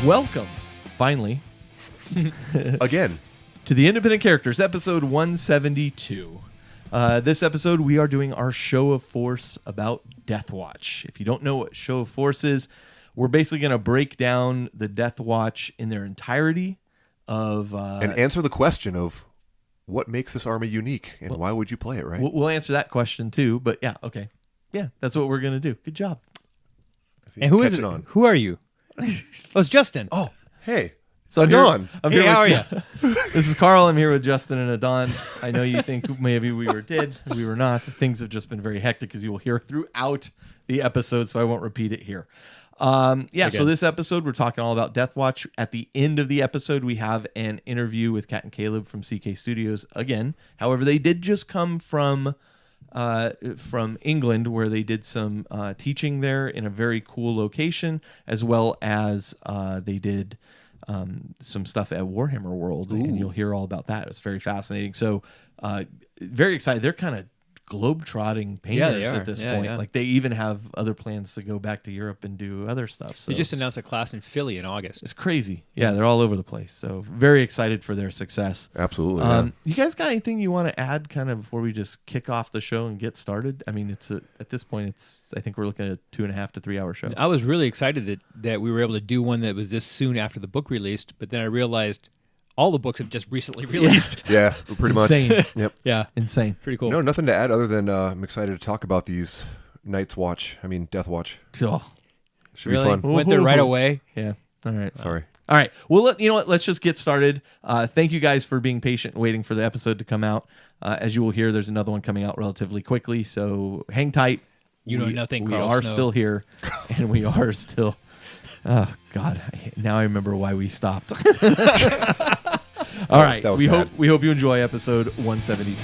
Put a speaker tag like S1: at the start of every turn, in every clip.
S1: Welcome, finally,
S2: Again,
S1: to the Independent Characters, episode 172. This episode, we are doing our show of force about Deathwatch. If you don't know what show of force is, we're basically going to break down the Deathwatch in their entirety of
S2: and answer the question of what makes this army unique and why would you play it, right?
S1: We'll answer that question too, but yeah, okay. Yeah, that's what we're going to do. Good job.
S3: And who is it? Who are you? Oh, it's Justin.
S2: Oh, hey.
S1: So
S2: Adon.
S1: I'm
S3: Hey,
S1: here
S3: how
S1: with
S3: are you?
S1: This is Carl. I'm here with Justin and Adon. I know you think maybe we were dead. We were not. Things have just been very hectic, as you will hear throughout the episode, so I won't repeat it here. So this episode, we're talking all about Deathwatch. At the end of the episode, we have an interview with Kat and Caleb from CK Studios again. However, they did just come from England, where they did some teaching there in a very cool location, as well as they did some stuff at Warhammer World. Ooh. And you'll hear all about that. It's very fascinating. So very excited. They're kind of globe-trotting painters at this point. Yeah. Like, they even have other plans to go back to Europe and do other stuff. So
S3: They just announced a class in Philly in August.
S1: it's crazy. Yeah, they're all over the place. So very excited for their success.
S2: Absolutely.
S1: You guys got anything you want to add kind of before we just kick off the show and get started? I mean, at this point, I think we're looking at a 2.5 to 3 hour show.
S3: I was really excited that we were able to do one that was this soon after the book released, but then I realized all the books have just recently released.
S2: Yeah, pretty much.
S1: Insane.
S2: Yep.
S3: Yeah.
S1: Insane.
S3: Pretty cool.
S2: No, nothing to add other than I'm excited to talk about these Deathwatch.
S1: Oh,
S2: Should
S3: really?
S2: be fun.
S3: Went there right away.
S1: yeah. All right.
S2: Sorry.
S1: All right. Well, you know what? Let's just get started. Thank you guys for being patient and waiting for the episode to come out. As you will hear, there's another one coming out relatively quickly, so hang tight.
S3: You know nothing,
S1: We
S3: Carl
S1: are
S3: Snow.
S1: still here, and we are still... Oh, God. Now I remember why we stopped. All right. We hope you enjoy episode 172.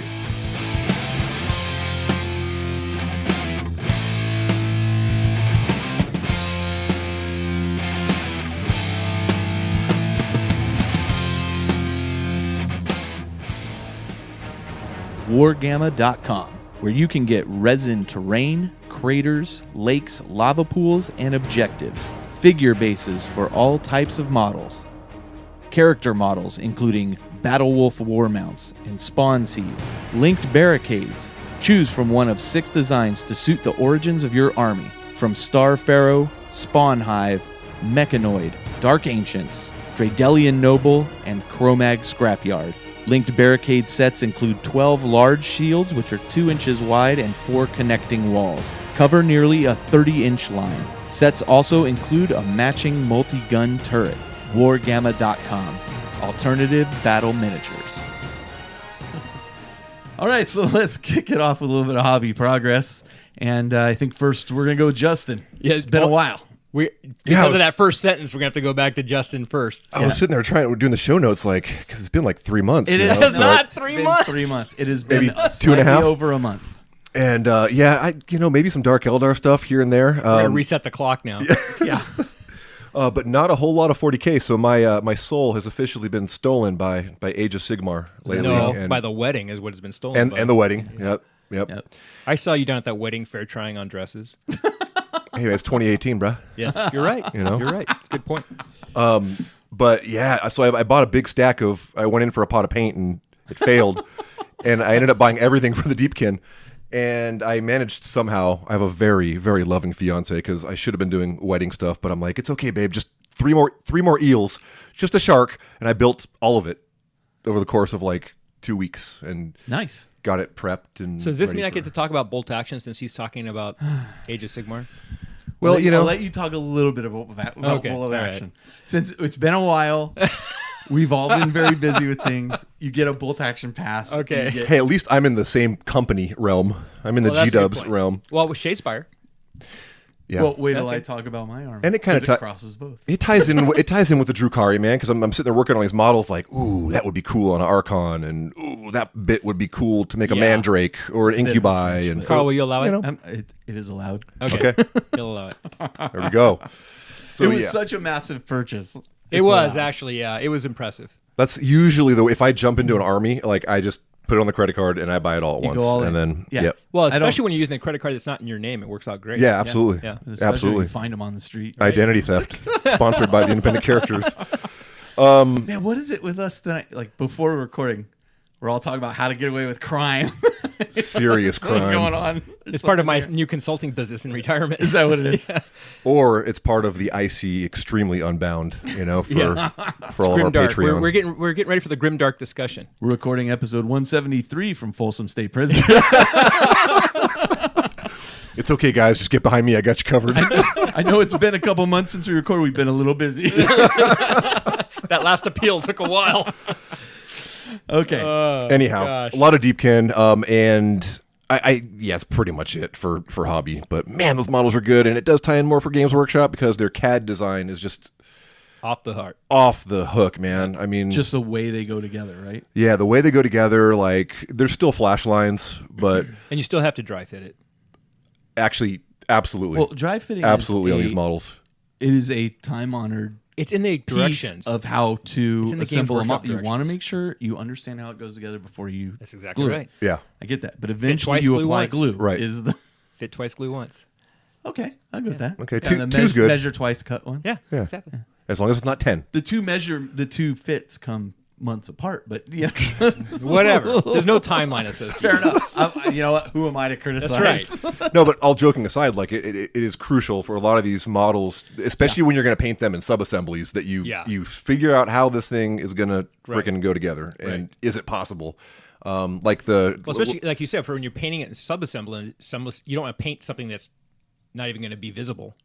S1: Wargamma.com, where you can get resin terrain, craters, lakes, lava pools, and objectives. Figure bases for all types of models. Character models including Battle Wolf war mounts and spawn seeds. Linked barricades. Choose from one of 6 designs to suit the origins of your army. From Star Pharaoh, Spawn Hive, Mechanoid, Dark Ancients, Dredelian Noble, and Chromag Scrapyard. Linked barricade sets include 12 large shields, which are 2 inches wide and 4 connecting walls. Cover nearly a 30-inch line. Sets also include a matching multi-gun turret. Wargamma.com. Alternative battle miniatures. All right, so let's kick it off with a little bit of hobby progress. And I think first we're going to go with Justin.
S3: Yeah,
S1: It's been a while.
S3: Because of that first sentence, we're going to have to go back to Justin first.
S2: I was sitting there we're doing the show notes because it's been like 3 months.
S1: It
S2: you
S1: is
S2: know?
S3: It's not 3 months.
S1: 3 months. It has been
S2: Maybe
S1: 2.5
S2: 2.5?
S1: over a month.
S2: And maybe some Dark Eldar stuff here and there.
S3: We're going to reset the clock now.
S1: Yeah.
S2: But not a whole lot of 40K. So my soul has officially been stolen by Age of Sigmar lately.
S3: No, by the wedding is what has been stolen.
S2: and the wedding. Yep.
S3: I saw you down at that wedding fair trying on dresses.
S2: Hey, it's 2018, bruh.
S3: Yes, you're right.
S2: You know?
S3: You're right. It's a good point.
S2: But yeah, so I bought a big stack I went in for a pot of paint and it failed. And I ended up buying everything for the Deepkin. And I managed somehow, I have a very, very loving fiance because I should have been doing wedding stuff, but I'm like, it's okay, babe, just three more eels, just a shark. And I built all of it over the course of like 2 weeks and
S1: Nice.
S2: got it prepped. And
S3: So does this
S2: ready
S3: mean I
S2: for-
S3: get to talk about bolt action since he's talking about Age of Sigmar?
S2: Well,
S1: I'll let you talk a little bit about that.
S3: Okay,
S1: Bullet
S3: all
S1: action. Since it's been a while, we've all been very busy with things. You get a bolt action pass.
S3: Okay.
S2: Hey, at least I'm in the same company realm. I'm in the
S3: Well, that's a good
S2: G-Dubs
S3: point.
S2: realm.
S3: Well, with Shadespire.
S2: Yeah.
S1: Well, wait till
S3: Okay.
S1: I talk about my army.
S2: And it kinda
S1: 'cause crosses both.
S2: It ties in. It ties in with the Drukari, man, because I'm sitting there working on these models. Like, ooh, that would be cool on an Archon, and ooh, that bit would be cool to make a
S3: Yeah.
S2: Mandrake or an Incubi,
S1: essentially.
S2: and
S3: Carl, will you allow it?
S2: you know.
S1: It is allowed.
S3: Okay. You'll allow it.
S2: There we go. So
S1: It was
S2: yeah,
S1: such a massive purchase.
S3: It
S1: It's
S3: was
S1: allowed.
S3: actually, yeah. It was impressive.
S2: that's usually if I jump into an army, like I just put it on the credit card, and I buy it all at
S1: You
S2: once.
S1: go all in.
S2: And then,
S1: Yeah.
S2: yep.
S3: Well,
S1: I don't-
S3: especially when you're using a credit card that's not in your name, it works out great.
S2: Yeah, absolutely.
S3: Yeah.
S1: Especially
S2: Absolutely.
S1: when you find them on the street.
S2: Identity theft. Sponsored by the Independent Characters.
S1: Man, what is it with us tonight? Like before we're recording, we're all talking about how to get away with crime.
S2: Serious
S1: What's
S2: crime.
S1: going on?
S3: It's part of my new consulting business in retirement.
S1: Is that what it is?
S2: Or it's part of the IC Extremely Unbound, for all of our
S3: Grimdark.
S2: Patreon.
S3: We're getting ready for the Grimdark discussion.
S1: We're recording episode 173 from Folsom State Prison.
S2: It's okay, guys. Just get behind me. I got you covered.
S1: I know it's been a couple months since we recorded. We've been a little busy.
S3: That last appeal took a while.
S1: Okay.
S2: Anyhow,
S3: gosh.
S2: a lot of Deepkin, and yeah, it's pretty much it for hobby. But man, those models are good, and it does tie in more for Games Workshop because their CAD design is just
S3: Off the heart.
S2: off the hook, man. I mean,
S1: Just the way they go together, right?
S2: yeah, the way they go together, like there's still flash lines, but
S3: And you still have to dry fit it.
S2: actually, absolutely,
S1: Well, dry fitting
S2: absolutely
S1: is
S2: on these models.
S1: It is a time-honored
S3: It's in the
S1: piece
S3: directions.
S1: of how to
S3: It's in the
S1: assemble a
S3: Games
S1: model.
S3: Workshop
S1: You want to
S3: directions.
S1: make sure you understand how it goes together before you
S3: That's exactly
S1: glue it.
S3: right.
S2: Yeah,
S1: I get that. But eventually
S3: twice,
S1: you
S3: glue
S1: apply
S3: once.
S1: glue.
S2: Right.
S1: Is the
S3: Fit twice, glue once.
S1: Okay, I'll go with that.
S2: Okay,
S1: Yeah,
S2: two-
S1: the
S2: two's good.
S1: Measure twice, cut once.
S3: Yeah,
S2: Yeah.
S3: exactly.
S2: as long as it's not 10.
S1: The two fits come months apart, but yeah.
S3: Whatever. There's no timeline associated.
S1: Fair enough. You know what? Who am I to criticize?
S3: That's right.
S2: No, but all joking aside, like it is crucial for a lot of these models, especially when you're going to paint them in sub-assemblies, that you figure out how this thing is going to freaking go together, and
S3: Right.
S2: is it possible? Like the
S3: Well, especially like you said, for when you're painting it in sub-assembly, you don't want to paint something that's not even going to be visible.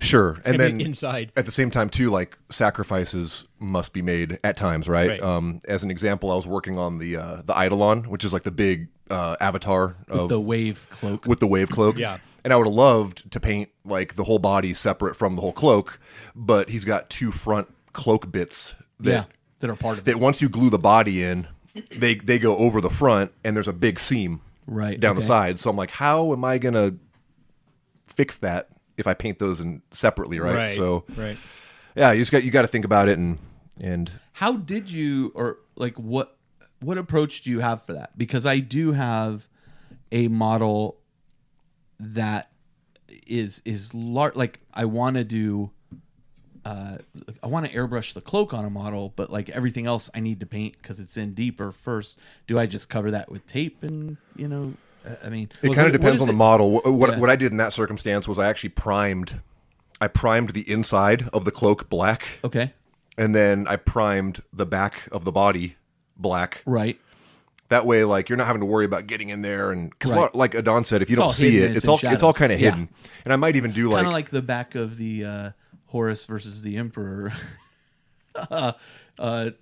S2: sure, and
S3: gonna
S2: then
S3: be inside.
S2: at the same time too, like sacrifices must be made at times, right?
S3: Right.
S2: As an example, I was working on the Eidolon, which is like the big avatar of
S1: The wave cloak.
S2: with the wave cloak.
S3: Yeah.
S2: And I would have loved to paint like the whole body separate from the whole cloak, but he's got two front cloak bits that
S1: that are part of
S2: that
S1: it.
S2: once you glue the body in, they go over the front, and there's a big seam
S1: Right.
S2: down the
S1: okay.
S2: side. So I'm like, how am I gonna fix that if I paint those in separately, right? So
S3: right.
S2: yeah, you got to think about it, and
S1: How did you, or like what approach do you have for that? Because I do have a model that is large. Like I want to do, I want to airbrush the cloak on a model, but like everything else I need to paint because it's in deeper first. Do I just cover that with tape and I mean,
S2: it kind of
S1: what
S2: depends
S1: is
S2: on the
S1: it?
S2: model. What
S1: Yeah.
S2: what I did in that circumstance was I actually primed the inside of the cloak black,
S1: Okay,
S2: and then I primed the back of the body black.
S1: right.
S2: That way, like you're not having to worry about getting in there, and because
S1: Right.
S2: like Adon said, if you
S1: It's all
S2: don't see
S1: hidden,
S2: it,
S1: it's
S2: it's
S1: in
S2: all
S1: shadows.
S2: kind of
S1: Yeah.
S2: hidden. And I might even do
S1: Kind of like the back of the Horus versus the Emperor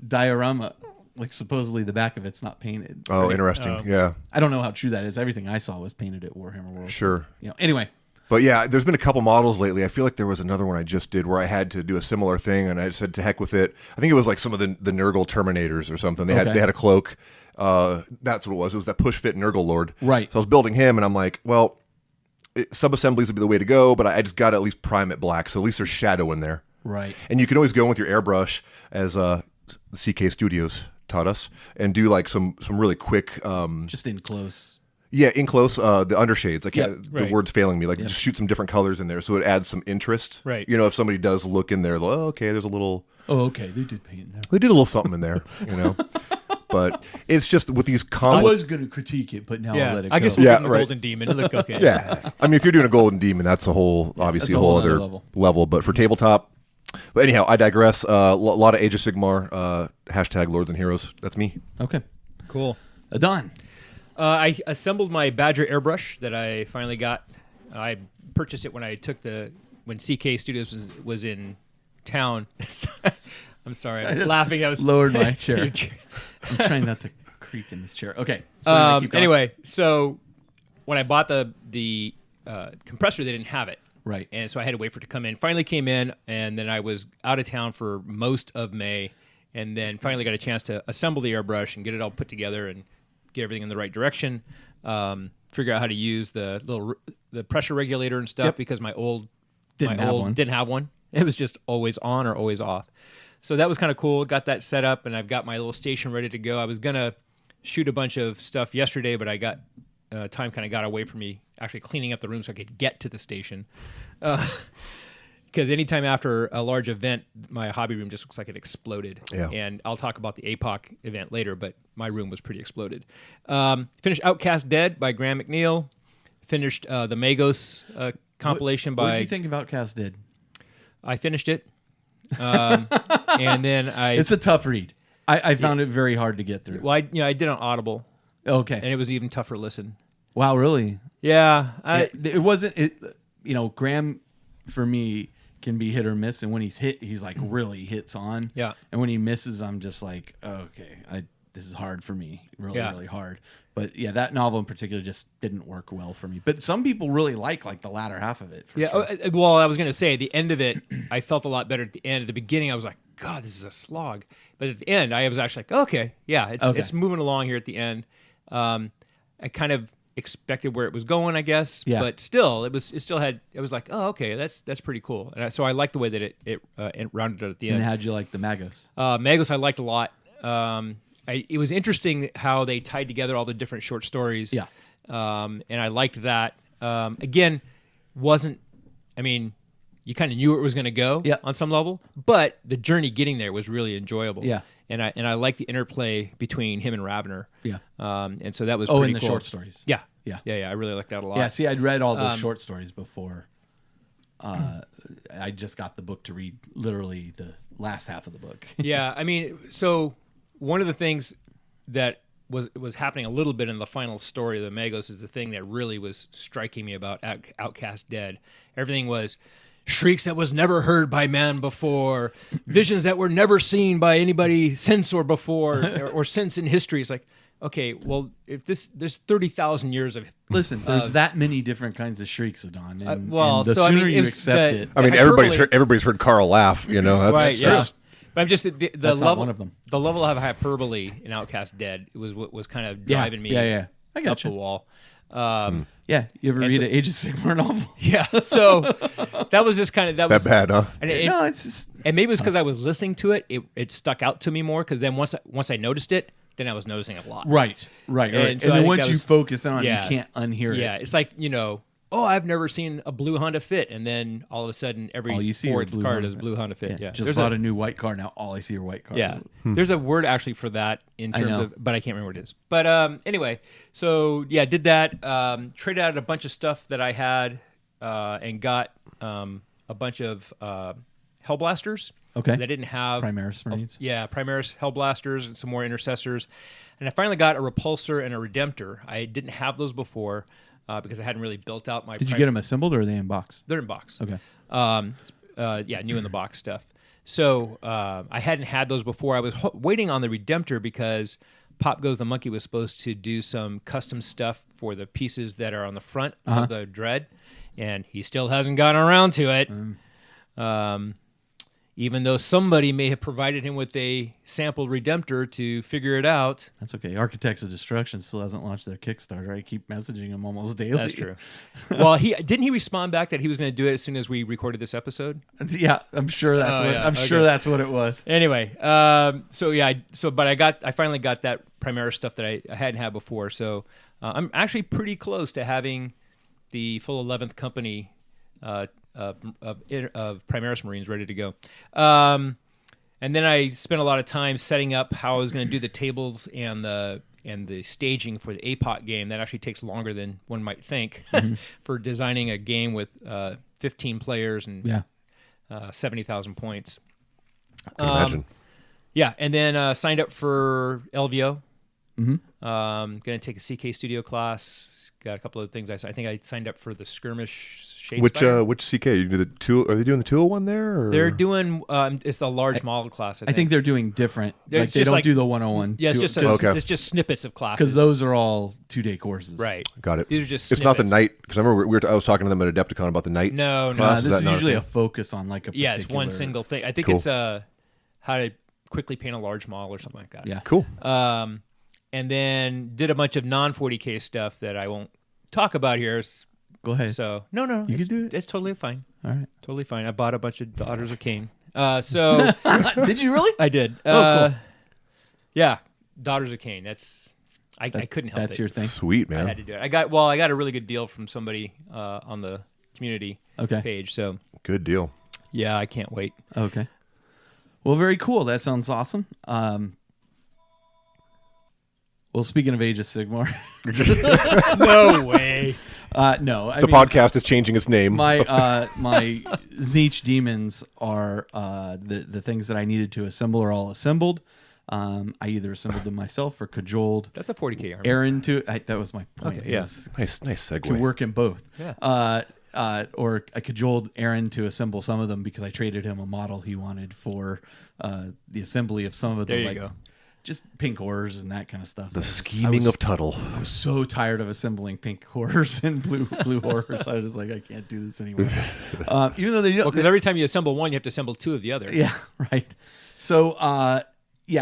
S1: diorama. Like supposedly the back of it's not painted.
S2: oh,
S1: right?
S2: interesting, yeah,
S1: I don't know how true that is. Everything I saw was painted at Warhammer World.
S2: sure.
S1: Anyway,
S2: But yeah, there's been a couple models lately. I feel like there was another one I just did where I had to do a similar thing, and I said to heck with it. I think it was like some of the Nurgle Terminators or something. They
S1: Okay.
S2: had a cloak. That's what it was. It was that push fit Nurgle Lord.
S1: Right.
S2: So I was building him, and I'm like, well, sub-assemblies would be the way to go, but I just got to at least prime it black, so at least there's shadow in there.
S1: right.
S2: And you can always go in with your airbrush, as CK Studios taught us, and do like some really quick,
S1: Just in close.
S2: yeah, in close, the undershades. I can't.
S1: Yep.
S2: The
S3: Right.
S2: word's failing me. Like just shoot some different colors in there, so it adds some interest.
S3: Right.
S2: You know, if somebody does look in there, oh, okay, there's a little.
S1: Oh, okay. They did paint there.
S2: They did a little something in there. You know, but it's just with these
S1: I
S2: complex.
S1: was going to critique it, but now I'll
S3: Yeah,
S1: let it
S3: I
S1: go.
S3: guess we're
S2: Yeah,
S3: doing the
S2: right.
S3: Golden Demon. It looked okay.
S2: Yeah, I mean, if you're doing a Golden Demon, that's a whole obviously
S1: That's
S2: a whole other level. But for tabletop, but anyhow, I digress. A lot of Age of Sigmar. Hashtag Lords and Heroes. That's me.
S1: Okay.
S3: Cool.
S1: Adon.
S3: I assembled my Badger airbrush that I finally got. I purchased it when CK Studios was in town. I'm sorry, I'm laughing. I was
S1: Lowered my chair.
S3: Your chair.
S1: I'm trying not to creak in this chair. Okay. So keep going.
S3: Anyway, so when I bought the compressor, they didn't have it.
S1: Right.
S3: And so I had to wait for it to come in. Finally came in, and then I was out of town for most of May, and then finally got a chance to assemble the airbrush and get it all put together and get everything in the right direction. Figure out how to use the pressure regulator and stuff,
S1: Yep.
S3: because my old
S1: Didn't have one.
S3: It was just always on or always off. So that was kind of cool. Got that set up, and I've got my little station ready to go. I was gonna shoot a bunch of stuff yesterday, but I got time kind of got away from me actually cleaning up the room so I could get to the station. Because anytime after a large event, my hobby room just looks like it exploded.
S2: Yeah.
S3: And I'll talk about the APOC event later, but my room was pretty exploded. Finished Outcast Dead by Graham McNeil. Finished the Magos compilation
S1: What
S3: by...
S1: did you think of Outcast Dead?
S3: I finished it. And then
S1: It's a tough read. I found it very hard to get through.
S3: Well, I did on Audible,
S1: Okay.
S3: and it was even tougher listen.
S1: Wow, really?
S3: Yeah.
S1: It wasn't. Graham, for me, can be hit or miss, and when he's hit, he's like really hits on.
S3: Yeah.
S1: And when he misses, I'm just like, oh, okay, this is hard for me, really hard. But yeah, that novel in particular just didn't work well for me. But some people really like the latter half of it. For sure.
S3: Well, I was going to say, at the end of it, I felt a lot better at the end. At the beginning, I was like, God, this is a slog. But at the end, I was actually like, okay, yeah, it's moving along here at the end. I kind of expected where it was going, I guess.
S1: Yeah.
S3: But still, it was like, oh, okay, that's pretty cool. And so I liked the way that it rounded out at the end.
S1: And how'd you like the Magos?
S3: Magos I liked a lot. It was interesting how they tied together all the different short stories.
S1: Yeah.
S3: And I liked that. Again, you kind of knew where it was going to go on some level, but the journey getting there was really enjoyable.
S1: Yeah.
S3: And I liked the interplay between him and Ravner.
S1: Yeah.
S3: And so that was pretty
S1: in the
S3: cool.
S1: short stories.
S3: Yeah.
S1: Yeah.
S3: I really liked that a lot.
S1: Yeah, see, I'd read all those short stories before. I just got the book to read literally the last half of the book.
S3: Yeah, so one of the things that was happening a little bit in the final story of the Magos is the thing that really was striking me about Outcast Dead. Everything was shrieks that was never heard by man before, visions that were never seen by anybody since or before or since in history. It's like, okay, well, if there's 30,000 years of...
S1: Listen, there's that many different kinds of shrieks, Adon. And the
S3: so,
S1: sooner you accept it...
S2: everybody's heard Carl laugh, That's
S3: right, yeah.
S2: just...
S3: But I'm just the
S1: That's
S3: level.
S1: not one of them.
S3: The level of hyperbole in Outcast Dead was what was kind of driving me
S1: I got
S3: up the wall.
S1: Yeah, you ever read an Age of Sigmar novel?
S3: Yeah, so that was just kind of
S2: that bad, huh?
S3: And
S1: No, it's just...
S3: And maybe it was because I was listening to it. It stuck out to me more because then once I noticed it, then I was noticing it a lot.
S1: Right.
S3: And so
S1: then once you focus on it,
S3: yeah.
S1: you can't unhear it.
S3: Yeah, it's like, I've never seen a blue Honda Fit, and then all of a sudden every fourth card is blue Honda Fit. Yeah.
S1: Just bought a new white car. Now all I see are white cars.
S3: Yeah. There's a word actually for that in terms of, but I can't remember what it is. But anyway, so yeah, did that. Traded out a bunch of stuff that I had and got a bunch of Hellblasters.
S1: Okay.
S3: That I didn't have.
S1: Primaris Marines.
S3: Primaris Hellblasters and some more Intercessors. And I finally got a Repulsor and a Redemptor. I didn't have those before. Because I hadn't really built out my...
S1: Did you get them assembled or are they in box?
S3: They're in box.
S1: Okay.
S3: New in the box stuff. So I hadn't had those before. I was waiting on the Redemptor because Pop Goes the Monkey was supposed to do some custom stuff for the pieces that are on the front of the Dread, and he still hasn't gotten around to it. Even though somebody may have provided him with a sample Redemptor to figure it out.
S1: That's okay. Architects of Destruction still hasn't launched their Kickstarter. I keep messaging him almost daily.
S3: That's true. Well, didn't he respond back that he was going to do it as soon as we recorded this episode?
S1: Yeah, I'm sure that's sure that's what it was.
S3: Anyway, but I finally got that Primaris stuff that I hadn't had before. So I'm actually pretty close to having the full 11th company of Primaris Marines ready to go. And then I spent a lot of time setting up how I was going to do the tables and the staging for the APOC game. That actually takes longer than one might think for designing a game with 15 players and 70,000 points.
S2: I can imagine.
S3: Yeah, and then signed up for LVO.
S1: Mm-hmm.
S3: Going to take a CK Studio class. Got a couple of things. I think I signed up for the Skirmish Shadespire.
S2: Which CK? You do the two? Are they doing the 201 there? Or?
S3: They're doing it's the large model class. I think
S1: they're doing different.
S3: They
S1: don't do the 101.
S3: Yeah, it's just snippets of classes
S1: because those are all 2-day courses.
S3: Right.
S2: Got it.
S3: These are just.
S2: It's
S3: snippets.
S2: not the night because I remember I was talking to them at Adepticon about the night.
S3: No.
S1: This is usually a focus on like a particular...
S3: Yeah, it's one single thing. I think it's how to quickly paint a large model or something like that.
S1: Yeah.
S2: Cool.
S3: And then did a bunch of non-40K stuff that I won't talk about here.
S1: Go ahead.
S3: So no,
S1: you can do it.
S3: It's totally fine.
S1: All right,
S3: totally fine. I bought a bunch of Daughters of Cain.
S1: Did you really?
S3: I did.
S1: Oh, cool.
S3: Yeah, Daughters of Cain. That's I couldn't help
S1: That's
S3: it.
S1: your thing.
S2: Sweet,
S3: I
S2: man.
S3: had to do it. I got a really good deal from somebody on the community page. So
S2: Good deal.
S3: yeah, I can't wait.
S1: Okay. Well, very cool. That sounds awesome. Well, speaking of Age of Sigmar,
S3: No way.
S1: no, I
S2: The
S1: mean,
S2: podcast is changing its name.
S1: my Tzeentch demons are the things that I needed to assemble are all assembled. I either assembled them myself or cajoled
S3: That's a 40K army.
S1: Aaron to. That was my point.
S3: Okay, yeah.
S1: is
S2: nice segue.
S1: Could work in both.
S3: Yeah.
S1: Or I cajoled Aaron to assemble some of them because I traded him a model he wanted for the assembly of some of
S3: There
S1: them.
S3: you
S1: Like
S3: go.
S1: just pink horrors and that kind of stuff.
S2: The scheming of Tuttle.
S1: I was so tired of assembling pink horrors and blue horrors. I was just like, I can't do this anymore. Even though they don't.
S3: Because every time you assemble one, you have to assemble two of the other.
S1: Yeah, right. So,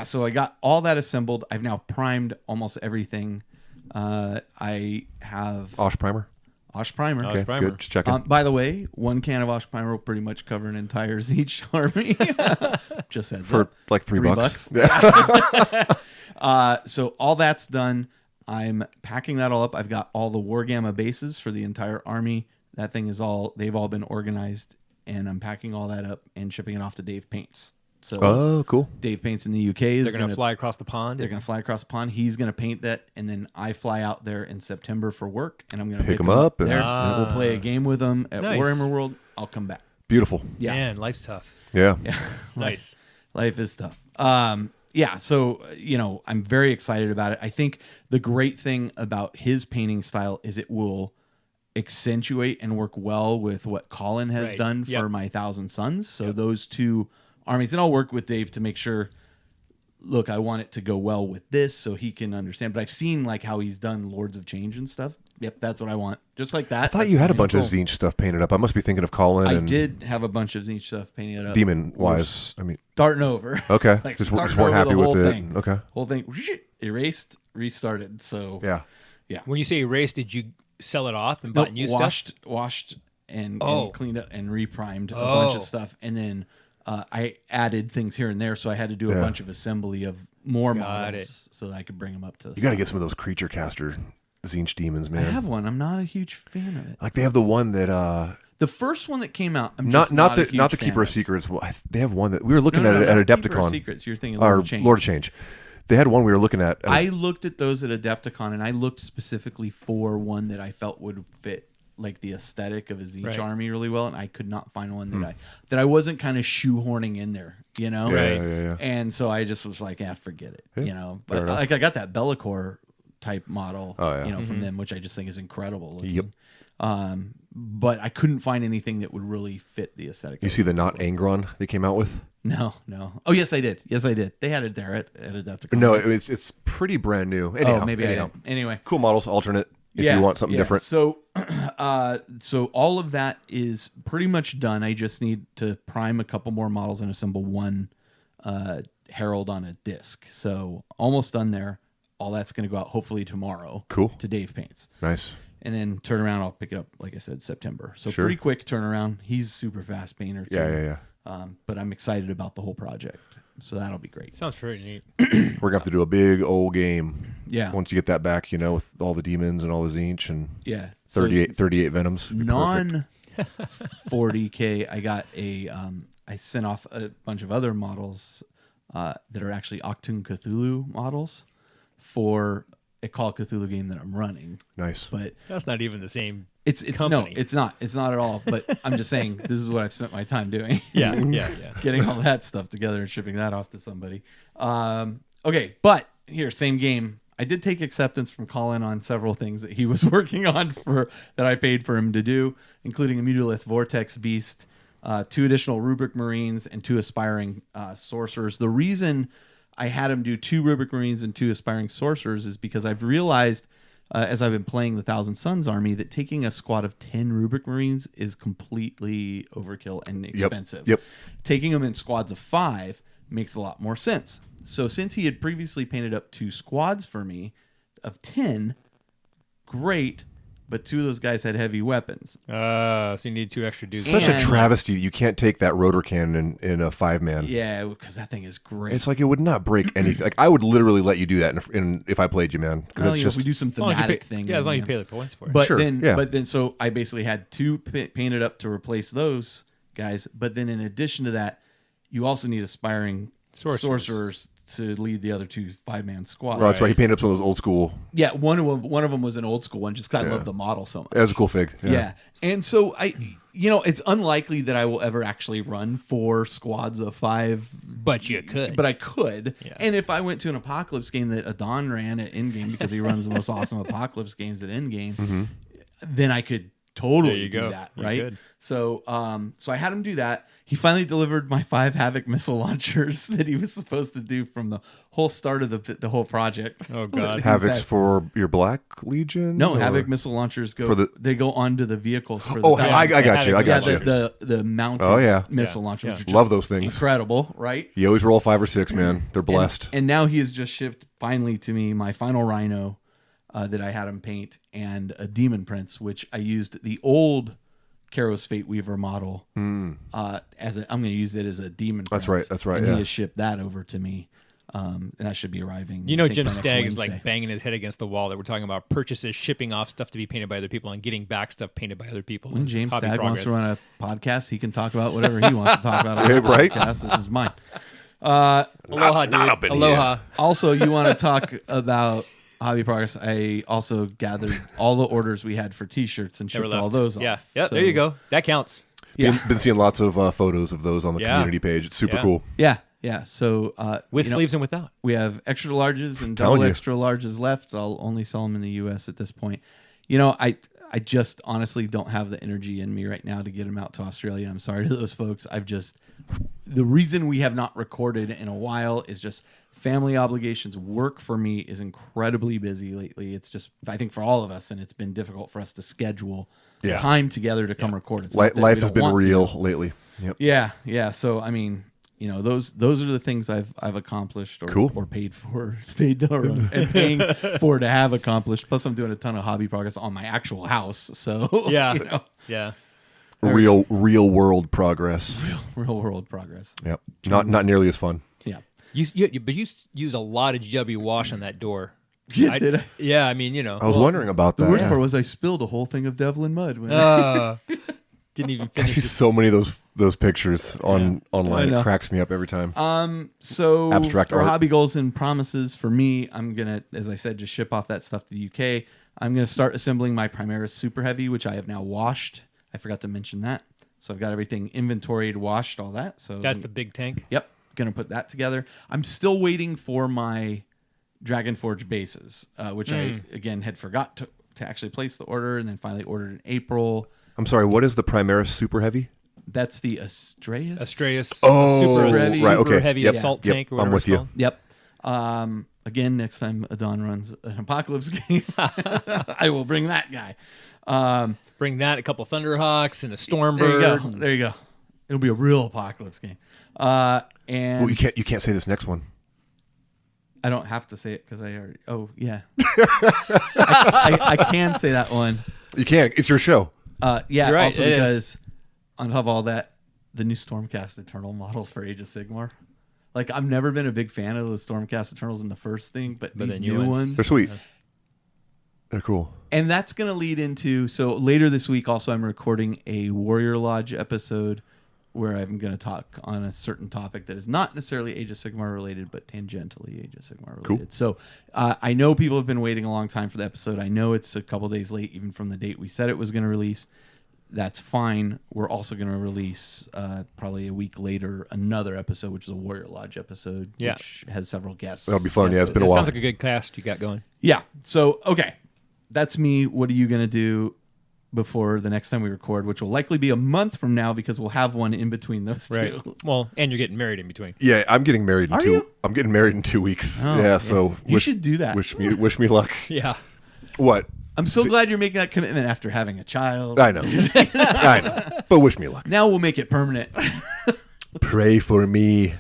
S1: so I got all that assembled. I've now primed almost everything. I have
S2: Osh primer.
S1: Osh primer.
S3: Okay. Primer.
S2: Good. Just checking.
S1: By the way, one can of Osh primer will pretty much cover an entire Tzeentch army. Just heads
S2: For
S1: up.
S2: like $3.
S1: So all that's done. I'm packing that all up. I've got all the Wargamma bases for the entire army. That thing is they've all been organized, and I'm packing all that up and shipping it off to Dave Paints. So
S2: Oh, cool.
S1: Dave Paints in the UK is
S3: They're going to fly across the pond.
S1: They're going to fly across the pond. He's going to paint that, and then I fly out there in September for work, and I'm going to
S2: Pick 'em up and-
S1: there. We'll play a game with them at
S3: Nice.
S1: Warhammer World. I'll come back.
S2: Beautiful.
S1: Yeah.
S3: Man, life's tough.
S2: Yeah.
S3: It's nice.
S1: Life is tough. So I'm very excited about it. I think the great thing about his painting style is it will accentuate and work well with what Colin has
S3: Right.
S1: done for
S3: Yep.
S1: my Thousand Sons. So those two armies, and I'll work with Dave to make sure. Look, I want it to go well with this, so he can understand. But I've seen like how he's done Lords of Change and stuff. Yep, that's what I want. Just like that.
S2: I thought you had a bunch of Tzeentch stuff painted up. I must be thinking of Colin
S1: I
S2: and
S1: did have a bunch of Tzeentch stuff painted up.
S2: demon wise. I mean,
S1: Starting over.
S2: okay.
S1: Like,
S2: just
S1: starting
S2: weren't
S1: over
S2: happy
S1: the
S2: with
S1: whole
S2: it.
S1: thing.
S2: Okay.
S1: Whole thing erased, restarted. So
S2: Yeah.
S3: When you say erase, did you sell it off and bought new stuff?
S1: washed and cleaned up and reprimed a
S3: Oh.
S1: bunch of stuff, and then I added things here and there. So I had to do a bunch of assembly of more models so that I could bring them up to.
S2: You got to get some of those creature caster Tzeentch demons,
S1: I
S2: man.
S1: have one. I'm not a huge fan of it.
S2: Like they have the one that
S1: The first one that came out, I'm
S2: not
S1: just not a
S2: the
S1: huge
S2: not the
S1: fan
S2: Keeper of
S1: it.
S2: Secrets. Well, they have one that we were looking
S1: No,
S2: at it at
S1: not Keeper of
S2: Adepticon.
S1: Secrets. You're thinking
S2: Or
S1: Lord of Change.
S2: Lord of Change. They had one we were looking at.
S1: I looked at those at Adepticon, and I looked specifically for one that I felt would fit like the aesthetic of a Tzeentch army really well, and I could not find one that I wasn't kind of shoehorning in there, you know?
S2: Yeah.
S1: And so I just was like, forget it, you know? But
S2: fair enough.
S1: like I got that Bellicor type model,
S2: yeah.
S1: you know, from them, which I just think is incredible looking.
S2: Yep.
S1: But I couldn't find anything that would really fit the aesthetic.
S2: You see the not Angron they came out with?
S1: No. Oh, yes, I did. They had it there at Adepticon.
S2: No, it's pretty brand new. Anyhow,
S1: maybe I
S2: anyhow.
S1: don't. Anyway.
S2: Cool models, alternate. If you want something different.
S1: So, so all of that is pretty much done. I just need to prime a couple more models and assemble one Herald on a disc. So almost done there. All that's going to go out hopefully tomorrow.
S2: Cool.
S1: To Dave Paints.
S2: Nice.
S1: And then turn around. I'll pick it up, like I said, September. So
S2: Sure.
S1: pretty quick turnaround. He's super fast painter too.
S2: Yeah.
S1: But I'm excited about the whole project. So that'll be great.
S3: Sounds pretty neat.
S2: We're gonna have to do a big old game.
S1: Yeah.
S2: Once you get that back, with all the demons and all the Tzeentch and
S1: Yeah.
S2: 38 Venoms. It'd be perfect.
S1: Non 40K, I got I sent off a bunch of other models that are actually Octoon Cthulhu models for a Call of Cthulhu game that I'm running.
S2: Nice.
S1: But
S3: That's not even the same.
S1: it's
S3: company.
S1: no, it's not at all. But I'm just saying this is what I've spent my time doing.
S3: Yeah.
S1: Getting all that stuff together and shipping that off to somebody. Okay, but here, same game. I did take acceptance from Colin on several things that he was working on that I paid for him to do, including a Mutolith Vortex Beast, 2 additional Rubric Marines, and 2 aspiring sorcerers. The reason I had him do 2 Rubric Marines and 2 aspiring sorcerers is because I've realized, as I've been playing the Thousand Sons army, that taking a squad of 10 Rubric Marines is completely overkill and expensive.
S2: Yep.
S1: Taking them in squads of 5 makes a lot more sense. So since he had previously painted up 2 squads for me of 10, great. but 2 of those guys had heavy weapons.
S3: So you need 2 extra dudes.
S2: Such a
S1: And-
S2: travesty that you can't take that rotor cannon in a 5-man.
S1: Yeah, because that thing is great.
S2: It's like it would not break anything. Like I would literally let you do that if I played you, man. Because
S1: well,
S2: it's
S1: you know,
S2: just
S1: if we do some
S3: As long as you
S1: thematic
S3: pay-
S1: thing.
S3: Yeah, as long as you
S1: then,
S3: pay the points for it.
S1: But
S2: Sure,
S1: then,
S2: yeah.
S1: so I basically had 2 painted up to replace those guys. But then, in addition to that, you also need aspiring sorcerers to lead the other 2 5-man squads.
S2: Oh, that's right. He painted up some of those old school.
S1: Yeah, one of them was an old school one, just because I love the model so much.
S2: That was a cool fig.
S1: Yeah. And so it's unlikely that I will ever actually run 4 squads of 5.
S3: But you could.
S1: But I could.
S3: Yeah.
S1: And if I went to an Apocalypse game that Adon ran at Endgame, because he runs the most awesome Apocalypse games at Endgame, then I could
S3: There
S1: totally
S3: you
S1: do
S3: go.
S1: that,
S3: You
S1: right?
S3: could.
S1: So I had him do that. He finally delivered my 5 Havoc missile launchers that he was supposed to do from the whole start of the whole project.
S3: Oh, God.
S1: He's
S2: Havoc's
S1: had-
S2: for your Black Legion?
S1: No,
S2: or-
S1: Havoc missile launchers go.
S2: For
S1: They go onto the vehicles for the.
S2: Oh,
S1: Falcons.
S2: I got you. I
S3: Yeah,
S2: got
S1: yeah,
S2: you.
S1: the mounted
S2: Oh, yeah.
S1: missile
S3: Yeah.
S1: launcher.
S3: Yeah.
S1: Which are just
S2: Love those things.
S1: Incredible, right?
S2: You always roll 5 or 6, man. They're blessed.
S1: And now he has just shipped finally to me my final Rhino that I had him paint and a Demon Prince, which I used the old Karos Fate Weaver model I'm going to use it as a Demon Prince.
S2: That's right,
S1: And
S2: yeah.
S1: he has shipped that over to me. And that should be arriving.
S3: You know,
S1: I think,
S3: Jim
S1: by next
S3: Stagg is
S1: Wednesday.
S3: like banging his head against the wall that we're talking about purchases, shipping off stuff to be painted by other people, and getting back stuff painted by other people.
S1: When
S3: and
S1: James
S3: hobby
S1: Stagg wants to
S3: progress.
S1: run a podcast, he can talk about whatever he wants to talk about on
S2: Yeah,
S1: the
S2: right?
S1: podcast. This is mine.
S3: Aloha, dude.
S2: not up in
S3: Aloha.
S1: Also, you want to talk about hobby progress? I also gathered all the orders we had for T-shirts and
S3: They were
S1: shipped
S3: left.
S1: all those off.
S3: Yeah. Yep.
S1: So,
S3: There you go. That counts.
S1: Yeah,
S2: Been seeing lots of photos of those on the
S3: Yeah.
S2: community page. It's super
S3: Yeah.
S2: cool.
S1: yeah. So
S3: With
S1: you know,
S3: sleeves and without.
S1: we have extra larges and
S2: Telling
S1: double
S2: you.
S1: extra larges left. I'll only sell them in the U.S. at this point. You know, I just honestly don't have the energy in me right now to get them out to Australia. I'm sorry to those folks. The reason we have not recorded in a while is just family obligations. Work for me is incredibly busy lately. It's just, I think, for all of us, and it's been difficult for us to schedule
S2: Yeah.
S1: time together to come record. It's not that
S2: Life
S1: we
S2: has
S1: don't
S2: been
S1: want to.
S2: real lately. Yep.
S1: Yeah. So I mean, you know, those are the things I've accomplished or,
S2: Cool.
S1: or paid to and paying for to have accomplished. Plus, I'm doing a ton of hobby progress on my actual house. So
S3: Yeah.
S1: you know,
S3: Yeah.
S2: Real world progress.
S1: real world progress.
S2: Yep. Not nearly as fun.
S1: Yeah.
S3: But you use a lot of GW wash on that door.
S1: Yeah, did I?
S3: Yeah, I mean, you know.
S2: I was wondering about that.
S1: The worst
S2: yeah.
S1: part was I spilled a whole thing of Devlin mud. When
S3: Didn't even
S2: I
S3: finish
S2: see
S3: it.
S2: so many of those pictures online.
S1: I know.
S2: It cracks me up every time.
S1: So
S2: Abstract
S1: for
S2: art.
S1: hobby goals and promises, for me, I'm gonna, as I said, just ship off that stuff to the UK. I'm gonna start assembling my Primaris Super Heavy, which I have now washed. I forgot to mention that. So I've got everything inventoried, washed, all that. So
S3: That's the big tank.
S1: Yep, gonna put that together. I'm still waiting for my Dragonforge bases, which I again had forgot to actually place the order, and then finally ordered in April.
S2: I'm sorry. What is the Primaris Super Heavy?
S1: That's the Astraeus.
S3: Astraeus.
S2: Oh,
S3: super
S1: heavy.
S2: right.
S3: super
S2: Okay.
S3: heavy
S2: Yep.
S3: assault
S2: Yep.
S3: tank or
S2: I'm
S3: whatever
S2: with
S3: it's
S2: you.
S3: called.
S1: Yep. Again, next time Adon runs an Apocalypse game, I will bring that guy.
S3: Bring that, a couple Thunderhawks and a Stormbird.
S1: There you go. There you go. It'll be a real Apocalypse game. And
S2: Well, you can't say this next one.
S1: I don't have to say it because I already. Oh yeah, I can say that one.
S2: You can't. It's your show.
S1: Yeah.
S3: You're right,
S1: Also
S3: it is.
S1: because on top of all that, the new Stormcast Eternal models for Age of Sigmar. Like I've never been a big fan of the Stormcast Eternals in the first thing, but these
S3: the
S1: new
S3: new ones.
S1: ones.
S2: They're sweet. They're cool.
S1: And that's going to lead into, so later this week also I'm recording a Warrior Lodge episode where I'm going to talk on a certain topic that is not necessarily Age of Sigmar related, but tangentially Age of Sigmar related.
S2: Cool.
S1: So I know people have been waiting a long time for the episode. I know it's a couple days late even from the date we said it was going to release. That's fine. We're also going to release probably a week later another episode, which is a Warrior Lodge episode,
S3: Yeah.
S1: which has several guests.
S2: That'll be fun.
S1: guest
S2: Yeah, it's been a
S3: It
S2: while.
S3: sounds like a good cast you got going.
S1: Yeah. So, okay. That's me. What are you going to do before the next time we record, which will likely be a month from now because we'll have one in between those
S3: Right.
S1: two.
S3: Well, and you're getting married in between.
S2: Yeah, I'm getting married in
S1: Are
S2: 2.
S1: you?
S2: I'm getting married in 2 weeks.
S1: Oh,
S2: yeah, so
S1: You should do that.
S2: Wish me luck.
S3: Yeah.
S2: What?
S1: I'm so glad you're making that commitment after having a child.
S2: I know. I know. But wish me luck.
S1: Now we'll make it permanent.
S2: Pray for me.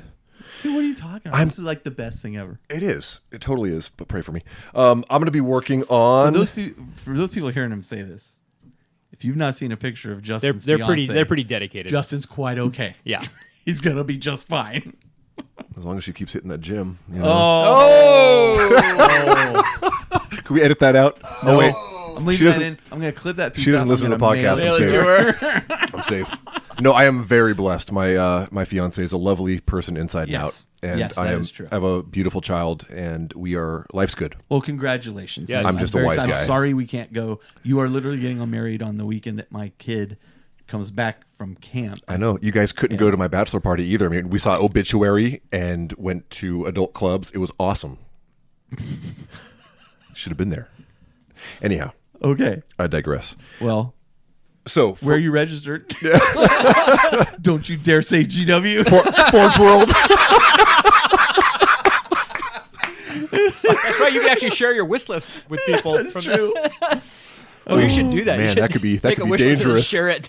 S1: Dude, what are you talking talking about. This is like the best thing ever.
S2: It is. It totally is. But pray for me. I'm going to be working on.
S1: For those people hearing him say this, if you've not seen a picture of Justin's
S3: they're
S1: fiancé,
S3: pretty dedicated.
S1: Justin's quite okay.
S3: Yeah.
S1: He's gonna be just fine.
S2: As long as she keeps hitting that gym. You know?
S1: Oh.
S2: Can we edit that out?
S1: No,
S2: wait.
S1: I'm leaving that in. I'm gonna clip that piece.
S2: She doesn't
S1: out.
S2: listen to the podcast.
S1: Mail
S2: I'm
S1: it to her.
S2: I'm safe. No, I am very blessed. My fiance is a lovely person inside and out, and
S1: Yes,
S2: I
S1: that is true.
S2: have a beautiful child, and life's good.
S1: Well, congratulations.
S3: Yeah,
S2: I'm just a wise guy.
S1: I'm sorry we can't go. You are literally getting married on the weekend that my kid comes back from camp.
S2: I know you guys couldn't go to my bachelor party either. I mean, we saw Obituary and went to adult clubs. It was awesome. Should have been there. Anyhow,
S1: Okay.
S2: I digress.
S1: Well,
S2: So
S1: where are you registered? Don't you dare say GW.
S2: Forge World.
S3: That's right. You can actually share your wish list with people.
S1: That's true.
S3: Oh, you should do that.
S2: Man,
S3: you should
S2: that could be
S3: make a wish list and
S2: dangerous.
S3: share it.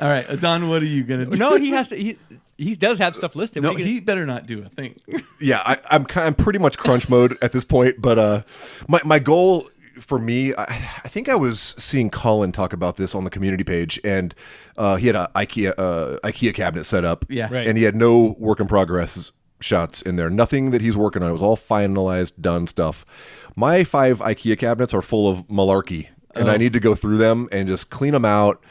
S1: All right, Adon, what are you gonna do?
S3: No, he has to. He does have stuff listed.
S1: No,
S3: What are you gonna-
S1: he better not do a thing.
S2: Yeah, I'm pretty much crunch mode at this point. But my goal for me, I think I was seeing Colin talk about this on the community page, and he had an IKEA cabinet set up,
S1: Yeah.
S3: Right.
S2: and he had no work in progress shots in there. Nothing that he's working on. It was all finalized, done stuff. My 5 IKEA cabinets are full of malarkey, and I need to go through them and just clean them out.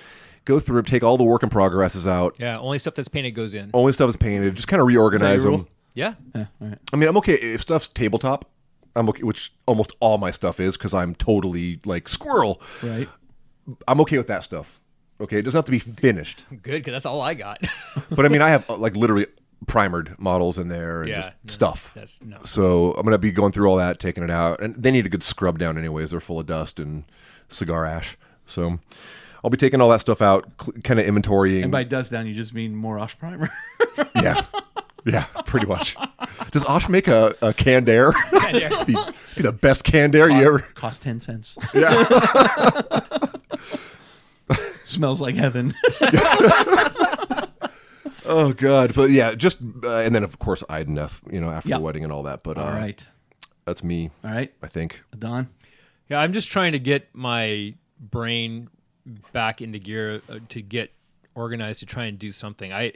S2: Go through them, take all the work in progresses out.
S3: Yeah, only stuff that's painted goes in.
S2: Only stuff that's painted. Just kind of reorganize
S1: your
S2: them.
S1: rule?
S3: Yeah.
S1: Yeah, all right.
S2: I mean, I'm okay if stuff's tabletop. I'm okay, which almost all my stuff is because I'm totally like squirrel.
S1: Right.
S2: I'm okay with that stuff. Okay, it doesn't have to be finished.
S3: Good, because that's all I got.
S2: But I mean, I have like literally primered models in there and
S3: Yeah,
S2: just
S3: no,
S2: stuff.
S3: that's no.
S2: So I'm gonna be going through all that, taking it out, and they need a good scrub down anyways. They're full of dust and cigar ash. So I'll be taking all that stuff out, kind of inventorying.
S1: And by dust down, you just mean more Osh primer.
S2: Yeah. Yeah, pretty much. Does Osh make a canned air?
S3: Canned air.
S2: be the best canned air you ever.
S1: Cost 10 cents.
S2: Yeah.
S1: Smells like heaven.
S2: Oh God, but yeah, just and then of course Ideneth, after
S1: Yep.
S2: the wedding and all that. But
S1: All right.
S2: that's me.
S1: All right.
S2: I think.
S1: Adon.
S3: Yeah, I'm just trying to get my brain back into gear to get organized to try and do something. I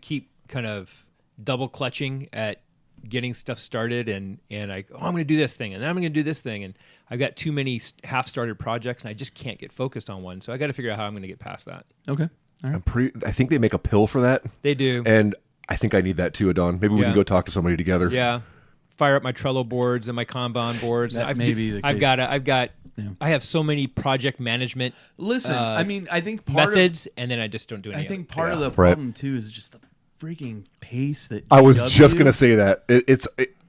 S3: keep kind of double clutching at getting stuff started and I'm going to do this thing and then I'm going to do this thing and I've got too many half-started projects and I just can't get focused on one. So I got to figure out how I'm going to get past that.
S1: Okay. All right.
S2: I think they make a pill for that,
S3: They do.
S2: and I think I need that too, Adon. Maybe we
S3: Yeah.
S2: can go talk to somebody together.
S3: Yeah. Fire up my Trello boards and my Kanban boards.
S1: That may be the
S3: I've
S1: case.
S3: got
S1: Yeah.
S3: I have so many project management
S1: Listen, I mean, I think part
S3: methods and then I just don't do
S1: of
S3: any
S1: I think
S3: of it.
S1: part of the
S2: Right.
S1: problem too is just the freaking pace that
S2: I was
S1: GW
S2: just gonna say that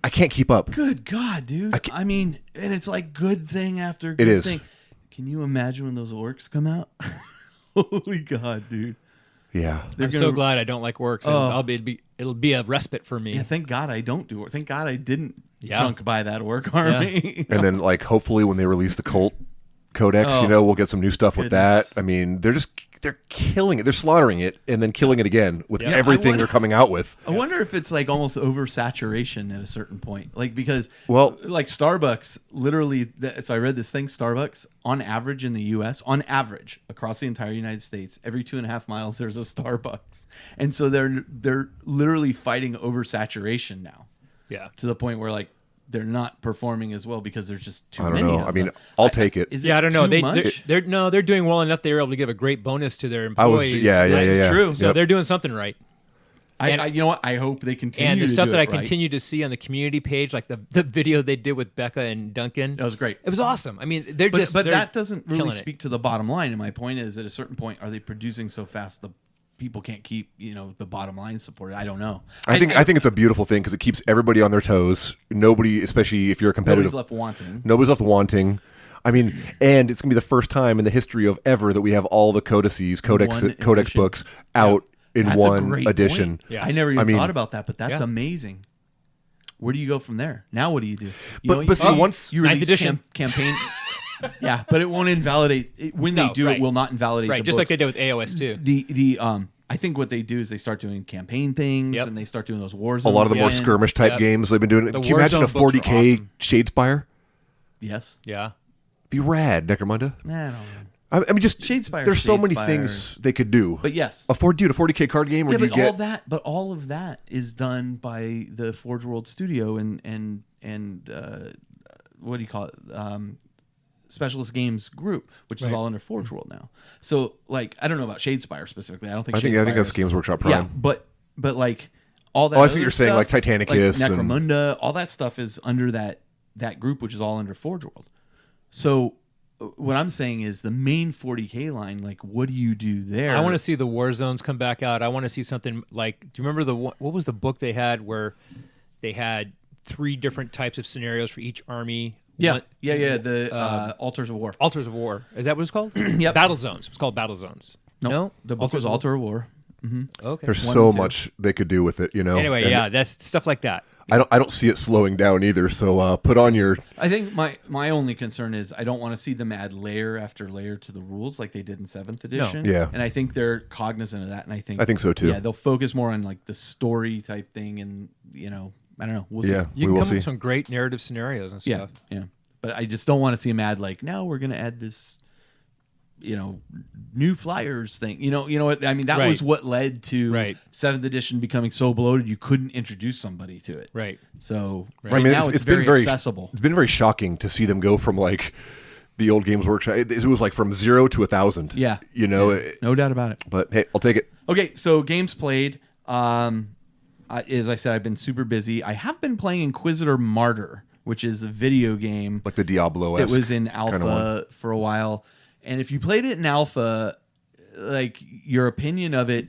S2: I can't keep up.
S1: Good God, dude. I mean, and it's like good thing after good
S2: is.
S1: thing. Can you imagine when those orcs come out? Holy God, dude.
S2: Yeah.
S1: They're
S3: I'm so glad I don't like works. And it'll be a respite for me.
S1: Yeah, thank God I don't do it. Thank God I didn't
S3: Yeah.
S1: junk by that orc army.
S2: And then like hopefully when they release the cult codex,
S1: Oh.
S2: we'll get some new stuff with
S1: Goodness.
S2: that. I mean, they're killing it. They're slaughtering it and then killing it again with
S3: Yeah.
S2: everything
S1: I wonder-
S2: they're coming out with.
S1: I wonder if it's like almost oversaturation at a certain point. Like, because,
S2: Well-
S1: like Starbucks, literally, so I read this thing, Starbucks, on average in the US, on average across the entire United States, every 2.5 miles, there's a Starbucks. And so they're literally fighting oversaturation now
S3: Yeah.
S1: to the point where, like, they're not performing as well because there's just too
S2: I don't
S1: many
S2: know.
S1: of
S2: I mean,
S1: them.
S2: I'll take it.
S1: Is
S3: Yeah, I don't know.
S1: too much?
S3: They're doing well enough. They were able to give a great bonus to their
S2: I was
S3: employees.
S2: yeah.
S1: This is true.
S3: So they're doing something right.
S1: I you know what? I hope they continue
S3: And the
S1: to
S3: stuff
S1: do
S3: that
S1: it
S3: I
S1: right.
S3: continue to see on the community page, like the video they did with Becca and Duncan,
S1: That was great.
S3: it was awesome. I mean, they're
S1: But
S3: they're
S1: that doesn't really
S3: killing it.
S1: speak to the bottom line. And my point is, at a certain point, are they producing so fast the people can't keep the bottom line supported? I don't know.
S2: I think it's a beautiful thing because it keeps everybody on their toes. Nobody, especially if you're a competitive,
S1: nobody's left wanting.
S2: nobody's left wanting. I mean, and it's gonna be the first time in the history of ever that we have all the codices, codex
S1: One edition.
S2: books out in
S1: That's a
S2: one
S1: great
S2: edition.
S1: point.
S3: Yeah.
S1: I never even
S2: I mean-
S1: thought about that, but that's
S3: Yeah.
S1: amazing. Where do you go from there? Now what do you do?
S2: But see, once-
S1: you
S3: Ninth
S1: release
S3: edition.
S1: campaign, yeah, but it won't invalidate when they
S3: No,
S1: do
S3: right.
S1: it. Will not invalidate
S3: Right,
S1: the
S3: just like
S1: books.
S3: they did with AOS too.
S1: The I think what they do is they start doing campaign things and they start doing those war zones.
S2: A lot of the more
S1: again.
S2: skirmish type games they've been doing. Can you imagine a
S3: Warzone books were
S2: 40K
S3: awesome.
S2: Shadespire?
S1: Yes.
S3: Yeah.
S2: Be rad, Necromunda.
S1: Nah, no.
S2: I mean, just
S1: Shadespire,
S2: there's so many
S1: Shadespire.
S2: things they could do.
S1: But yes.
S2: A 40K card game where
S1: Yeah,
S2: you
S1: but
S2: get
S1: all of that is done by the Forge World Studio and what do you call it? Specialist Games Group, which is all under Forge World now. So, like, I don't know about Shadespire specifically. I don't think.
S2: I think that's Games Workshop Prime.
S1: Yeah, but like all that.
S2: Oh, I see
S1: other
S2: what you're saying,
S1: stuff,
S2: like Titanicus
S1: like
S2: and-
S1: Necromunda, all that stuff is under that group, which is all under Forge World. So, what I'm saying is the main 40K line. Like, what do you do there?
S3: I want to see the war zones come back out. I want to see something like. Do you remember what was the book they had where they had 3 different types of scenarios for each army?
S1: Yeah. The Altars of War.
S3: Altars of War. Is that what it's called?
S1: Yep.
S3: Battle Zones. It's called Battle Zones.
S1: Nope.
S3: No,
S1: The book was Altar of War.
S3: Okay.
S2: There's
S1: 1
S2: so
S1: and 2.
S2: much they could do with it, you know.
S3: Anyway,
S2: And
S3: yeah, that's stuff like that.
S2: I don't see it slowing down either. So put on your.
S1: I think my only concern is I don't want to see them add layer after layer to the rules like they did in 7th edition.
S2: Yeah.
S1: And I think they're cognizant of that. And I think
S2: so too.
S1: Yeah, they'll focus more on like the story type thing, and I don't know. We'll
S2: Yeah.
S1: see.
S3: You
S2: We
S3: can
S2: will
S3: come up
S2: see.
S3: with some great narrative scenarios and
S1: Yeah,
S3: stuff.
S1: yeah. But I just don't want to see them add like now we're going to add this, new flyers thing. You know what I mean? That
S3: Right.
S1: was what led to
S3: Right.
S1: 7th edition becoming so bloated you couldn't introduce somebody to it.
S3: Right.
S1: So
S3: Right.
S1: right
S2: I mean,
S1: now it's
S2: been
S1: very accessible.
S2: It's been very shocking to see them go from like the old Games Workshop. It was like from 0 to 1,000.
S1: Yeah.
S2: You know.
S1: Yeah. No doubt about it.
S2: But hey, I'll take it.
S1: Okay, so games played. As I said, I've been super busy. I have been playing Inquisitor Martyr, which is a video game
S2: Like the Diablo.
S1: that was in alpha for a while. And if you played it in alpha, like your opinion of it,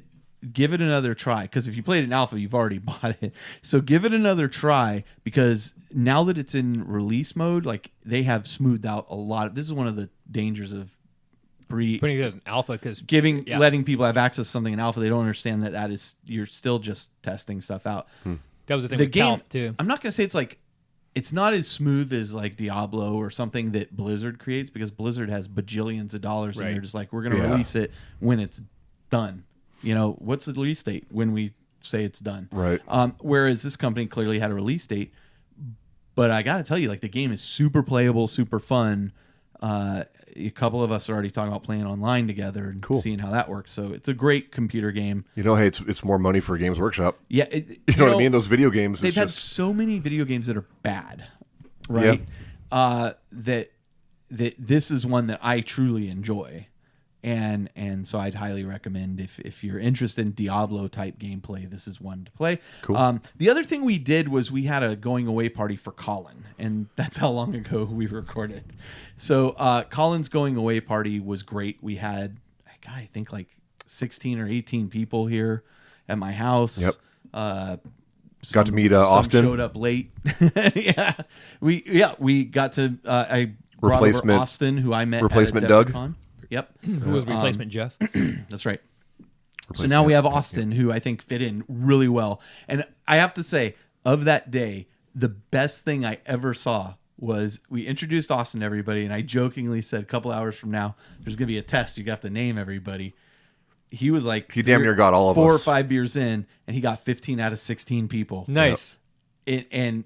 S1: give it another try. Because if you played it in alpha, you've already bought it. So give it another try because now that it's in release mode, like they have smoothed out a lot. This is one of the dangers of
S3: Putting it in alpha because
S1: letting people have access to something in alpha. They don't understand that is you're still just testing stuff out.
S3: that was the thing
S1: The
S3: with
S1: game
S3: Calth, too.
S1: I'm not gonna say it's not as smooth as like Diablo or something that Blizzard creates because Blizzard has bajillions of dollars and
S3: Right.
S1: they're just like we're gonna release it when it's done. What's the release date when we say it's done?
S2: Right.
S1: Whereas this company clearly had a release date, but I gotta tell you, like the game is super playable, super fun. A couple of us are already talking about playing online together and seeing how that works. So it's a great computer game.
S2: Hey, it's more money for Games Workshop.
S1: Yeah,
S2: You know what I mean? Those video games.
S1: They've
S2: It's
S1: had
S2: just
S1: so many video games that are bad, right? That this is one that I truly enjoy, and so I'd highly recommend if you're interested in Diablo type gameplay, this is one to play.
S2: Cool.
S1: The other thing we did was we had a going away party for Colin, and that's how long ago we recorded. So Colin's going away party was great. We had, I think like 16 or 18 people here at my house.
S2: Yep.
S1: Got
S2: to meet Austin.
S1: Showed up late. We got to. I brought over
S2: Replacement-
S1: Austin, who I met.
S2: replacement
S1: at
S2: Doug?
S1: Adepticon. Yep,
S3: Who was replacement Jeff?
S1: that's right. So now we have Austin, who I think fit in really well. And I have to say, of that day, the best thing I ever saw was we introduced Austin to everybody, and I jokingly said, a couple hours from now, there's going to be a test. You have to name everybody. He was like,
S2: He damn near got all of
S1: 4 or
S2: us.
S1: 5 beers in, and he got 15 out of 16 people.
S3: Nice.
S1: And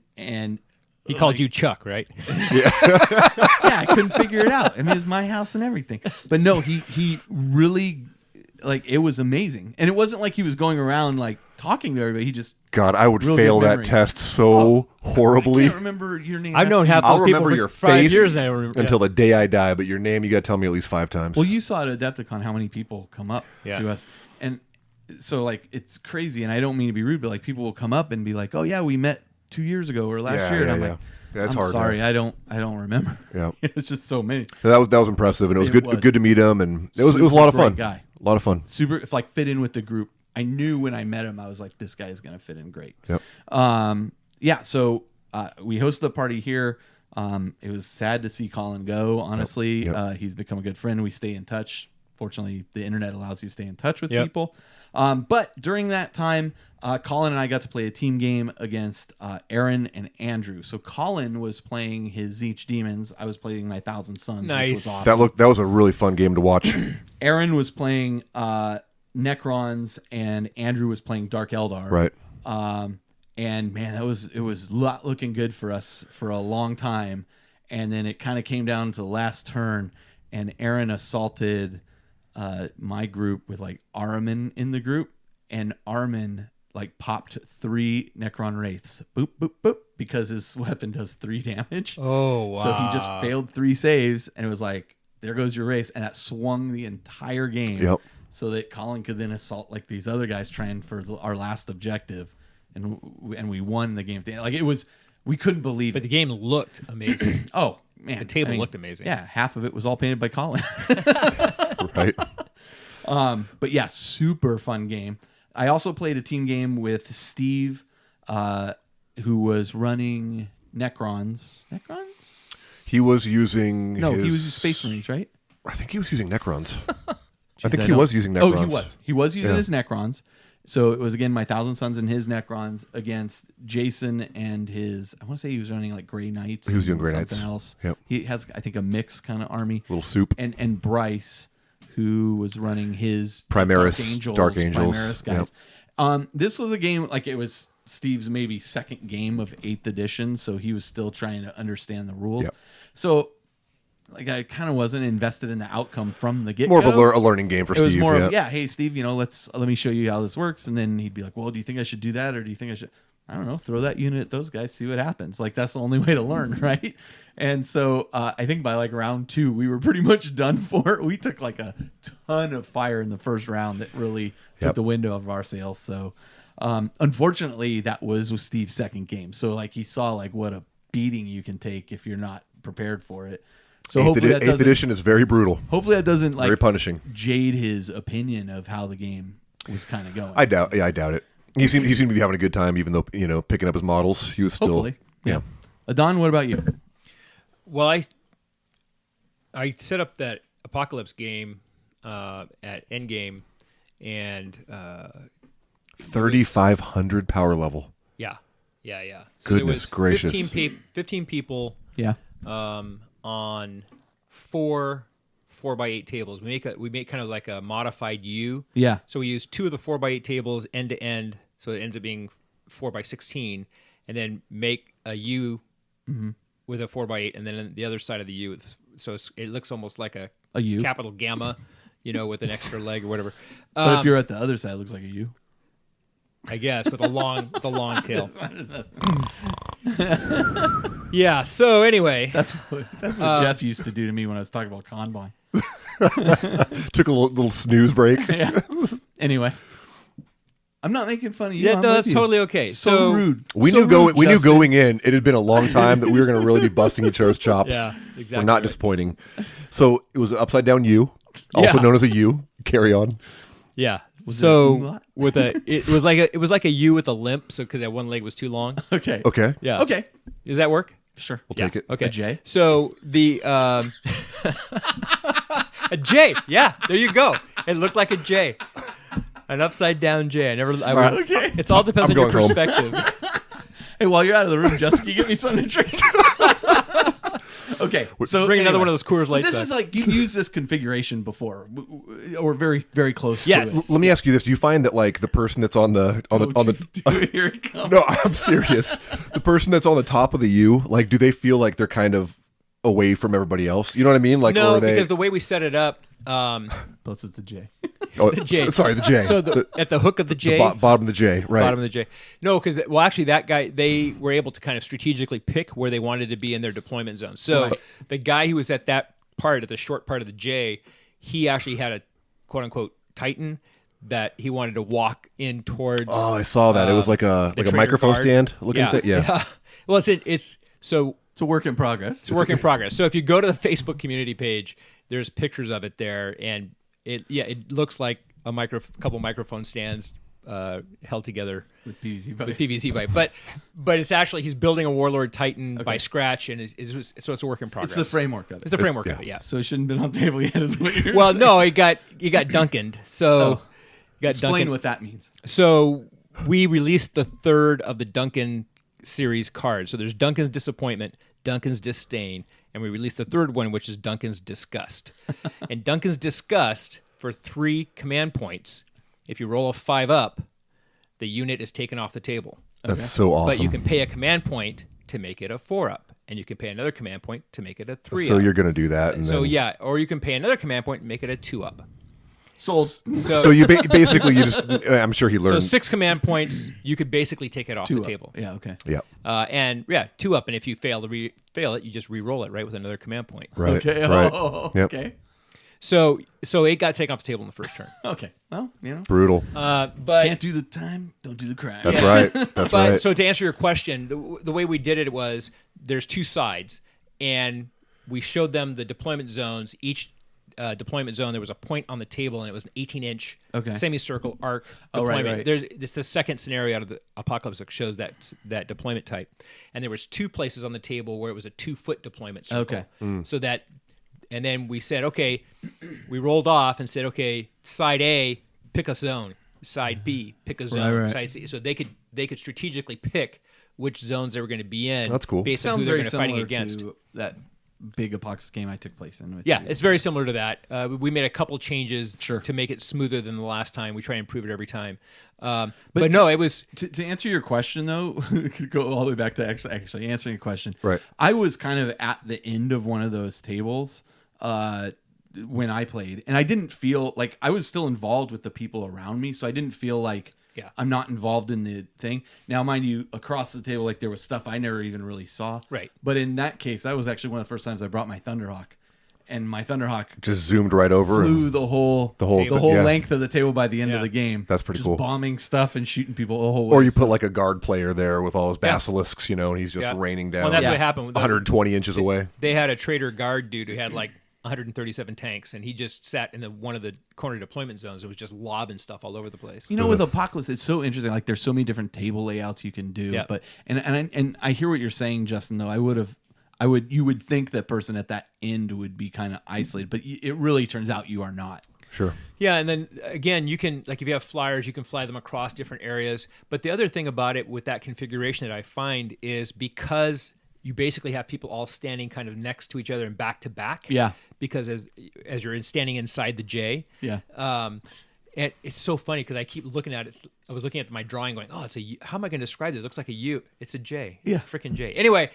S3: He called you Chuck, right?
S1: yeah, I couldn't figure it out. I mean, it was my house and everything. But no, he really, like, it was amazing. And it wasn't like he was going around, like, talking to everybody. He just,
S2: God, I would
S1: Real
S2: fail
S1: good
S2: that
S1: memory.
S2: test so
S1: I
S2: horribly.
S1: can't remember your name.
S3: I've known
S1: after
S3: half
S1: you.
S2: I'll
S3: those people
S2: remember
S3: for
S2: your
S3: 5
S2: face
S3: years. And I remember,
S2: until the day I die, but your name you got to tell me at least 5 times.
S1: Well, you saw at Adepticon how many people come up to us. And so, like, it's crazy. And I don't mean to be rude, but, like, people will come up and be like, oh, yeah, we met 2 years ago or last year. And I'm like,
S2: That's
S1: I'm
S2: hard.
S1: sorry, I don't remember.
S2: Yeah.
S1: It's just so many.
S2: That was impressive, and it was good to meet him, and it was a lot of
S1: Great
S2: fun.
S1: guy.
S2: A lot of fun.
S1: Super, if like fit in with the group. I knew when I met him, I was like, this guy is going to fit in great.
S2: Yep.
S1: So we hosted the party here. It was sad to see Colin go, honestly.
S2: Yep.
S1: He's become a good friend. We stay in touch. Fortunately, the internet allows you to stay in touch with
S3: Yep.
S1: people. But during that time, Colin and I got to play a team game against Aaron and Andrew. So Colin was playing his Zeech Demons. I was playing my Thousand Suns, which was
S3: Nice.
S1: awesome.
S2: That was a really fun game to watch.
S1: Aaron was playing Necrons, and Andrew was playing Dark Eldar.
S2: Right.
S1: And man, it was not looking good for us for a long time. And then it kind of came down to the last turn, and Aaron assaulted my group with like Armin in the group, and Armin like popped 3 Necron Wraiths, boop boop boop, because his weapon does 3 damage.
S3: Oh wow!
S1: So he just failed 3 saves, and it was like, there goes your race, and that swung the entire game.
S2: Yep.
S1: So that Colin could then assault like these other guys trying for our last objective, and we won the game. Like it was, we couldn't believe
S3: But
S1: it.
S3: the game looked amazing.
S1: Oh man,
S3: The table looked amazing.
S1: Yeah, half of it was all painted by Colin.
S2: Right.
S1: But yeah, super fun game. I also played a team game with Steve, who was running Necrons. Necrons?
S2: He was using.
S1: No,
S2: his...
S1: he was Space Marines, right?
S2: I think he was using Necrons.
S1: Jeez,
S2: I think he was using Necrons.
S1: Oh, he was. He was using his Necrons. So it was, again, my Thousand Sons and his Necrons against Jason and his, I want to say he was running like Grey Knights.
S2: He was doing Grey Knights.
S1: Something else.
S2: Yep.
S1: He has, I think, a mixed kind of army.
S2: Little soup.
S1: And Bryce, who was running his
S2: Primaris, Dark Angels.
S1: Primaris guys.
S2: Yep.
S1: This was a game, like it was Steve's maybe second game of 8th edition, so he was still trying to understand the rules.
S2: Yep.
S1: So like I kind of wasn't invested in the outcome from the get-go.
S2: More of a learning game for
S1: It
S2: Steve.
S1: was more of, hey, Steve, let me show you how this works. And then he'd be like, well, do you think I should do that? Or do you think I should, I don't know, throw that unit at those guys, see what happens. Like, that's the only way to learn, right? And so I think by like round 2, we were pretty much done for it. We took like a ton of fire in the first round that really took the window of our sails. So unfortunately, that was Steve's second game. So like he saw like what a beating you can take if you're not prepared for it. So hopefully that doesn't,
S2: 8th edition is very brutal.
S1: Hopefully that doesn't like
S2: very punishing.
S1: Jade his opinion of how the game was kind of going.
S2: I doubt it. He seemed to be having a good time, even though picking up his models, he was still.
S1: Hopefully, yeah. Adon, what about you?
S3: Well, I set up that Apocalypse game at Endgame, and
S2: 3,500 power level.
S3: yeah. So
S2: Goodness gracious!
S3: 15 people.
S1: Yeah.
S3: On 4 4x8 tables. We make kind of like a modified U.
S1: Yeah.
S3: So we use 2 of the 4x8 tables end to end, so it ends up being 4x16, and then make a U with a 4x8, and then on the other side of the U, so it looks almost like a
S1: U
S3: capital gamma, with an extra leg or whatever.
S1: But if you're at the other side, it looks like a U.
S3: I guess with a long tail. Yeah. So anyway,
S1: that's what Jeff used to do to me when I was talking about Kanban.
S2: Took a little snooze break.
S1: Yeah. Anyway, I'm not making fun of you.
S3: Yeah,
S1: I'm
S3: no,
S1: with
S3: that's
S1: you.
S3: totally okay.
S1: So rude.
S2: We knew going in, it had been a long time that we were going to really be busting each other's chops.
S3: Yeah, exactly.
S2: We're not disappointing. So it was an upside down U, also known as a U. Carry on.
S3: Yeah.
S1: Was
S3: so it was like a U with a limp, so because that one leg was too long.
S1: Okay.
S2: Okay.
S3: Yeah.
S1: Okay.
S3: Does that work?
S1: Sure.
S2: We'll take it.
S3: Okay.
S1: A J.
S3: So the a J. Yeah. There you go. It looked like a J. An upside down J.
S1: Okay.
S3: It's all depends
S2: I'm
S3: on your
S2: going home.
S3: perspective.
S1: Hey, while you're out of the room, Jessica, you get me something to drink. Okay, so
S3: Bring another one of those Coors Lights
S1: This
S3: back.
S1: is like you've used this configuration before, or very, very close.
S3: Yes.
S1: To it.
S2: Let me ask you this: do you find that like the person that's on the
S1: Here it comes.
S2: no, I'm serious. The person that's on the top of the U, like, do they feel like they're kind of away from everybody else? You know what I mean? Like, or
S3: No,
S2: are they...
S3: because the way we set it up,
S1: Plus it's a J.
S2: Oh,
S3: J.
S2: Sorry, the J.
S3: so at the hook of the J,
S2: bottom of the J, right?
S3: bottom of the J. No, because actually that guy, they were able to kind of strategically pick where they wanted to be in their deployment zone. So the guy who was at that part, at the short part of the J, he actually had a quote unquote Titan that he wanted to walk in towards.
S2: Oh, I saw that. It was like a
S3: trader
S2: microphone
S3: guard.
S2: stand looking thing. Yeah.
S3: Well, it's so.
S1: It's a work in progress.
S3: It's a work in progress. So if you go to the Facebook community page, there's pictures of it there, and it looks like a couple microphone stands held together
S1: with PVC pipe.
S3: with PVC pipe. But it's actually he's building a Warlord Titan by scratch, and so it's a work in progress.
S1: It's the framework of it.
S3: It's a framework of it. Yeah.
S1: So it shouldn't have been on the table yet. Is what you're
S3: Well, no, it got Duncaned. So got
S1: explain
S3: Duncaned.
S1: what that means.
S3: So we released the third of the Duncan series cards. So there's Duncan's Disappointment, Duncan's Disdain, and we released the third one, which is Duncan's Disgust. And Duncan's Disgust, for 3 command points, If you roll a 5 up, the unit is taken off the table.
S2: That's so awesome.
S3: But you can pay a command point to make it a 4 up, and you can pay another command point to make it a 3
S2: so
S3: up.
S2: you're going to do that. And
S3: So
S2: then...
S3: yeah, or you can pay another command point and make it a 2 up.
S1: Sold.
S2: So you basically you just I'm sure he
S3: So
S2: learned
S3: 6 command points, you could basically take it off
S1: 2
S3: the
S1: up.
S3: table.
S1: Yeah, okay.
S2: yeah.
S3: And 2 up, and if you fail it, you just re-roll it right with another command point.
S2: Right.
S1: Okay.
S2: Right.
S1: Oh,
S2: Yep.
S1: okay.
S3: So it got taken off the table in the first turn.
S1: Okay. Well,
S2: Brutal.
S3: But
S1: can't do the time, don't do the crime.
S2: That's right. That's
S3: but
S2: right.
S3: so to answer your question, the way we did it was there's 2 sides, and we showed them the deployment zones. Each deployment zone, there was a point on the table, and it was an 18-inch semicircle arc deployment.
S1: Right.
S3: It's the second scenario out of the Apocalypse that shows that deployment type. And there was 2 places on the table where it was a 2-foot deployment circle.
S1: Okay.
S3: So that, and then we said, okay, we rolled off and said, okay, side A, pick a zone. Side B, pick a zone.
S1: Right.
S3: Side C. So they could strategically pick which zones they were going to be in.
S2: That's cool.
S3: Based on
S1: Sounds
S3: who they're
S1: very
S3: going to fighting
S1: similar
S3: against.
S1: to that big Apocalypse game I took place in. With
S3: Yeah,
S1: you.
S3: it's very similar to that. We made a couple changes
S1: Sure.
S3: to make it smoother than the last time. We try and improve it every time. But no, it was...
S1: To answer your question, though, go all the way back to actually answering a question.
S2: Right.
S1: I was kind of at the end of one of those tables when I played, and I didn't feel like I was still involved with the people around me, so I didn't feel like I'm not involved in the thing. Now, mind you, across the table, like there was stuff I never even really saw.
S3: Right.
S1: But in that case, that was actually one of the first times I brought my Thunderhawk, and my Thunderhawk
S2: just zoomed right over
S1: flew
S2: and
S1: the whole
S2: yeah.
S1: length of the table by the end
S3: Yeah.
S1: of the game.
S2: That's pretty
S1: just
S2: cool.
S1: bombing stuff and shooting people the whole way.
S2: or you
S1: So-
S2: put like a guard player there with all his basilisks, and he's just
S3: Yeah.
S2: raining down
S3: Well, that's
S1: Yeah.
S3: what happened.
S2: 120 inches away.
S3: They had a trader guard dude who had like 137 tanks, and he just sat in one of the corner deployment zones. It was just lobbing stuff all over the place.
S1: You know, with Apocalypse, it's so interesting. Like, there's so many different table layouts you can do.
S3: Yeah.
S1: But and I hear what you're saying, Justin. Though you would think that person at that end would be kind of isolated, but it really turns out you are not.
S2: Sure.
S3: Yeah, and then again, you can, like, if you have flyers, you can fly them across different areas. But the other thing about it with that configuration that I find is because you basically have people all standing kind of next to each other and back to back.
S1: Yeah.
S3: Because as you're standing inside the J.
S1: Yeah.
S3: And it's so funny because I keep looking at it. I was looking at my drawing going, oh, it's a U. How am I going to describe it? It looks like a U. It's a J. It's a freaking J. Anyway.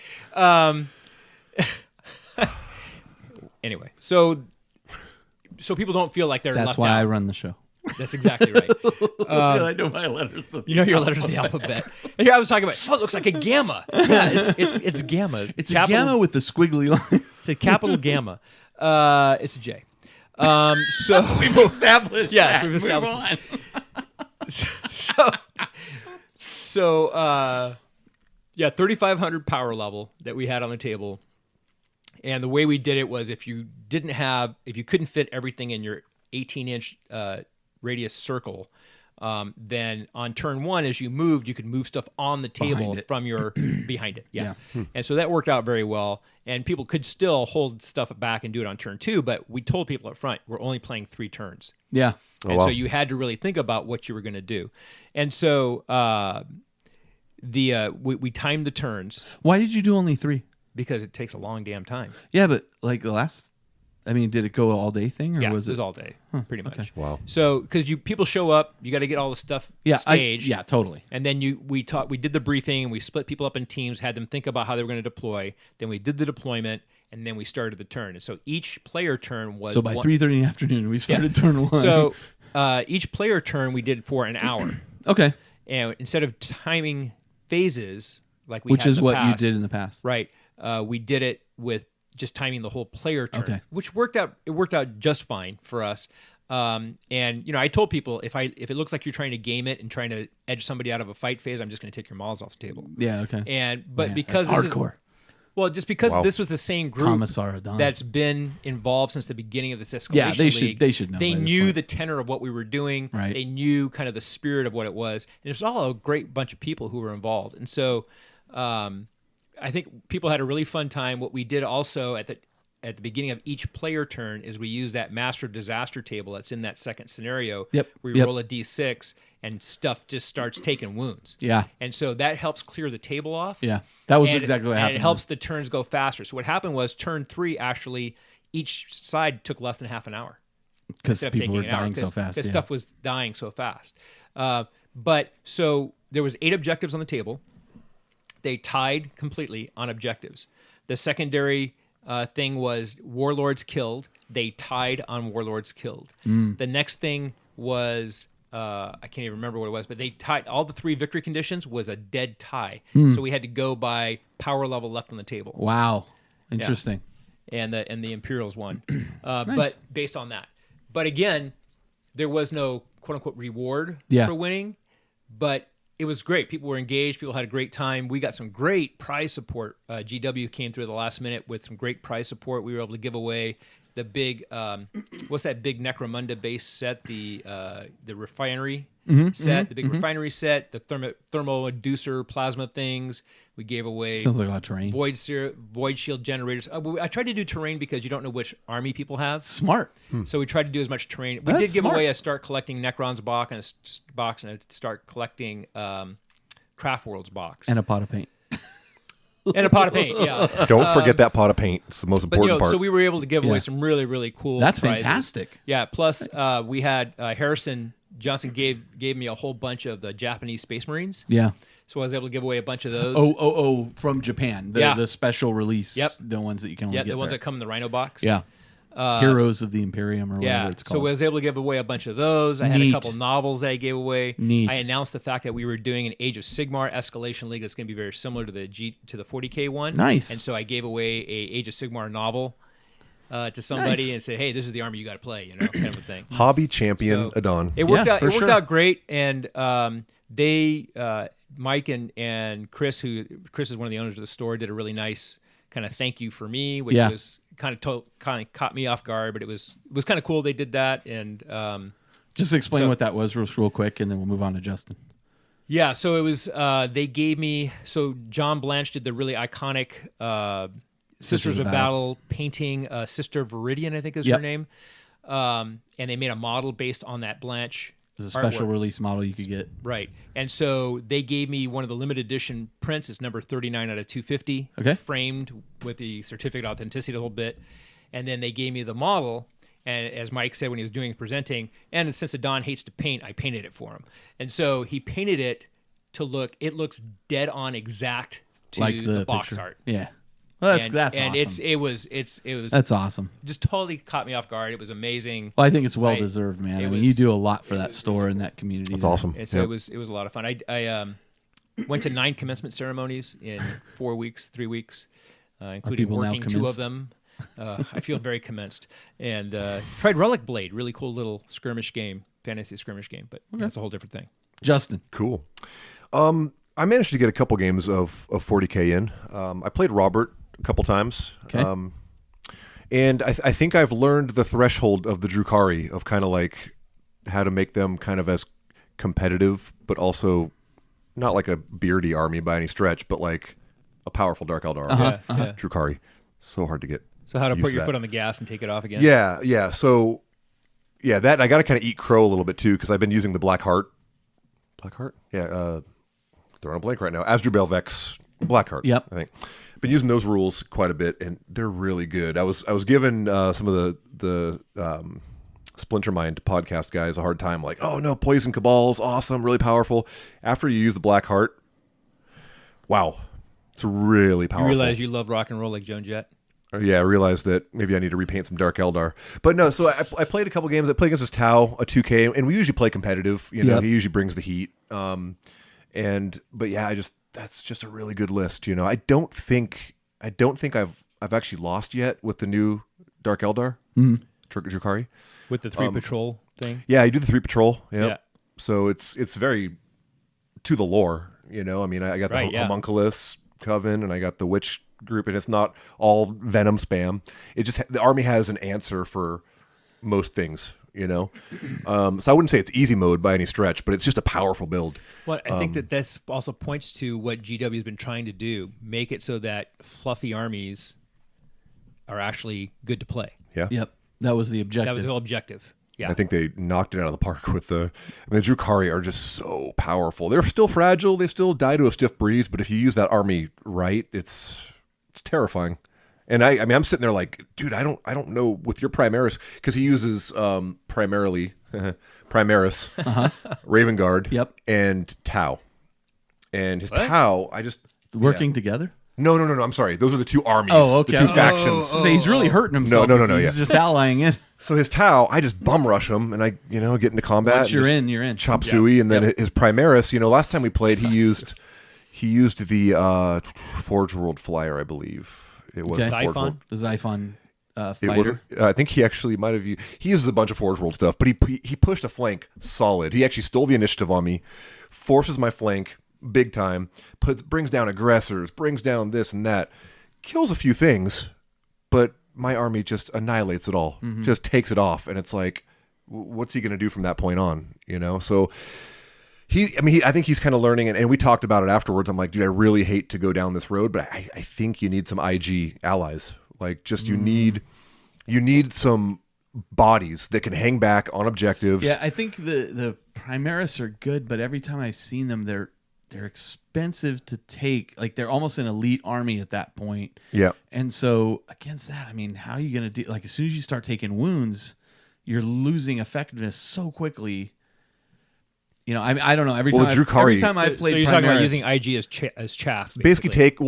S3: So people don't feel like they're
S1: That's
S3: left
S1: why
S3: out.
S1: I run the show.
S3: That's exactly right.
S1: I know my letters.
S3: You know your letters of the alphabet. And here I was talking about, it looks like a gamma. Yeah, it's gamma.
S1: It's
S3: capital,
S1: a gamma with the squiggly line.
S3: It's a capital gamma. It's a J. So
S1: We've established.
S3: yeah,
S1: that.
S3: we've
S1: Move
S3: established.
S1: on.
S3: So 3,500 power level that we had on the table. And the way we did it was if you couldn't fit everything in your 18-inch radius circle, then on turn 1, as you moved, you could move stuff on the table from your behind it. Yeah. And so that worked out very well. And people could still hold stuff back and do it on turn 2, but we told people up front, we're only playing 3 turns.
S1: Yeah.
S3: And so you had to really think about what you were going to do. And so we timed the turns
S1: Why did you do only 3?
S3: because it takes a long damn time.
S1: Yeah, but like the last. I mean, did it go all day thing, or
S3: Yeah,
S1: was
S3: it was all day, pretty much.
S1: okay.
S2: Wow.
S3: So because people show up, you got to get all the stuff
S1: Yeah,
S3: staged.
S1: totally.
S3: And then we did the briefing, and we split people up in teams, had them think about how they were going to deploy. Then we did the deployment, and then we started the turn. And so each player turn was
S1: So by 3:30 in the afternoon, we started turn 1.
S3: So each player turn we did for an hour,
S1: okay,
S3: and instead of timing phases like we
S1: which
S3: had
S1: is
S3: in the
S1: what
S3: past,
S1: you did in the past,
S3: right? We did it with just timing the whole player turn,
S1: Okay.
S3: which worked out. It worked out just fine for us. And I told people if it looks like you're trying to game it and trying to edge somebody out of a fight phase, I'm just going to take your models off the table.
S1: Yeah, okay.
S3: But
S1: Man,
S3: because
S1: that's
S3: this
S1: hardcore.
S3: just because
S2: Wow.
S3: this was the same group
S1: Commissar Don.
S3: that's been involved since the beginning of this escalation
S1: Yeah, they should-
S3: league,
S1: they should know
S3: They
S1: by this
S3: knew
S1: point.
S3: the tenor of what we were doing.
S1: Right.
S3: They knew kind of the spirit of what it was, and it was all a great bunch of people who were involved. And so, I think people had a really fun time. What we did also at the beginning of each player turn is we use that master disaster table that's in that second scenario.
S1: Yep,
S3: We
S1: yep.
S3: roll a d6 and stuff just starts taking wounds.
S1: Yeah.
S3: And so that helps clear the table off.
S1: Yeah, that was
S3: And-
S1: exactly what
S3: and
S1: happened.
S3: it helps the turns go faster. So what happened was turn 3, actually, each side took less than half an hour.
S1: because
S3: instead of
S1: people
S3: taking
S1: were
S3: an hour,
S1: dying so fast.
S3: Because
S1: Yeah.
S3: stuff was dying so fast. But so there was 8 objectives on the table. They tied completely on objectives. The secondary thing was warlords killed. They tied on warlords killed. The next thing was I can't even remember what it was, but they tied all the 3 victory conditions was a dead tie. So we had to go by power level left on the table.
S1: Wow, interesting.
S3: And the Imperials won, but based on that. But again, there was no quote unquote reward for winning, but it was great. People were engaged. People had a great time. We got some great prize support. GW came through at the last minute with some great prize support. We were able to give away the big, what's that big Necromunda base set? The refinery set, the big refinery set, the thermal inducer plasma things. We gave away.
S1: Sounds like a lot of terrain.
S3: Void shield generators. I tried to do terrain because you don't know which army people have.
S1: Smart.
S3: So we tried to do as much terrain. We did give away a start collecting Necrons box and a start collecting Craft Worlds box.
S1: And a pot of paint.
S3: And a pot of paint, yeah.
S2: Don't forget that pot of paint. It's the most important part.
S3: So we were able to give away some really, really cool
S1: That's
S3: prizes.
S1: fantastic.
S3: Yeah, plus we had Harrison Johnson gave me a whole bunch of the Japanese Space Marines.
S1: Yeah.
S3: So I was able to give away a bunch of those.
S1: Oh, from Japan. The special release.
S3: Yep.
S1: The ones that you can only get
S3: the ones
S1: there.
S3: that come in the Rhino box.
S1: Yeah. Heroes of the Imperium or whatever it's called.
S3: So I was able to give away a bunch of those. I had a couple novels that I gave away.
S1: Neat.
S3: I announced the fact that we were doing an Age of Sigmar Escalation League that's going to be very similar to the 40K one.
S1: Nice.
S3: And so I gave away a Age of Sigmar novel to somebody
S1: Nice.
S3: and said, "Hey, this is the army you got to play," kind of a thing.
S2: Hobby champion Adon.
S3: It worked out.
S1: for
S3: It worked
S1: sure.
S3: out great, and they, Mike and Chris, Chris is one of the owners of the store, did a really nice kind of thank you for me, which was kind of caught me off guard, but it was kind of cool. They did that, and
S1: just explain what that was real quick, and then we'll move on to Justin.
S3: Yeah, so it was. They gave me. So John Blanche did the really iconic Sisters of Battle painting. Sister Viridian, I think is her name, and they made a model based on that Blanche.
S1: There's a special release model you could get.
S3: Right. And so they gave me one of the limited edition prints. It's number 39 out of 250.
S1: Okay.
S3: Framed with the certificate of authenticity a little bit. And then they gave me the model. And as Mike said when he was doing presenting, and since Don hates to paint, I painted it for him. And so he painted it to look, it looks dead on exact to
S1: Like
S3: the box
S1: picture.
S3: art.
S1: Yeah. Well, that's
S3: and
S1: awesome.
S3: it was
S1: That's awesome.
S3: just totally caught me off guard. It was amazing.
S1: Well, I think it's well deserved, man. I mean, you do a lot for that store and that community.
S2: That's awesome.
S3: And so it was a lot of fun. I went to 9 commencement ceremonies in 3 weeks, including
S1: people now
S3: working 2 of
S1: commenced?
S3: them. I feel very commenced. And tried Relic Blade, really cool little skirmish game, fantasy skirmish game, but that's a whole different thing.
S1: Justin.
S2: Cool. I managed to get a couple games of 40K in. I played Robert a couple times.
S1: Okay.
S2: And I think I've learned the threshold of the Drukari of kind of like how to make them kind of as competitive, but also not like a beardy army by any stretch, but like a powerful Dark Eldar army. Drukari. So hard to get.
S3: So how to
S2: used
S3: put your
S2: that.
S3: foot on the gas and take it off again?
S2: Yeah. So, that I got to kind of eat crow a little bit too because I've been using the Black Heart. Black Heart? Yeah. Throwing a blank right now. Asdrubal Vex Black Heart.
S1: Yep.
S2: I think. Been using those rules quite a bit, and they're really good. I was given some of the Splinter Mind podcast guys a hard time, like, oh no, Poison Cabal's awesome, really powerful. After you use the Black Heart, wow, it's really powerful.
S3: You realize you love rock and roll like Joan Jett?
S2: Yeah, I realized that maybe I need to repaint some Dark Eldar. But no, so I played a couple games. I played against this Tau, a 2K, and we usually play competitive. You know, he usually brings the heat. But yeah, that's just a really good list. You know, I don't think I've actually lost yet with the new Dark Eldar, Drukari.
S3: With the 3 patrol thing?
S2: Yeah, you do the 3 patrol. Yep.
S3: Yeah.
S2: So it's very to the lore. You know, I mean, I got the Homunculus Coven, and I got the Witch group, and it's not all Venom spam. It just the army has an answer for most things. You know, so I wouldn't say it's easy mode by any stretch, but it's just a powerful build.
S3: Well, I think that this also points to what GW has been trying to do: make it so that fluffy armies are actually good to play.
S2: Yeah.
S1: Yep. That was the objective.
S3: That was the whole objective. Yeah.
S2: I think they knocked it out of the park with the Drukari are just so powerful. They're still fragile. They still die to a stiff breeze, but if you use that army right, it's terrifying. And I mean, I'm sitting there like, dude, I don't know with your Primaris, because he uses primarily Primaris, Raven Guard,
S1: Yep.
S2: and Tau. And his
S3: What?
S2: Tau, I just
S1: Working together?
S2: no. I'm sorry. Those are the two armies.
S1: Oh, okay.
S2: The two factions.
S1: So he's really hurting himself.
S2: No,
S1: if he's just allying it.
S2: So his Tau, I just bum rush him, and I get into combat.
S1: Once
S2: and
S1: you're
S2: just
S1: in, you're in.
S2: Chop suey, and then his Primaris. Last time we played, he used the Forge World Flyer, I believe. It was
S1: Okay.
S2: Forge
S3: Xiphon?
S2: World.
S1: The Xiphon
S2: It
S1: fighter.
S2: was, I think he actually might have used. He uses a bunch of Forge World stuff, but he pushed a flank solid. He actually stole the initiative on me, forces my flank big time, brings down aggressors, brings down this and that, kills a few things, but my army just annihilates it all, just takes it off, and it's like, what's he going to do from that point on? So. I think he's kind of learning, and we talked about it afterwards. I'm like, dude, I really hate to go down this road, but I think you need some IG allies. Like, just you need some bodies that can hang back on objectives.
S1: Yeah, I think the Primaris are good, but every time I've seen them, they're expensive to take. Like, they're almost an elite army at that point.
S2: Yeah.
S1: And so against that, I mean, how are you going to do? Like, as soon as you start taking wounds, you're losing effectiveness so quickly. I don't know. Every time I've played,
S3: so you're
S1: Primaris,
S3: talking about using IG as chaff.
S2: Basically, take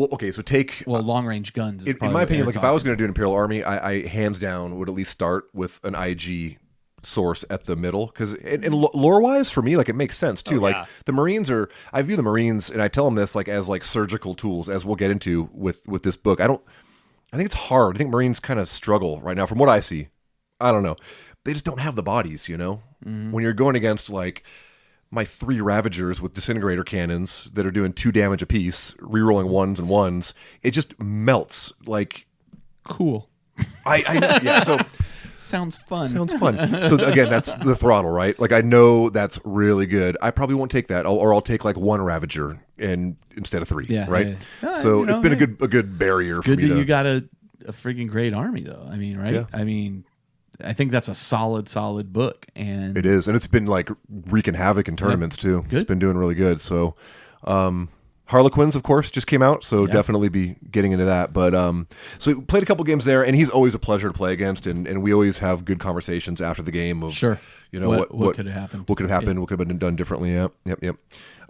S1: long range guns.
S2: In my opinion, like if I was going to do an Imperial Army, I hands down would at least start with an IG source at the middle, because and lore wise for me, like, it makes sense too. The Marines I view the Marines, and I tell them this like as like surgical tools, as we'll get into with this book. I think it's hard. I think Marines kind of struggle right now from what I see. I don't know. They just don't have the bodies, when you're going against like my 3 Ravagers with disintegrator cannons that are doing 2 damage apiece, rerolling 1s and 1s. It just melts. Like,
S1: cool.
S2: So
S1: Sounds fun.
S2: So again, that's the throttle, right? Like, I know that's really good. I probably won't take that, or I'll take like 1 Ravager instead of 3.
S1: Yeah,
S2: right.
S1: Yeah.
S2: So it's been a good barrier.
S1: It's good
S2: for me
S1: that you got a freaking great army, though. I mean, right?
S2: Yeah.
S1: I mean, I think that's a solid book, and
S2: it is, and it's been like wreaking havoc in tournaments too.
S1: Good.
S2: It's been doing really good. So, Harlequins, of course, just came out, so definitely be getting into that. But so we played a couple games there, and he's always a pleasure to play against, and we always have good conversations after the game of what
S1: could have happened,
S2: what could have happened, what could have been done differently. Yep.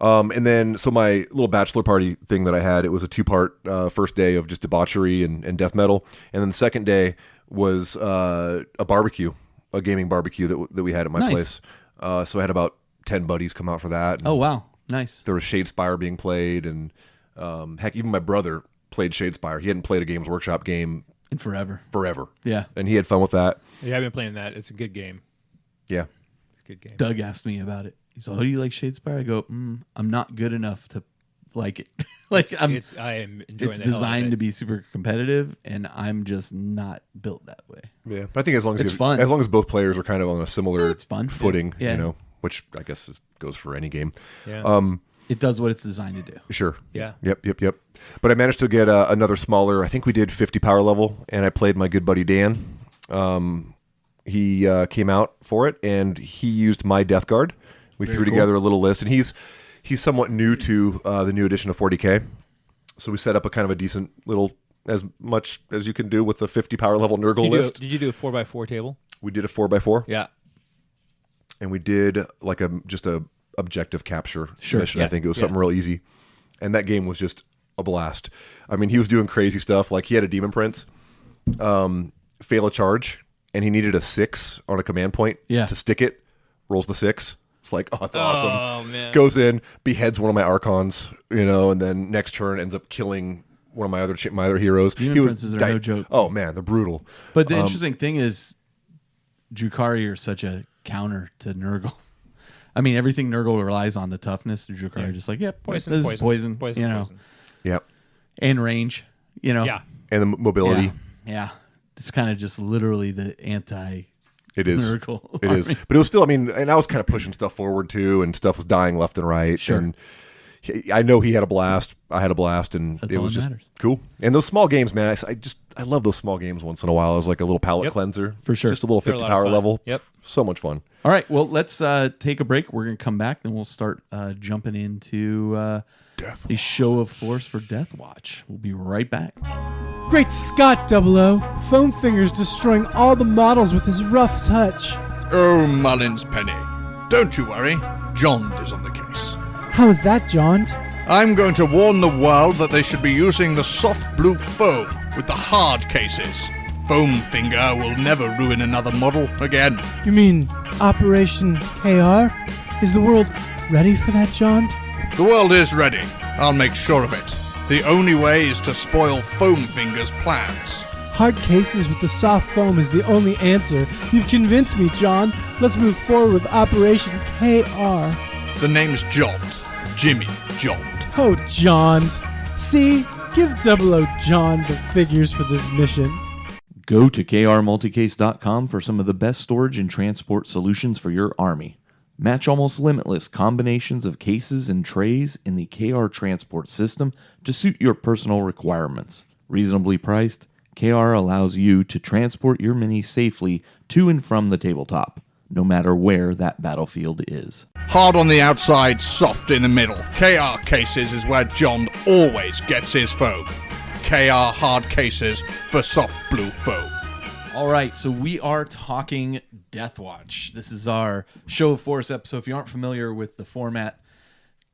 S2: And then so my little bachelor party thing that I had, it was a 2-part first day of just debauchery and death metal, and then the second day was a barbecue, a gaming barbecue that we had at my place. So I had about 10 buddies come out for that.
S1: Oh wow, nice.
S2: There was Shadespire being played, and heck, even my brother played Shadespire. He hadn't played a Games Workshop game
S1: in forever.
S2: Yeah, and he had fun with that.
S3: Yeah, I've been playing that. It's a good game.
S2: Yeah,
S3: it's a good game.
S1: Doug asked me about it. He's like, "Oh, you like Shadespire?" I go, "I'm not good enough to like it." Like I am enjoying it's designed to be super competitive, and I'm just not built that way.
S2: Yeah, but I think as long as both players are kind of on a similar footing, which I guess goes for any game.
S3: Yeah.
S1: It does what it's designed to do.
S2: Sure.
S3: Yeah.
S2: Yep. But I managed to get another smaller. I think we did 50 power level, and I played my good buddy Dan. He came out for it, and he used my Death Guard. We threw together a little list, and he's somewhat new to the new edition of 40K. So we set up a kind of a decent little, as much as you can do with a 50 power level Nurgle list.
S3: Did you do a 4x4 table?
S2: We did a 4x4.
S3: Yeah.
S2: And we did like just a objective capture mission. I think it was something real easy. And that game was just a blast. I mean, he was doing crazy stuff. Like, he had a Demon Prince fail a charge, and he needed a 6 on a command point to stick it. Rolls the 6. It's like, oh, it's awesome.
S3: Oh, man.
S2: Goes in, beheads one of my Archons, and then next turn ends up killing one of my other heroes.
S1: Demon Princes are no joke.
S2: Oh, man, they're brutal.
S1: But the interesting thing is, Drukhari are such a counter to Nurgle. I mean, everything Nurgle relies on, the toughness, Drukhari are just like, poison.
S2: Yep.
S1: And range,
S3: Yeah.
S2: And the mobility.
S1: Yeah. It's kind of just literally the anti
S2: It is.
S1: Nurgle
S2: It is. But it was still, I mean, and I was kind of pushing stuff forward too, and stuff was dying left and right.
S1: Sure.
S2: And I know he had a blast. I had a blast, and
S1: That's
S2: it
S1: all
S2: was
S1: that
S2: just
S1: matters.
S2: cool. And those small games, man, I love those small games once in a while as like a little palate cleanser.
S1: For sure.
S2: Just a little
S3: They're a
S2: 50
S3: lot of
S2: power
S3: fun.
S2: level.
S3: Yep.
S2: So much fun.
S1: All right. Well, let's take a break. We're going to come back, and we'll start jumping into the show of force for Deathwatch. We'll be right back.
S4: Great Scott, 00. Foam Finger's destroying all the models with his rough touch.
S5: Oh, Mullins Penny. Don't you worry. John is on the case.
S4: How is that, John?
S5: I'm going to warn the world that they should be using the soft blue foam with the hard cases. Foam Finger will never ruin another model again.
S4: You mean Operation KR? Is the world ready for that, John?
S5: The world is ready. I'll make sure of it. The only way is to spoil Foam Finger's plans.
S4: Hard cases with the soft foam is the only answer. You've convinced me, John. Let's move forward with Operation KR.
S5: The name's Jont. Jimmy Jont.
S4: Oh, John. See? Give 00 John the figures for this mission.
S1: Go to krmulticase.com for some of the best storage and transport solutions for your army. Match almost limitless combinations of cases and trays in the KR transport system to suit your personal requirements. Reasonably priced, KR allows you to transport your minis safely to and from the tabletop, no matter where that battlefield is.
S5: Hard on the outside, soft in the middle. KR Cases is where John always gets his foam. KR Hard Cases for soft blue foam.
S1: All right, so we are talking Deathwatch. This is our Show of Force episode. If you aren't familiar with the format,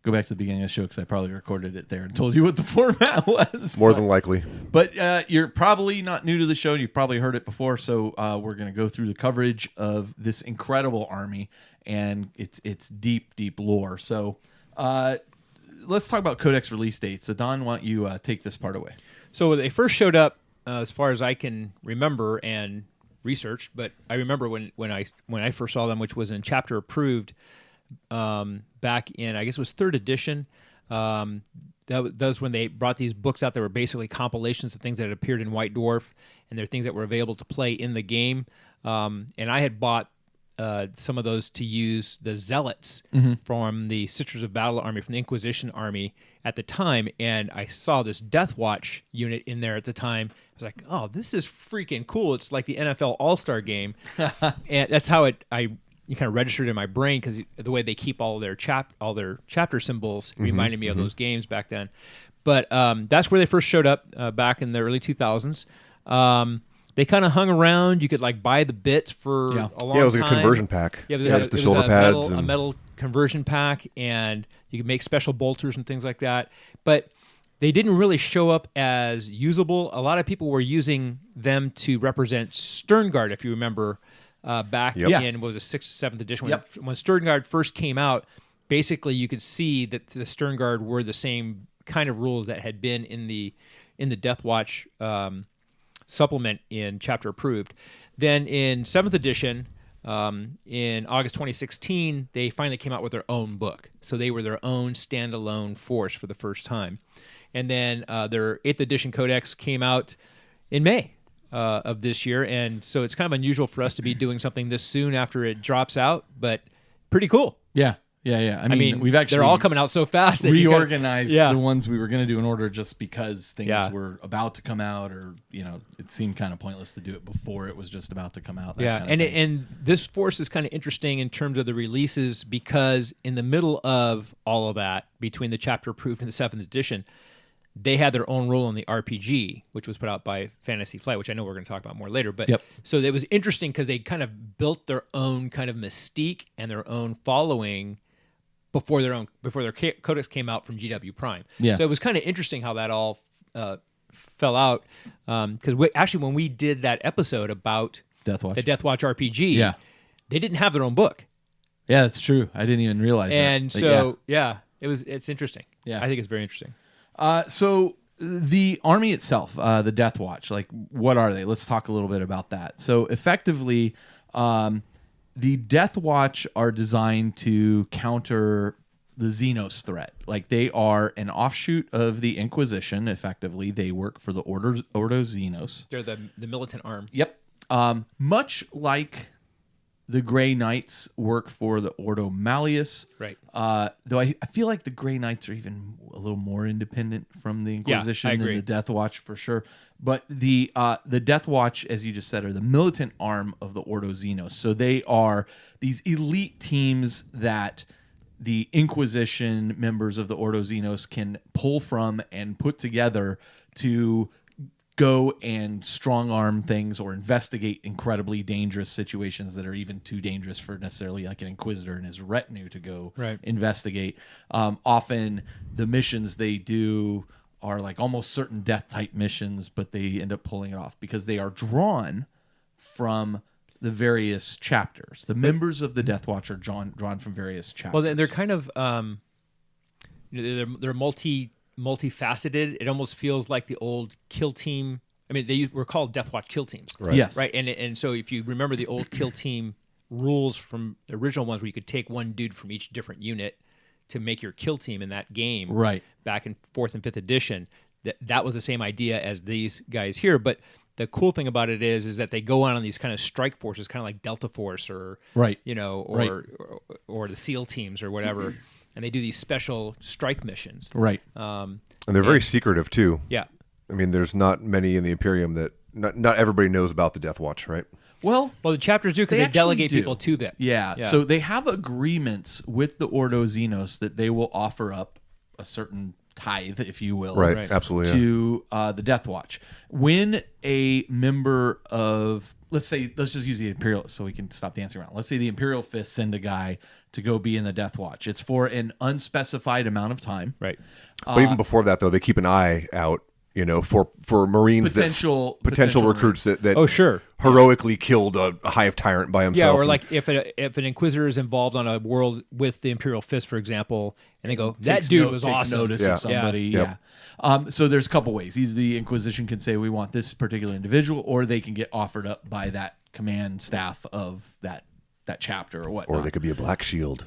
S1: go back to the beginning of the show because I probably recorded it there and told you what the format was.
S2: More than likely.
S1: But you're probably not new to the show, and you've probably heard it before, so we're going to go through the coverage of this incredible army and its deep, deep lore. So let's talk about Codex release dates. So Don, why don't you take this part away?
S3: So they first showed up, as far as I can remember and researched, but I remember when I first saw them, which was in Chapter Approved, back in, I guess it was 3rd edition. That was when they brought these books out that were basically compilations of things that had appeared in White Dwarf, and they're things that were available to play in the game. And I had bought some of those to use the Zealots from the Sisters of Battle Army, from the Inquisition Army at the time, and I saw this Deathwatch unit in there at the time. I was like, oh, this is freaking cool. It's like the NFL All-Star game. And that's how you kind of registered in my brain, because the way they keep all their chapter symbols reminded me of those games back then. But that's where they first showed up back in the early 2000s. They kind of hung around. You could buy the bits for a long time.
S2: Yeah, it was like a conversion pack.
S3: Yeah,
S2: it was the shoulder pads.
S3: A metal conversion pack, and you could make special bolters and things like that. But they didn't really show up as usable. A lot of people were using them to represent Sternguard, if you remember, back in, what was it, 6th or 7th edition. When Sternguard first came out, basically you could see that the Sternguard were the same kind of rules that had been in the Deathwatch supplement in Chapter Approved. Then in 7th edition, in August 2016, they finally came out with their own book. So they were their own standalone force for the first time. And then their 8th edition codex came out in May of this year. And so it's kind of unusual for us to be doing something this soon after it drops out, but pretty cool.
S1: Yeah. I mean, we've actually
S3: they're all coming out so fast that
S1: reorganized the ones we were going to do in order just because things were about to come out, or it seemed kind of pointless to do it before it was just about to come out.
S3: And this force is kind of interesting in terms of the releases, because in the middle of all of that, between the Chapter Approved and the 7th edition, they had their own role in the RPG, which was put out by Fantasy Flight, which I know we're going to talk about more later. But so it was interesting because they kind of built their own kind of mystique and their own following before their codex came out from GW Prime. Yeah. So it was kind of interesting how that all fell out. Because actually, when we did that episode about
S1: Deathwatch,
S3: the Deathwatch RPG, they didn't have their own book.
S1: Yeah, that's true. I didn't even realize that.
S3: And so, it's interesting. Yeah, I think it's very interesting.
S1: So the army itself, the Deathwatch, what are they? Let's talk a little bit about that. So effectively, the Deathwatch are designed to counter the Xenos threat. They are an offshoot of the Inquisition. Effectively, they work for the Ordo Xenos.
S3: They're the militant arm.
S1: Yep. Much like the Grey Knights work for the Ordo Malleus.
S3: Right.
S1: Though I feel like the Grey Knights are even a little more independent from the Inquisition than the Deathwatch, for sure. But the Deathwatch, as you just said, are the militant arm of the Ordo Xenos. So they are these elite teams that the Inquisition members of the Ordo Xenos can pull from and put together to go and strong arm things or investigate incredibly dangerous situations that are even too dangerous for necessarily like an Inquisitor and his retinue to go investigate. Often the missions they do are like almost certain death type missions, but they end up pulling it off because they are drawn from the various chapters. The members of the Deathwatch are drawn from various chapters.
S3: Well, they're kind of they're multifaceted. It almost feels like the old kill team. I mean, they were called Deathwatch kill teams.
S2: Right.
S1: Yes.
S3: Right. And so if you remember the old kill team rules from the original ones where you could take one dude from each different unit to make your kill team in that game.
S1: Right.
S3: Back in 4th and 5th edition, that was the same idea as these guys here. But the cool thing about it is that they go on these kind of strike forces, kind of like Delta Force or, or the SEAL teams or whatever. And they do these special strike missions.
S1: Right.
S2: And they're very secretive too.
S3: Yeah.
S2: I mean, there's not many in the Imperium that not everybody knows about the Deathwatch, right?
S1: Well,
S3: the chapters do because they delegate people to them.
S1: Yeah. So they have agreements with the Ordo Xenos that they will offer up a certain tithe, if you will,
S2: Right. Absolutely.
S1: to the Deathwatch. When a member of, let's just use the Imperial so we can stop dancing around. Let's say the Imperial Fist send a guy to go be in the Deathwatch. It's for an unspecified amount of time.
S3: Right.
S2: But even before that, though, they keep an eye out, for Marines
S1: Potential
S2: recruits that
S3: Oh, sure.
S2: heroically killed a hive tyrant by
S3: Yeah,
S2: himself.
S3: or like if an Inquisitor is involved on a world with the Imperial Fist, for example, and they go, that dude was
S1: takes
S3: awesome.
S1: notice
S2: Yeah.
S1: of somebody.
S2: Yeah.
S1: Yeah. So there's a couple ways. Either the Inquisition can say we want this particular individual, or they can get offered up by that command staff of that chapter or whatnot.
S2: Or they could be a Black Shield.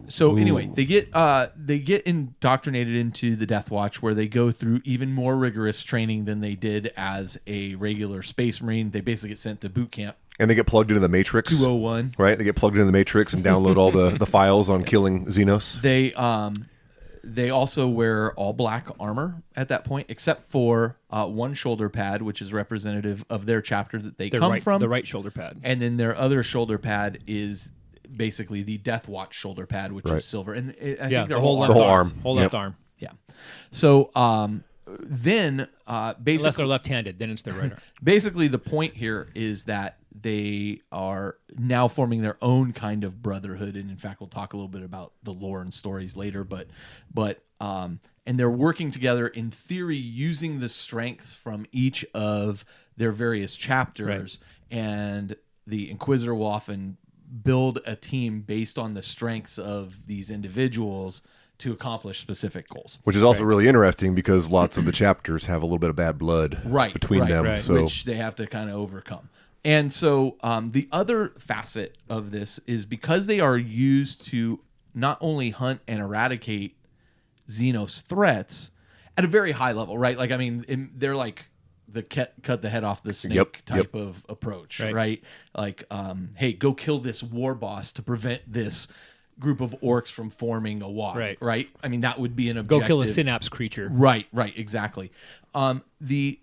S1: So anyway, they get indoctrinated into the Deathwatch, where they go through even more rigorous training than they did as a regular Space Marine. They basically get sent to boot camp.
S2: And they get plugged into the Matrix.
S1: 201.
S2: Right? They get plugged into the Matrix and download all the files on killing Xenos.
S1: They also wear all black armor at that point, except for one shoulder pad, which is representative of their chapter that they come from.
S3: The right shoulder pad.
S1: And then their other shoulder pad is basically the Deathwatch shoulder pad, which is silver. And I think their whole
S2: arm.
S3: Whole left arm.
S1: Yeah. So then basically...
S3: Unless they're left-handed, then it's their right arm.
S1: Basically, the point here is that they are now forming their own kind of brotherhood, and in fact, we'll talk a little bit about the lore and stories later. But and they're working together in theory, using the strengths from each of their various chapters. Right. And the Inquisitor will often build a team based on the strengths of these individuals to accomplish specific goals.
S2: Which is also really interesting because lots of the chapters have a little bit of bad blood between them.
S3: Right.
S2: So.
S1: Which they have to kind of overcome. And so the other facet of this is because they are used to not only hunt and eradicate Xenos threats at a very high level, right? Like, I mean, they're like the cut the head off the snake type of approach, right? Like, hey, go kill this war boss to prevent this group of orcs from forming a wad, right? I mean, that would be an objective.
S3: Go kill a synapse creature.
S1: Right, exactly. The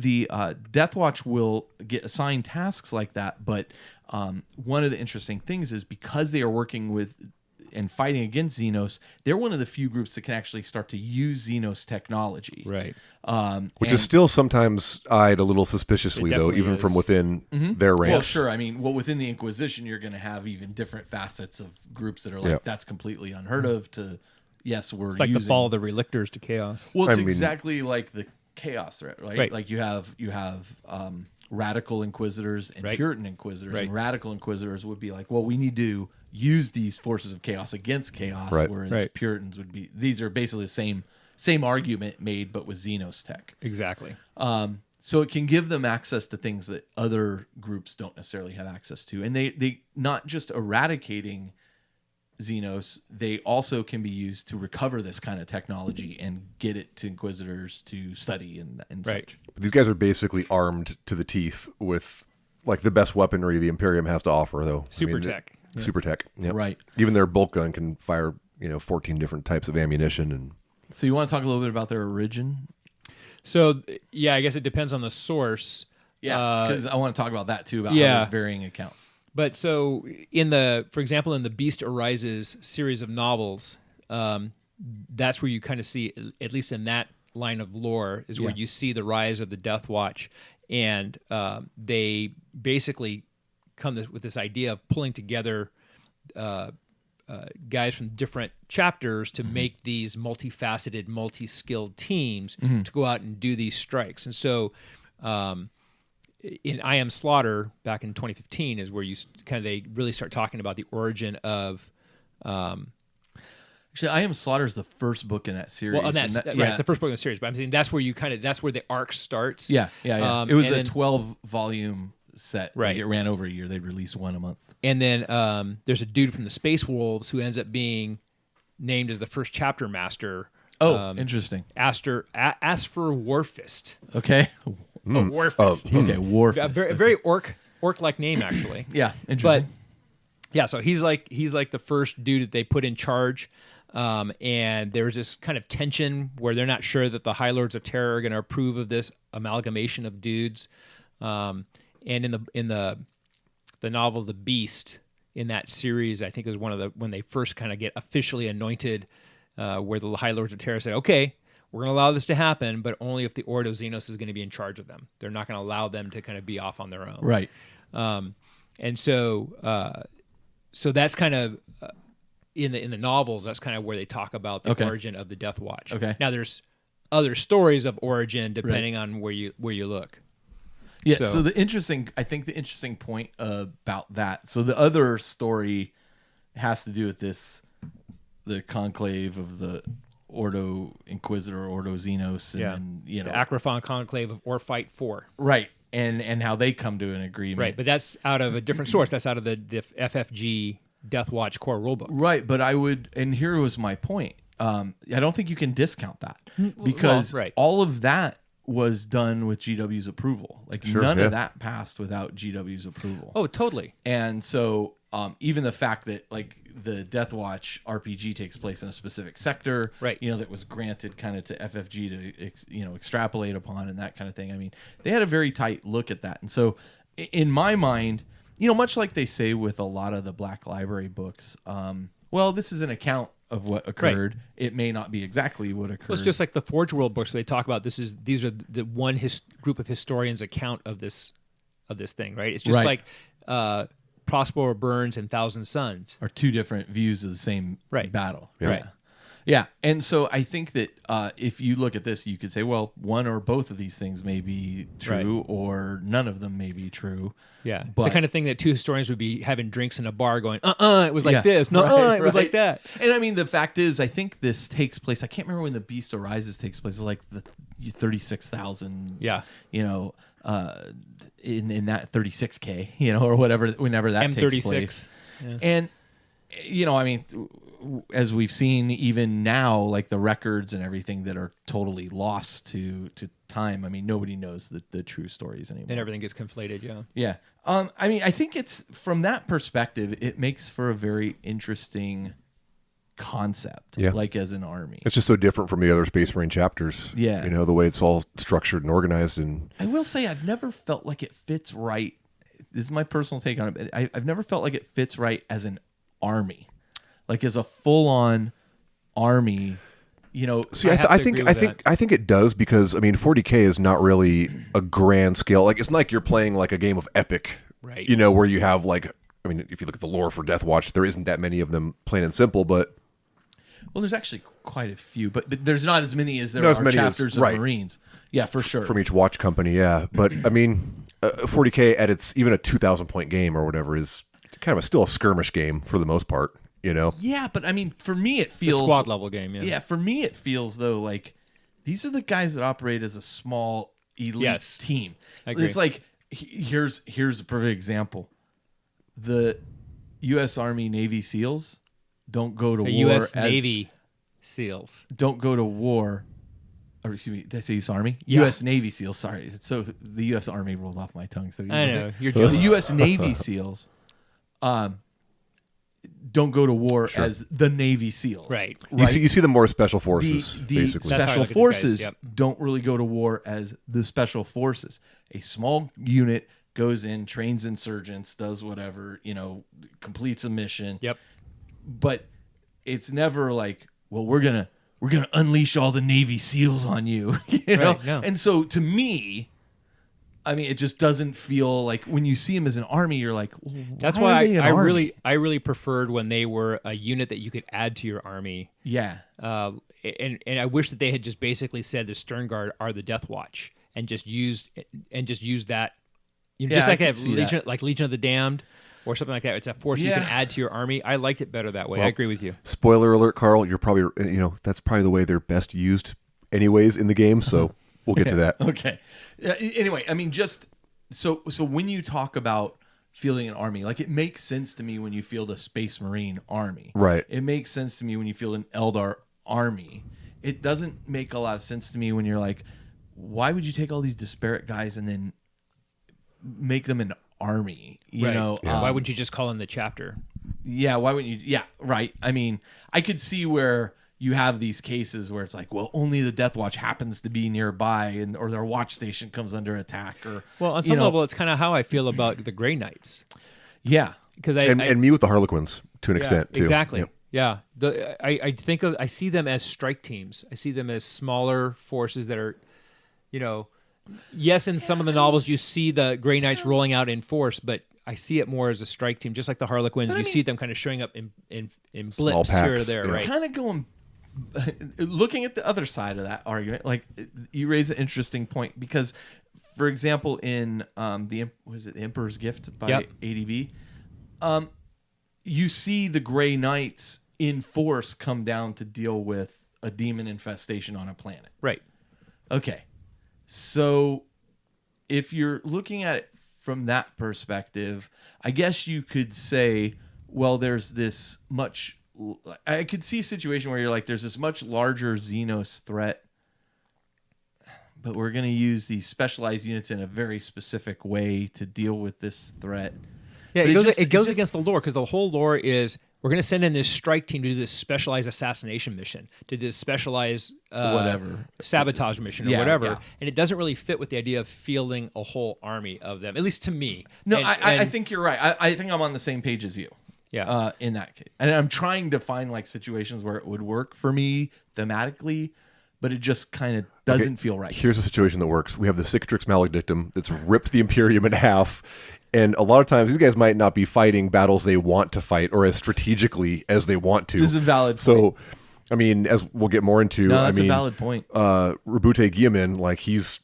S1: Deathwatch will get assigned tasks like that, but one of the interesting things is because they are working with and fighting against Xenos, they're one of the few groups that can actually start to use Xenos technology.
S3: Right.
S2: Which is still sometimes eyed a little suspiciously, though, even from within their ranks.
S1: Well, sure. I mean, within the Inquisition, you're going to have even different facets of groups that are like, that's completely unheard of to, yes, we're
S3: It's like
S1: using...
S3: the fall of the Relictors to chaos.
S1: Well, it's exactly like the chaos threat, right? Like you have radical Inquisitors and Puritan Inquisitors, and radical Inquisitors would be like, well, we need to use these forces of chaos against chaos, whereas Puritans would be, these are basically the same argument made, but with Xenos tech.
S3: Exactly.
S1: So it can give them access to things that other groups don't necessarily have access to. And they not just eradicating Xenos, they also can be used to recover this kind of technology and get it to Inquisitors to study and such.
S2: But these guys are basically armed to the teeth with like the best weaponry the Imperium has to offer, though.
S3: Super tech.
S2: Super tech. Yep.
S1: Right.
S2: Even their bolt gun can fire, 14 different types of ammunition. And
S1: so you want to talk a little bit about their origin?
S3: So, yeah, I guess it depends on the source.
S1: Yeah, because I want to talk about that too, about how there's varying accounts.
S3: But so for example, in the Beast Arises series of novels, that's where you kind of see, at least in that line of lore is where
S1: Yeah.
S3: you see the rise of the Deathwatch, and they basically come with this idea of pulling together guys from different chapters to make these multifaceted, multi-skilled teams to go out and do these strikes. And so in I Am Slaughter back in 2015 is where they really start talking about the origin of
S1: Actually, I Am Slaughter is the first book in that series.
S3: well, and that's
S1: and that-
S3: right, it's the first book in the series, but I'm saying that's where that's where the arc starts.
S1: Yeah. It was
S3: and
S1: a
S3: then-
S1: 12-volume set.
S3: Right.
S1: Like, it ran over a year. They'd release one a month.
S3: And then there's a dude from the Space Wolves who ends up being named as the first chapter master.
S1: Oh, interesting.
S3: Asper Warfist.
S1: Okay.
S3: Warfist.
S1: Okay, War
S3: A
S1: Fist.
S3: very orc-like name, actually.
S1: Yeah,
S3: But
S1: interesting.
S3: yeah, so he's like the first dude that they put in charge, and there's this kind of tension where they're not sure that the High Lords of Terror are going to approve of this amalgamation of dudes. And in the novel The Beast, in that series, I think is when they first kind of get officially anointed, where the High Lords of Terror say, okay, we're going to allow this to happen, but only if the Ordo Xenos is going to be in charge of them. They're not going to allow them to kind of be off on their own.
S1: Right.
S3: And so that's kind of in the novels. That's kind of where they talk about the origin of the Deathwatch.
S1: Okay.
S3: Now there's other stories of origin depending on where you look.
S1: Yeah.
S3: So-
S1: So the interesting point about that. So the other story has to do with the conclave of the Ordo Inquisitor, Ordo Xenos, and
S3: the Acrophon Conclave of Orphyte 4.
S1: right, and how they come to an agreement.
S3: Right, but that's out of a different source. That's out of the FFG Deathwatch core rulebook.
S1: Right, but and here was my point. I don't think you can discount that because
S3: right.
S1: all of that was done with GW's approval. Like none
S2: yeah.
S1: of that passed without GW's approval.
S3: Oh, totally.
S1: And so even the fact that like the Deathwatch RPG takes place in a specific sector,
S3: Right.
S1: that was granted kind of to FFG to extrapolate upon and that kind of thing. I mean, they had a very tight look at that. And so in my mind, much like they say with a lot of the Black Library books, well, this is an account of what occurred. Right. It may not be exactly what occurred.
S3: Well, it's just like the Forge World books where they talk about these are the one group of historians' account of this thing, right? It's just
S1: Right.
S3: like Prospero Burns and Thousand Suns
S1: are two different views of the same battle.
S2: Yeah.
S1: Right. Yeah. And so I think that if you look at this, you could say, well, one or both of these things may be true or none of them may be true.
S3: Yeah.
S1: But,
S3: it's the kind of thing that two historians would be having drinks in a bar going, it was like this. No, it was like that.
S1: And I mean, the fact is, I think this takes place, I can't remember when The Beast Arises takes place. It's like the 36,000, in that 36K, or whatever, whenever that
S3: M36.
S1: takes place.
S3: Yeah.
S1: And, I mean, as we've seen even now, like the records and everything that are totally lost to time. I mean, nobody knows the true stories anymore.
S3: And everything gets conflated, yeah.
S1: Yeah. I mean, I think it's from that perspective, it makes for a very interesting concept, like as an army.
S2: It's just so different from the other Space Marine chapters.
S1: Yeah.
S2: The way it's all structured and organized. And
S1: I will say I've never felt like it fits right. This is my personal take on it. But I've never felt like it fits right as an army, like as a full-on army.
S2: See,
S3: I
S2: think it does because 40K is not really a grand scale. Like it's not like you're playing like a game of Epic,
S3: right?
S2: Where you have like, if you look at the lore for Deathwatch, there isn't that many of them, plain and simple. But
S1: well, there's actually quite a few, but there's not as many as there are chapters of Marines. Yeah, for sure.
S2: From each watch company, yeah. But 40K at its even a 2,000 point game or whatever is kind of still a skirmish game for the most part.
S1: Yeah, but for me it feels
S3: a squad level game.
S1: Yeah, for me it feels though like these are the guys that operate as a small elite team.
S3: I agree.
S1: It's like here's a perfect example. The U.S. Army Navy SEALs don't go to war.
S3: U.S. Navy SEALs
S1: don't go to war. Or excuse me, did I say U.S. Army?
S3: Yeah.
S1: U.S. Navy SEAls. Sorry, so the U.S. Army rolled off my tongue. So
S3: I know you're
S1: the
S3: joking.
S1: U.S. Navy SEAls. Don't go to war as the Navy SEAls.
S3: Right.
S2: You see them more as special forces,
S1: the
S2: basically.
S3: That's how I
S1: special
S3: look at these
S1: forces
S3: guys, yep.
S1: don't really go to war as the special forces. A small unit goes in, trains insurgents, does whatever, completes a mission.
S3: Yep.
S1: But it's never like, well, we're gonna we're going to unleash all the Navy SEALs on you. You know?
S3: Right, no.
S1: And so to me, I mean, it just doesn't feel like when you see them as an army, you're like,
S3: That's
S1: are
S3: why
S1: they an
S3: I
S1: army?
S3: really preferred when they were a unit that you could add to your army.
S1: Yeah.
S3: And I wish that they had just basically said the Stern Guard are the Deathwatch and just used that,
S1: Yeah,
S3: just
S1: I
S3: like
S1: could
S3: that
S1: see
S3: Legion,
S1: that.
S3: like Legion of the Damned or something like that. It's a force you can
S1: Yeah.
S3: add to your army. I liked it better that way. I agree with you.
S2: Spoiler alert, Carl. You're probably that's probably the way they're best used, anyways, in the game. So we'll get to that.
S1: Okay. Anyway, I mean, just so when you talk about fielding an army, like it makes sense to me when you field a Space Marine army.
S2: Right.
S1: It makes sense to me when you field an Eldar army. It doesn't make a lot of sense to me when you're like, why would you take all these disparate guys and then make them an army? You
S3: Right.
S1: know,
S3: Why wouldn't you just call in the chapter?
S1: yeah, why wouldn't you? Yeah, right. I mean, I could see where you have these cases where it's like, well, only the Deathwatch happens to be nearby, or their watch station comes under attack, or
S3: Well, on
S1: you
S3: some
S1: know,
S3: level, it's kind of how I feel about the Grey Knights.
S1: yeah,
S3: Because
S2: And me with the Harlequins to an
S3: yeah,
S2: extent too.
S3: exactly.
S2: Yep.
S3: Yeah, I see them as strike teams. I see them as smaller forces that are, yes, in some of the novels you see the Grey Knights rolling out in force, but I see it more as a strike team, just like the Harlequins. You see them kind of showing up in
S2: Small
S3: blips here or
S2: packs,
S3: there,
S2: yeah.
S3: right?
S1: kind of going. Looking at the other side of that argument, like you raise an interesting point because, for example, in the Emperor's Gift by
S3: Yep.
S1: ADB, you see the Grey Knights in force come down to deal with a demon infestation on a planet.
S3: Right.
S1: Okay. So if you're looking at it from that perspective, I guess you could say, well, there's this much. I could see a situation where you're like, there's this much larger Xenos threat, but we're going to use these specialized units in a very specific way to deal with this threat.
S3: Yeah,
S1: But
S3: it goes
S1: just-
S3: against the lore because the whole lore is we're going to send in this strike team to do this specialized assassination mission, to do this specialized
S1: Whatever.
S3: sabotage mission or
S1: Yeah,
S3: whatever,
S1: yeah.
S3: and it doesn't really fit with the idea of fielding a whole army of them, at least to me.
S1: No,
S3: And-
S1: I
S3: and-
S1: think you're right. I think I'm on the same page as you.
S3: Yeah.
S1: In that case, and I'm trying to find like situations where it would work for me thematically, but it just kind of doesn't feel right.
S2: Here's a situation that works. We have the Cicatrix Maledictum that's ripped the Imperium in half. And a lot of times, these guys might not be fighting battles they want to fight or as strategically as they want to.
S1: This is a valid
S2: So, I mean, as we'll get more into,
S1: No,
S2: I
S1: that's
S2: mean,
S1: a valid point.
S2: Rabute Guilliman, like he's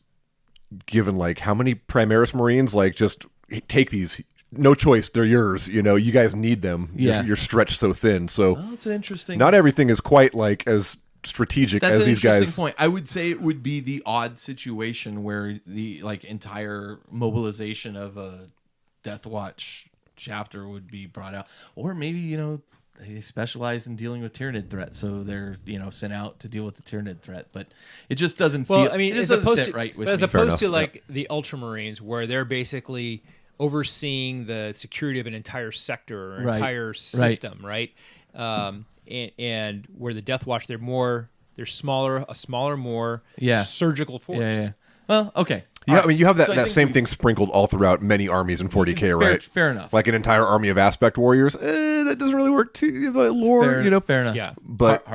S2: given like how many Primaris Marines? Like just take these. No choice, they're yours. You know, you guys need them.
S1: Yeah.
S2: You're stretched so thin. So
S1: Oh, that's an interesting.
S2: not everything is quite like as strategic
S1: That's
S2: as
S1: an
S2: these
S1: interesting
S2: guys.
S1: point. I would say it would be the odd situation where the like entire mobilization of a Deathwatch chapter would be brought out, or maybe they specialize in dealing with Tyranid threat, so they're sent out to deal with the Tyranid threat. But it just doesn't feel.
S3: Well, I mean,
S1: it just
S3: as
S1: doesn't
S3: opposed
S1: sit
S3: to,
S1: right with
S3: but as
S1: me.
S2: Fair
S3: opposed to
S2: enough,
S3: like the Ultramarines, where they're basically overseeing the security of an entire sector or
S1: Right,
S3: entire
S1: right.
S3: system, right? And where the Deathwatch, they're smaller, a smaller, more
S1: Yeah.
S3: surgical force.
S1: Yeah. Well, okay.
S2: Yeah, I mean, you have that,
S1: So I
S2: that
S1: think
S2: same
S1: we've-
S2: thing sprinkled all throughout many armies in 40K, right?
S1: Fair enough.
S2: Like an entire army of aspect warriors. That doesn't really work too. Lore,
S1: Fair enough.
S3: Yeah.
S2: But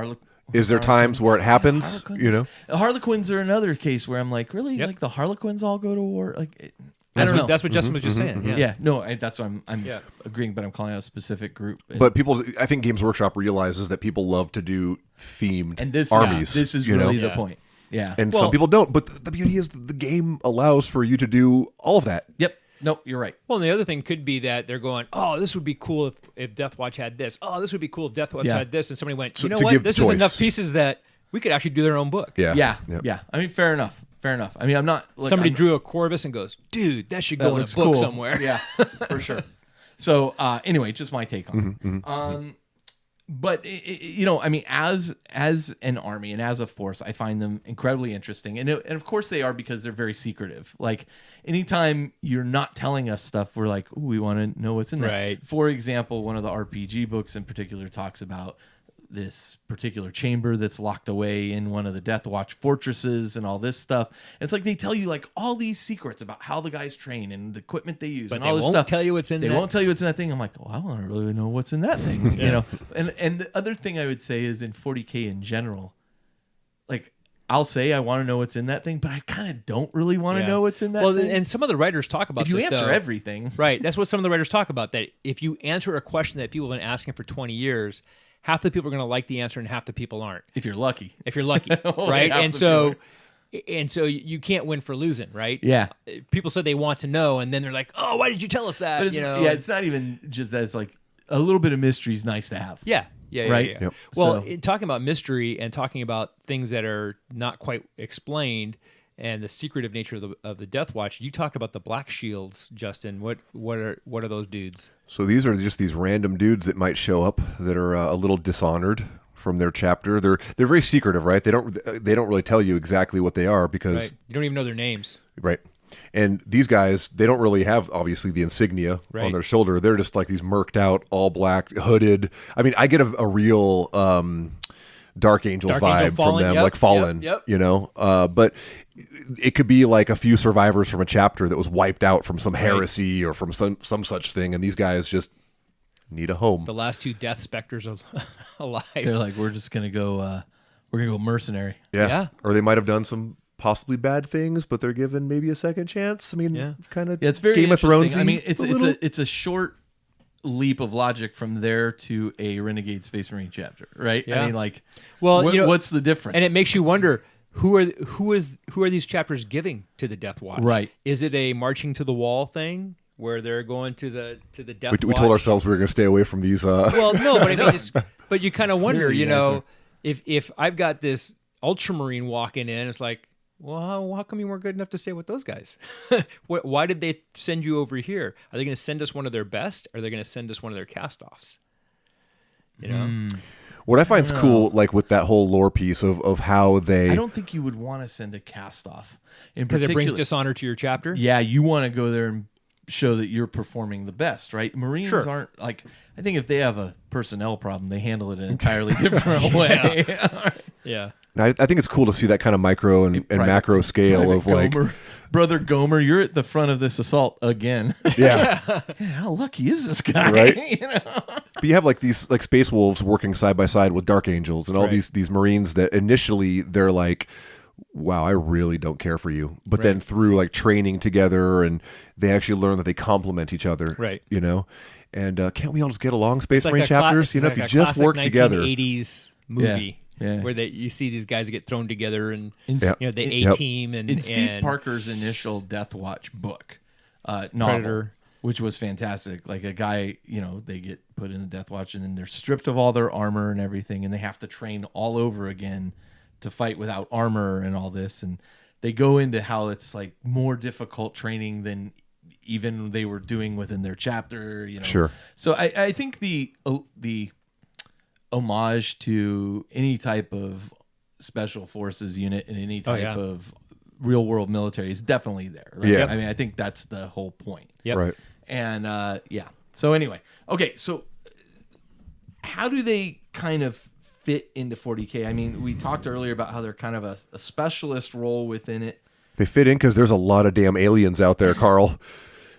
S2: is there times where it happens?
S1: Harlequins? The Harlequins are another case where I'm like, really?
S3: Yep.
S1: Like the Harlequins all go to war? Like, I don't know.
S3: That's what Justin was just saying. Yeah.
S1: yeah, no, that's what I'm
S3: Yeah.
S1: agreeing, but I'm calling out a specific group.
S2: But people, I think Games Workshop realizes that people love to do themed
S1: and this
S2: armies.
S1: this is
S2: you know?
S1: really the
S3: Yeah.
S1: point. Yeah.
S2: And
S3: Well-
S2: some people don't. But the beauty is the game allows for you to do all of that.
S1: Yep. No, you're right.
S3: Well, and the other thing could be that they're going, oh, this would be cool if Deathwatch had this. Oh, this would be cool if Deathwatch
S1: Yeah.
S3: had this. And somebody went,
S2: So
S3: you know
S2: to
S3: what?
S2: give
S3: This is
S2: choice.
S3: enough pieces that we could actually do their own book.
S2: Yeah.
S1: Yeah.
S2: Yep.
S1: Yeah. I mean, fair enough. Fair enough. I mean, I'm not. Like,
S3: Somebody
S1: I'm-
S3: drew a Corvus and goes, dude, that should
S1: that
S3: go in a
S1: looks
S3: book
S1: cool.
S3: somewhere.
S1: Yeah, for sure. So anyway, just my take on it.
S2: Mm-hmm,
S1: But I mean, as an army and as a force, I find them incredibly interesting, and of course they are because they're very secretive. Like anytime you're not telling us stuff, we're like, ooh, we want to know what's in there.
S3: Right.
S1: For example, one of the RPG books in particular talks about this particular chamber that's locked away in one of the Deathwatch fortresses and all this stuff. And it's like they tell you like all these secrets about how the guys train and the equipment they use
S3: But
S1: and
S3: they
S1: all this
S3: won't
S1: stuff.
S3: tell you what's in
S1: They
S3: that.
S1: won't tell you what's in that thing. I'm like, oh, I want to really know what's in that thing, And the other thing I would say is in 40K in general, like I'll say I want to know what's in that thing, but I kind of don't really want to know what's in that thing.
S3: And some of the writers talk about
S1: if you
S3: this,
S1: answer
S3: though.
S1: everything.
S3: Right. That's what some of the writers talk about, that if you answer a question that people have been asking for 20 years, half the people are going to like the answer and half the people aren't.
S1: If you're lucky.
S3: Right? And so you can't win for losing, right?
S1: Yeah.
S3: People said they want to know, and then they're like, "Oh, why did you tell us that?"
S1: But it's, it's not even just that. It's like a little bit of mystery is nice to have.
S3: Yeah.
S1: Right?
S3: Yeah.
S2: Yep.
S3: Well, talking about mystery and talking about things that are not quite explained and the secretive nature of the Deathwatch, you talked about the Black Shields, Justin. What are those dudes?
S2: So these are just these random dudes that might show up that are a little dishonored from their chapter. They're very secretive, right? They don't really tell you exactly what they are because
S3: You don't even know their names.
S2: right. And these guys, they don't really have, obviously, the insignia on their shoulder. They're just like these murked out, all black, hooded. I mean, I get a real Dark Angel vibe from them, like Fallen, you know? But it could be like a few survivors from a chapter that was wiped out from some heresy or from some such thing, and these guys just need a home.
S3: The last two Death Specters alive.
S1: They're like, we're just gonna go. We're gonna go mercenary.
S3: Yeah.
S2: Or they might have done some possibly bad things, but they're given maybe a second chance. I mean, kind of.
S1: Yeah, it's very
S2: Game of
S1: interesting.
S2: Thrones.
S1: I mean, it's a short leap of logic from there to a Renegade Space Marine chapter, right?
S3: Yeah.
S1: I mean, like,
S3: Well,
S1: what's the difference?
S3: And it makes you wonder who are these chapters giving to the Deathwatch?
S1: Right.
S3: Is it a marching to the wall thing where they're going to the Deathwatch?
S2: We told ourselves we were going to stay away from these.
S3: Well, no, but I mean, but you kind of wonder,
S1: Clearly,
S3: you
S1: you
S3: know,
S1: guys
S3: if I've got this Ultramarine walking in, it's like, well, how come you weren't good enough to stay with those guys? Why did they send you over here? Are they going to send us one of their best? Or are they going to send us one of their cast-offs? You know?
S2: What I find is cool, like with that whole lore piece of how they.
S1: I don't think you would want to send a cast off.
S3: Because it brings dishonor to your chapter?
S1: Yeah, you want to go there and show that you're performing the best, right? Marines
S3: Sure.
S1: aren't like. I think if they have a personnel problem, they handle it an entirely different way.
S3: Yeah.
S2: I think it's cool to see that kind of micro and macro scale of like.
S1: Brother Gomer, you're at the front of this assault again.
S2: Yeah.
S1: Man, how lucky is this guy?
S2: Right.
S1: You know?
S2: But you have like these like Space Wolves working side by side with Dark Angels and all these Marines that initially they're like, wow, I really don't care for you. But then through like training together and they actually learn that they complement each other.
S3: Right.
S2: You know? And can't we all just get along, Space
S3: It's
S2: Marine
S3: like
S2: chapters? You know, if you just work together.
S3: 1980s movie.
S1: Yeah.
S3: Where you see these guys get thrown together and you know the A-team and
S1: in Steve Parker's initial Deathwatch book novel,
S3: Predator.
S1: Which was fantastic. Like a guy, you know, they get put in the Deathwatch and then they're stripped of all their armor and everything, and they have to train all over again to fight without armor and all this. And they go into how it's like more difficult training than even they were doing within their chapter. You know,
S2: Sure.
S1: So I think the homage to any type of special forces unit and any type of real world military is definitely there. Right?
S2: Yeah.
S1: I mean, I think that's the whole point.
S3: Yep.
S2: Right.
S1: And so anyway, okay. So how do they kind of fit into 40K? I mean, we talked earlier about how they're kind of a specialist role within it.
S2: They fit in because there's a lot of damn aliens out there, Carl.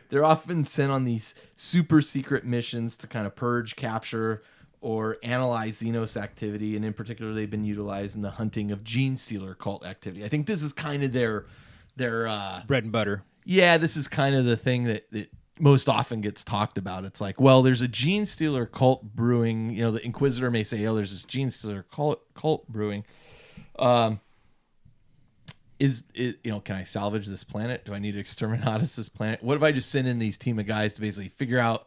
S1: They're often sent on these super secret missions to kind of purge, capture, or analyze Xenos activity, and in particular, they've been utilized in the hunting of gene stealer cult activity. I think this is kind of their
S3: bread and butter.
S1: Yeah, this is kind of the thing that most often gets talked about. It's like, well, there's a gene stealer cult brewing. You know, the Inquisitor may say, "Oh, there's this gene stealer cult brewing." Is it, you know, can I salvage this planet? Do I need to exterminatus this planet? What if I just send in these team of guys to basically figure out,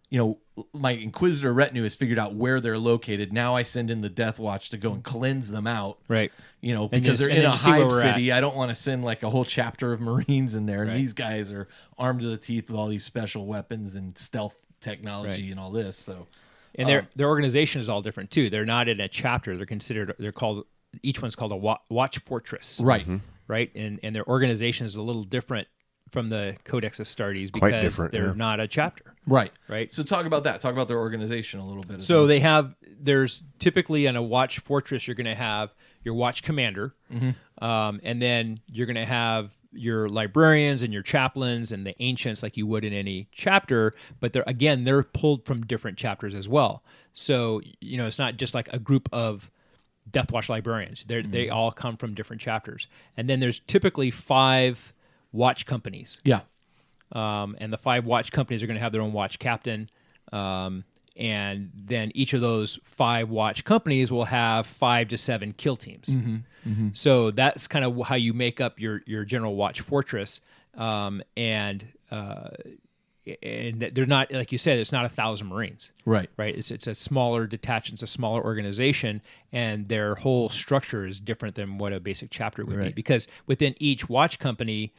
S1: you know, my Inquisitor retinue has figured out where they're located. Now I send in the Deathwatch to go and cleanse them out.
S3: Right.
S1: You know,
S3: And
S1: because
S3: just-
S1: they're
S3: and
S1: in
S3: then
S1: a
S3: see where
S1: hive
S3: we're at.
S1: city. I don't want to send like a whole chapter of Marines in there. And
S3: Right.
S1: these guys are armed to the teeth with all these special weapons and stealth technology
S3: Right.
S1: and all this. So,
S3: And their organization is all different too. They're not in a chapter. They're called, each one's called a watch fortress.
S1: right.
S3: Right. And their organization is a little different from the Codex Astartes
S2: Quite
S3: because
S2: different,
S3: they're
S2: yeah.
S3: not a chapter.
S1: Right.
S3: Right.
S1: So talk about that. Talk about their organization a little bit. as
S3: So
S1: well.
S3: there's typically in a watch fortress, you're going to have your watch commander, and then you're going to have your librarians and your chaplains and the ancients like you would in any chapter, but they're pulled from different chapters as well. So, you know, it's not just like a group of Deathwatch librarians. They all come from different chapters. And then there's typically 5 watch companies.
S1: Yeah.
S3: And the 5 watch companies are going to have their own watch captain. And then each of those 5 watch companies will have 5 to 7 kill teams. So that's kind of how you make up your general watch fortress. And they're not, like you said, it's not 1,000 Marines.
S1: Right.
S3: It's a smaller detachment, it's a smaller organization, and their whole structure is different than what a basic chapter would be. Because within each watch company,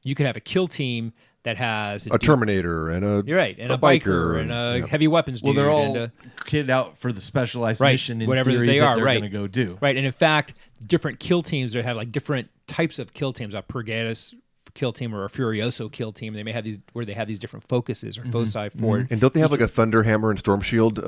S3: you could have a kill team that has
S2: a Terminator and a
S3: and a biker and a heavy weapons dude.
S1: Well, they're all
S3: and
S1: kitted out for the specialized mission in
S3: whatever
S1: theory
S3: they
S1: that
S3: are,
S1: they're going to go do.
S3: Right, and in fact, different kill teams that have like different types of kill teams. A Purgatus kill team or a Furioso kill team. They may have these where they have these different focuses or foci for it.
S2: And don't they have like a Thunderhammer and Storm Shield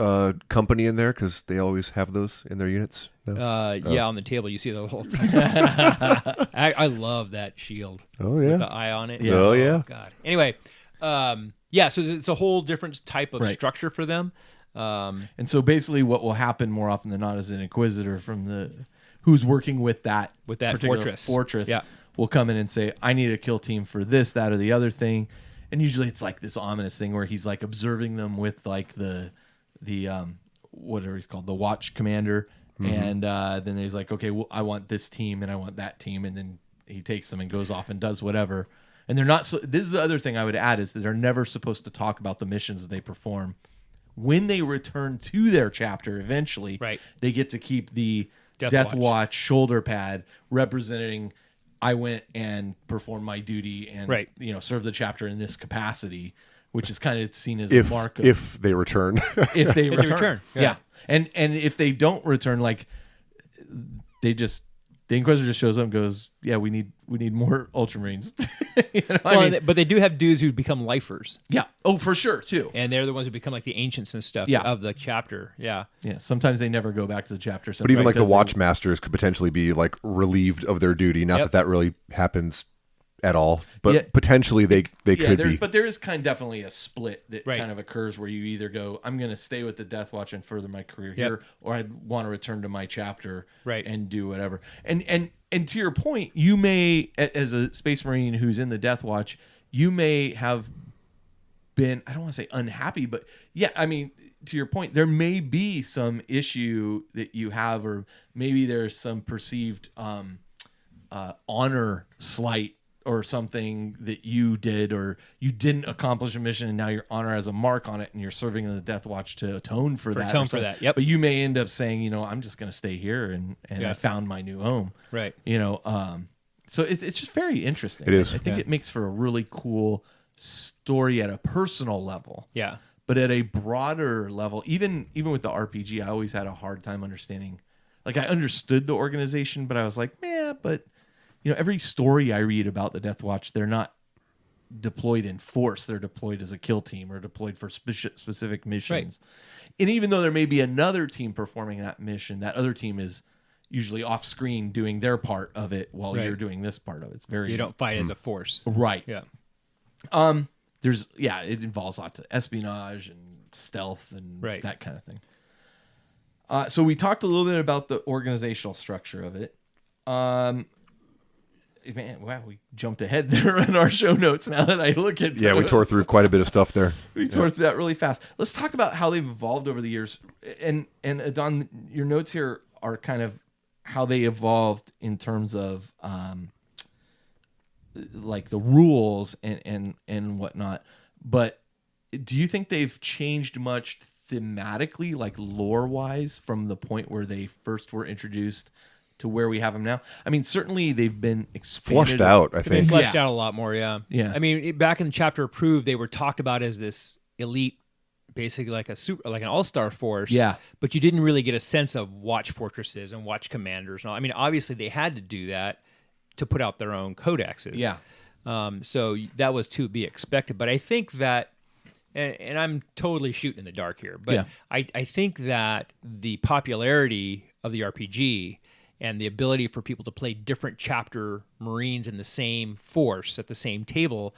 S2: company in there? Because they always have those in their units. No?
S3: Yeah, on the table you see the whole time. I love that shield.
S2: Oh yeah,
S3: with the eye on it.
S1: Yeah.
S2: Oh yeah.
S3: God. Anyway, yeah. So it's a whole different type of structure for them.
S1: And so basically, what will happen more often than not is an Inquisitor from who's working with that particular fortress will come in and say, I need a kill team for this, that, or the other thing. And usually it's like this ominous thing where he's like observing them with like the whatever he's called, the watch commander. And then he's like, okay, well, I want this team and I want that team. And then he takes them and goes off and does whatever. And they're not, this is the other thing I would add is that they're never supposed to talk about the missions that they perform. When they return to their chapter eventually, they get to keep the Deathwatch shoulder pad representing I went and performed my duty and served the chapter in this capacity, which is kind of seen as a mark of
S2: if they return.
S1: If they return.
S3: Yeah.
S1: And if they don't return, like the Inquisitor just shows up and goes, yeah, we need more Ultramarines.
S3: But they do have dudes who become lifers.
S1: Yeah. Oh, for sure, too.
S3: And they're the ones who become like the ancients and stuff of the chapter. Yeah.
S1: Yeah. Sometimes they never go back to the chapter.
S2: But even like the Watchmasters could potentially be like relieved of their duty. Not that really happens at all, but potentially they could be.
S1: But there is definitely a split that kind of occurs where you either go, I'm going to stay with the Deathwatch and further my career here, or I want to return to my chapter and do whatever. And to your point, you may, as a Space Marine who's in the Deathwatch, you may have been, I don't want to say unhappy, but to your point, there may be some issue that you have, or maybe there's some perceived honor slight or something that you did, or you didn't accomplish a mission and now your honor has a mark on it and you're serving in the Deathwatch to atone for that.
S3: Yep.
S1: But you may end up saying, I'm just going to stay here and I found my new home.
S3: Right.
S1: So it's just very interesting.
S2: It is.
S1: I think it makes for a really cool story at a personal level.
S3: Yeah.
S1: But at a broader level, even with the RPG, I always had a hard time understanding. Like, I understood the organization, but I was like, but every story I read about the Deathwatch, they're not deployed in force. They're deployed as a kill team or deployed for specific missions. Right. And even though there may be another team performing that mission, that other team is usually off screen doing their part of it while you're doing this part of it. It's very...
S3: You don't fight as a force.
S1: Right.
S3: Yeah.
S1: It involves lots of espionage and stealth and that kind of thing. So we talked a little bit about the organizational structure of it. Man, wow, we jumped ahead there in our show notes now that I look at those.
S2: Yeah, we tore through quite a bit of stuff there.
S1: We tore through that really fast. Let's talk about how they've evolved over the years. And Don, your notes here are kind of how they evolved in terms of like the rules and whatnot. But do you think they've changed much thematically, like lore-wise, from the point where they first were introduced to where we have them now? I mean, certainly they've been expanded.
S2: Flushed out, I
S3: They've
S2: think.
S3: been fleshed out a lot more, yeah.
S1: Yeah.
S3: I mean, back in the chapter Approved, they were talked about as this elite, basically like an all-star force.
S1: Yeah.
S3: But you didn't really get a sense of watch fortresses and watch commanders and all. I mean, obviously they had to do that to put out their own codexes.
S1: Yeah.
S3: So that was to be expected. But I think that, and I'm totally shooting in the dark here, but I think that the popularity of the RPG and the ability for people to play different chapter Marines in the same force at the same table,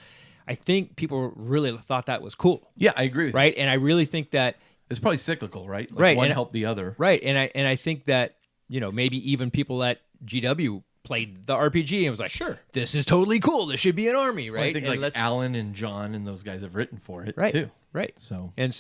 S3: I think people really thought that was cool.
S1: Yeah, I agree with
S3: you. And I really think that
S1: it's probably cyclical, right? Like one helped the other.
S3: Right. And I think that maybe even people at GW played the RPG and was like,
S1: Sure.
S3: this is totally cool. This should be an army, right?
S1: Well, I think
S3: And
S1: like Alan and John and those guys have written for it
S3: right,
S1: too.
S3: right.
S1: So
S3: And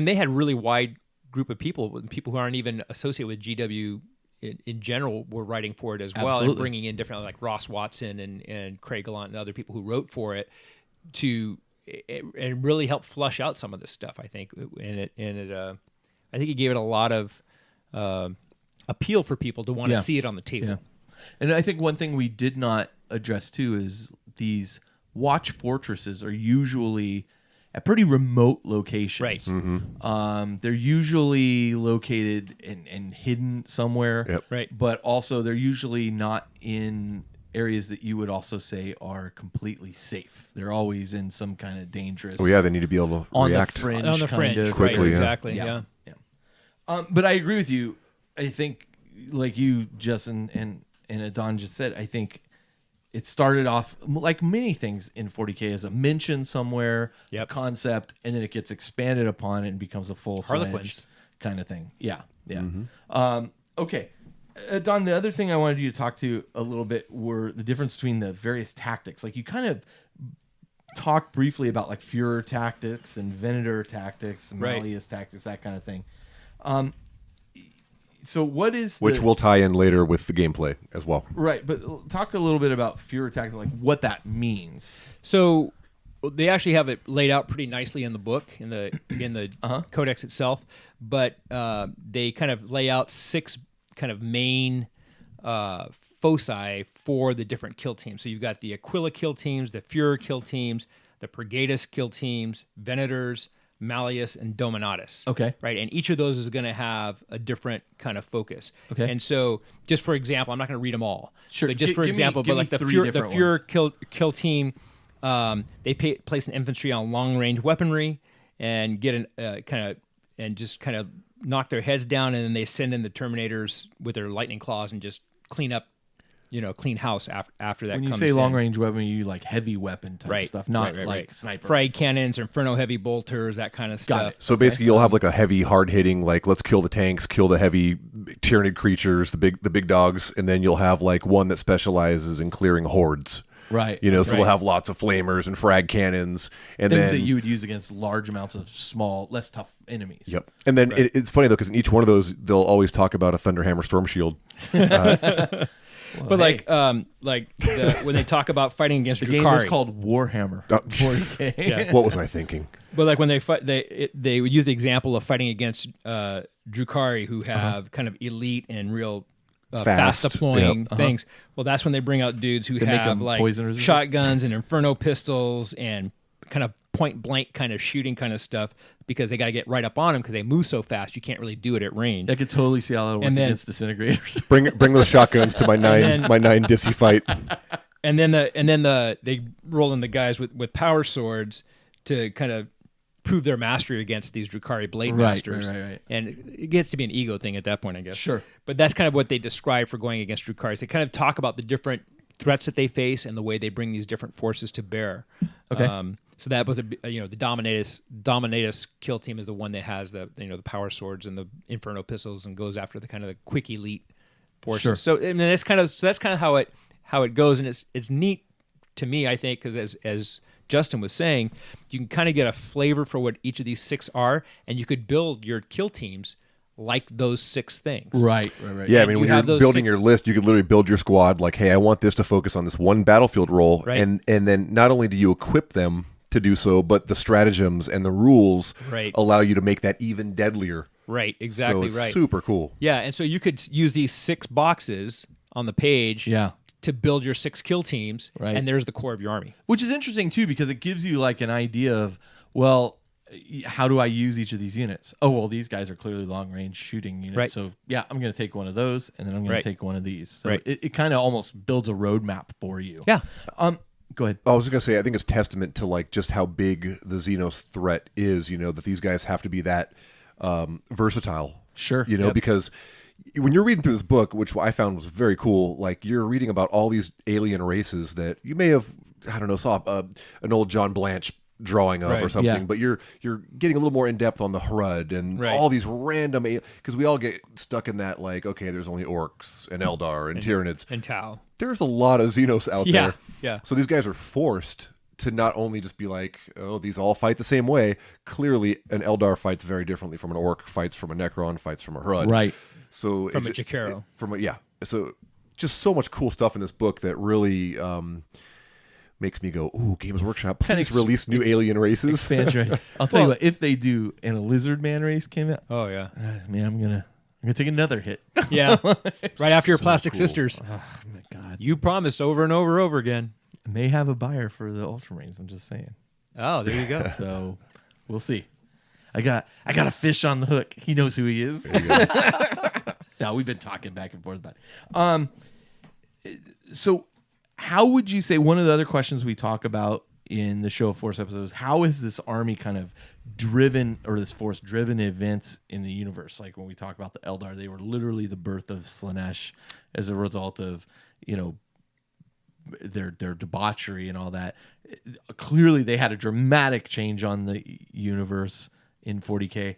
S3: they had really wide group of people who aren't even associated with GW in general were writing for it as well,
S1: Absolutely.
S3: and bringing in different like Ross Watson and Craig Gallant and other people who wrote for it and really help flush out some of this stuff. I think, I think it gave it a lot of appeal for people to want to see it on the table.
S1: Yeah. And I think one thing we did not address too is these watch fortresses are usually at pretty remote locations.
S3: Right.
S2: Mm-hmm.
S1: They're usually located and hidden somewhere.
S2: Yep.
S3: Right.
S1: But also they're usually not in areas that you would also say are completely safe. They're always in some kind of dangerous.
S2: Oh yeah, they need to be able to
S1: on
S2: react.
S1: the fringe,
S3: On the fringe,
S1: kind of.
S2: quickly,
S3: right,
S2: yeah.
S3: exactly,
S1: Yeah.
S3: yeah.
S1: But I agree with you. I think, like you, Justin, and Adon just said, I think it started off like many things in 40K as a mention somewhere,
S3: Yep.
S1: concept, and then it gets expanded upon and becomes a full-fledged
S3: Harlequins.
S1: kind of thing. Yeah, yeah. Okay. Don, the other thing I wanted you to talk to a little bit were the difference between the various tactics. Like you kind of talked briefly about like Führer tactics and Venator tactics, and
S3: Right.
S1: Malleus tactics, that kind of thing. So what is
S2: Which will tie in later with the gameplay as well.
S1: right? But talk a little bit about Führer tactics, like what that means.
S3: So they actually have it laid out pretty nicely in the book, in the codex itself. But they kind of lay out 6 kind of main foci for the different kill teams. So you've got the Aquila kill teams, the Führer kill teams, the Pregatus kill teams, Venators, Malleus, and Dominatus.
S1: Okay.
S3: Right, and each of those is going to have a different kind of focus.
S1: Okay.
S3: And so, just for example, I'm not going to read them all.
S1: Sure.
S3: But just for
S1: Give me-
S3: example,
S1: give
S3: but
S1: me
S3: like the
S1: 3
S3: Führer,
S1: different ones.
S3: kill team, they place an infantry on long range weaponry and get kind of knock their heads down, and then they send in the Terminators with their lightning claws and just clean up, clean house after that.
S1: When you
S3: comes
S1: say
S3: in.
S1: long range weapon, you like heavy weapon type
S3: Right,
S1: stuff, not
S3: right,
S1: like
S3: right.
S1: sniper.
S3: frag cannons, Inferno heavy bolters, that kind of stuff.
S1: it.
S2: So basically, you'll have like a heavy, hard-hitting, like let's kill the tanks, kill the heavy tyrannid creatures, the big dogs, and then you'll have like one that specializes in clearing hordes.
S1: Right.
S2: So
S1: right.
S2: we'll have lots of flamers and frag cannons, and
S1: things
S2: then
S1: that you would use against large amounts of small, less tough enemies.
S2: Yep. And then it's funny though, because in each one of those, they'll always talk about a Thunderhammer Storm Shield.
S3: But when they talk about fighting against
S1: The
S3: Drukhari,
S1: game was called Warhammer. 40K.
S3: Yeah.
S2: What was I thinking?
S3: But like when they fight, they would use the example of fighting against Drukhari, who have kind of elite and real fast deploying things. Well, that's when they bring out dudes who
S1: They make
S3: have
S1: them
S3: like
S1: poison resistant?
S3: shotguns and Inferno pistols and kind of point blank kind of shooting kind of stuff, because they got to get right up on them because they move so fast you can't really do it at range.
S1: I could totally see how that would work
S3: And then-
S1: against disintegrators.
S2: Bring those shotguns to my
S3: then-
S2: nine Dissy fight.
S3: And then they roll in the guys with power swords to kind of prove their mastery against these Drukhari blade masters.
S1: right.
S3: And it gets to be an ego thing at that point, I guess.
S1: Sure.
S3: But that's kind of what they describe for going against Drukhari. They kind of talk about the different threats that they face and the way they bring these different forces to bear.
S1: Okay.
S3: So that was the Dominatus kill team is the one that has the power swords and the Inferno pistols and goes after the kind of the quick elite forces.
S1: Sure.
S3: So I mean that's kind of how it goes, and it's neat to me, I think, because as Justin was saying, you can kind of get a flavor for what each of these 6 are, and you could build your kill teams like those 6 things.
S1: Right.
S2: Yeah, I
S3: And
S2: mean,
S3: you
S2: when you're
S3: have those
S2: building
S3: 6
S2: your list, you could literally build your squad like, hey, I want this to focus on this one battlefield role.
S3: Right.
S2: And then not only do you equip them to do so, but the stratagems and the rules
S3: Right.
S2: allow you to make that even deadlier.
S3: Right, exactly
S2: so it's
S3: right.
S2: super cool.
S3: Yeah, and so you could use these 6 boxes on the page
S1: Yeah.
S3: to build your 6 kill teams,
S1: Right.
S3: and there's the core of your army.
S1: Which is interesting too, because it gives you like an idea of, well, how do I use each of these units? Oh, well, these guys are clearly long range shooting units.
S3: Right.
S1: So yeah, I'm going to take one of those, and then I'm going
S3: Right.
S1: to take one of these. So
S3: Right.
S1: it kind of almost builds a roadmap for you.
S3: Yeah.
S1: Go ahead.
S2: I was going to say, I think it's testament to like just how big the Xenos threat is, that these guys have to be that versatile.
S1: Sure.
S3: Yep.
S2: Because when you're reading through this book, which I found was very cool, like you're reading about all these alien races that you may have, I don't know, saw an old John Blanche drawing of or
S3: Right.
S2: something,
S1: Yeah.
S2: but you're getting a little more in depth on the Hrud and
S3: Right.
S2: all these random, because we all get stuck in that, like, okay, there's only orcs and Eldar and Tyranids.
S3: And Tau.
S2: There's a lot of Xenos out
S3: Yeah,
S2: there.
S3: yeah.
S2: So these guys are forced to not only just be like, oh, these all fight the same way. Clearly, an Eldar fights very differently from an orc, fights from a Necron, fights from a Hrud.
S1: Right.
S2: So
S3: From a Jakaro.
S2: Yeah. So just so much cool stuff in this book that really makes me go, ooh, Games Workshop, please release new alien races.
S1: Expansion. I'll tell you what, if they do and a lizard man race came out,
S3: Oh yeah.
S1: man, I'm gonna take another hit.
S3: Yeah. Right after your
S2: So
S3: Plastic
S2: cool.
S3: Sisters.
S1: Oh my god.
S3: You promised over and over again.
S1: May have a buyer for the Ultramarines, I'm just saying.
S3: Oh, there you go.
S1: So we'll see. I got a fish on the hook. He knows who he is. No, we've been talking back and forth about it. So how would you say, one of the other questions we talk about in the Show of Force episodes, how is this army kind of driven, or this force driven events in the universe? Like when we talk about the Eldar, they were literally the birth of Slaanesh as a result of, their debauchery and all that. Clearly they had a dramatic change on the universe in 40K.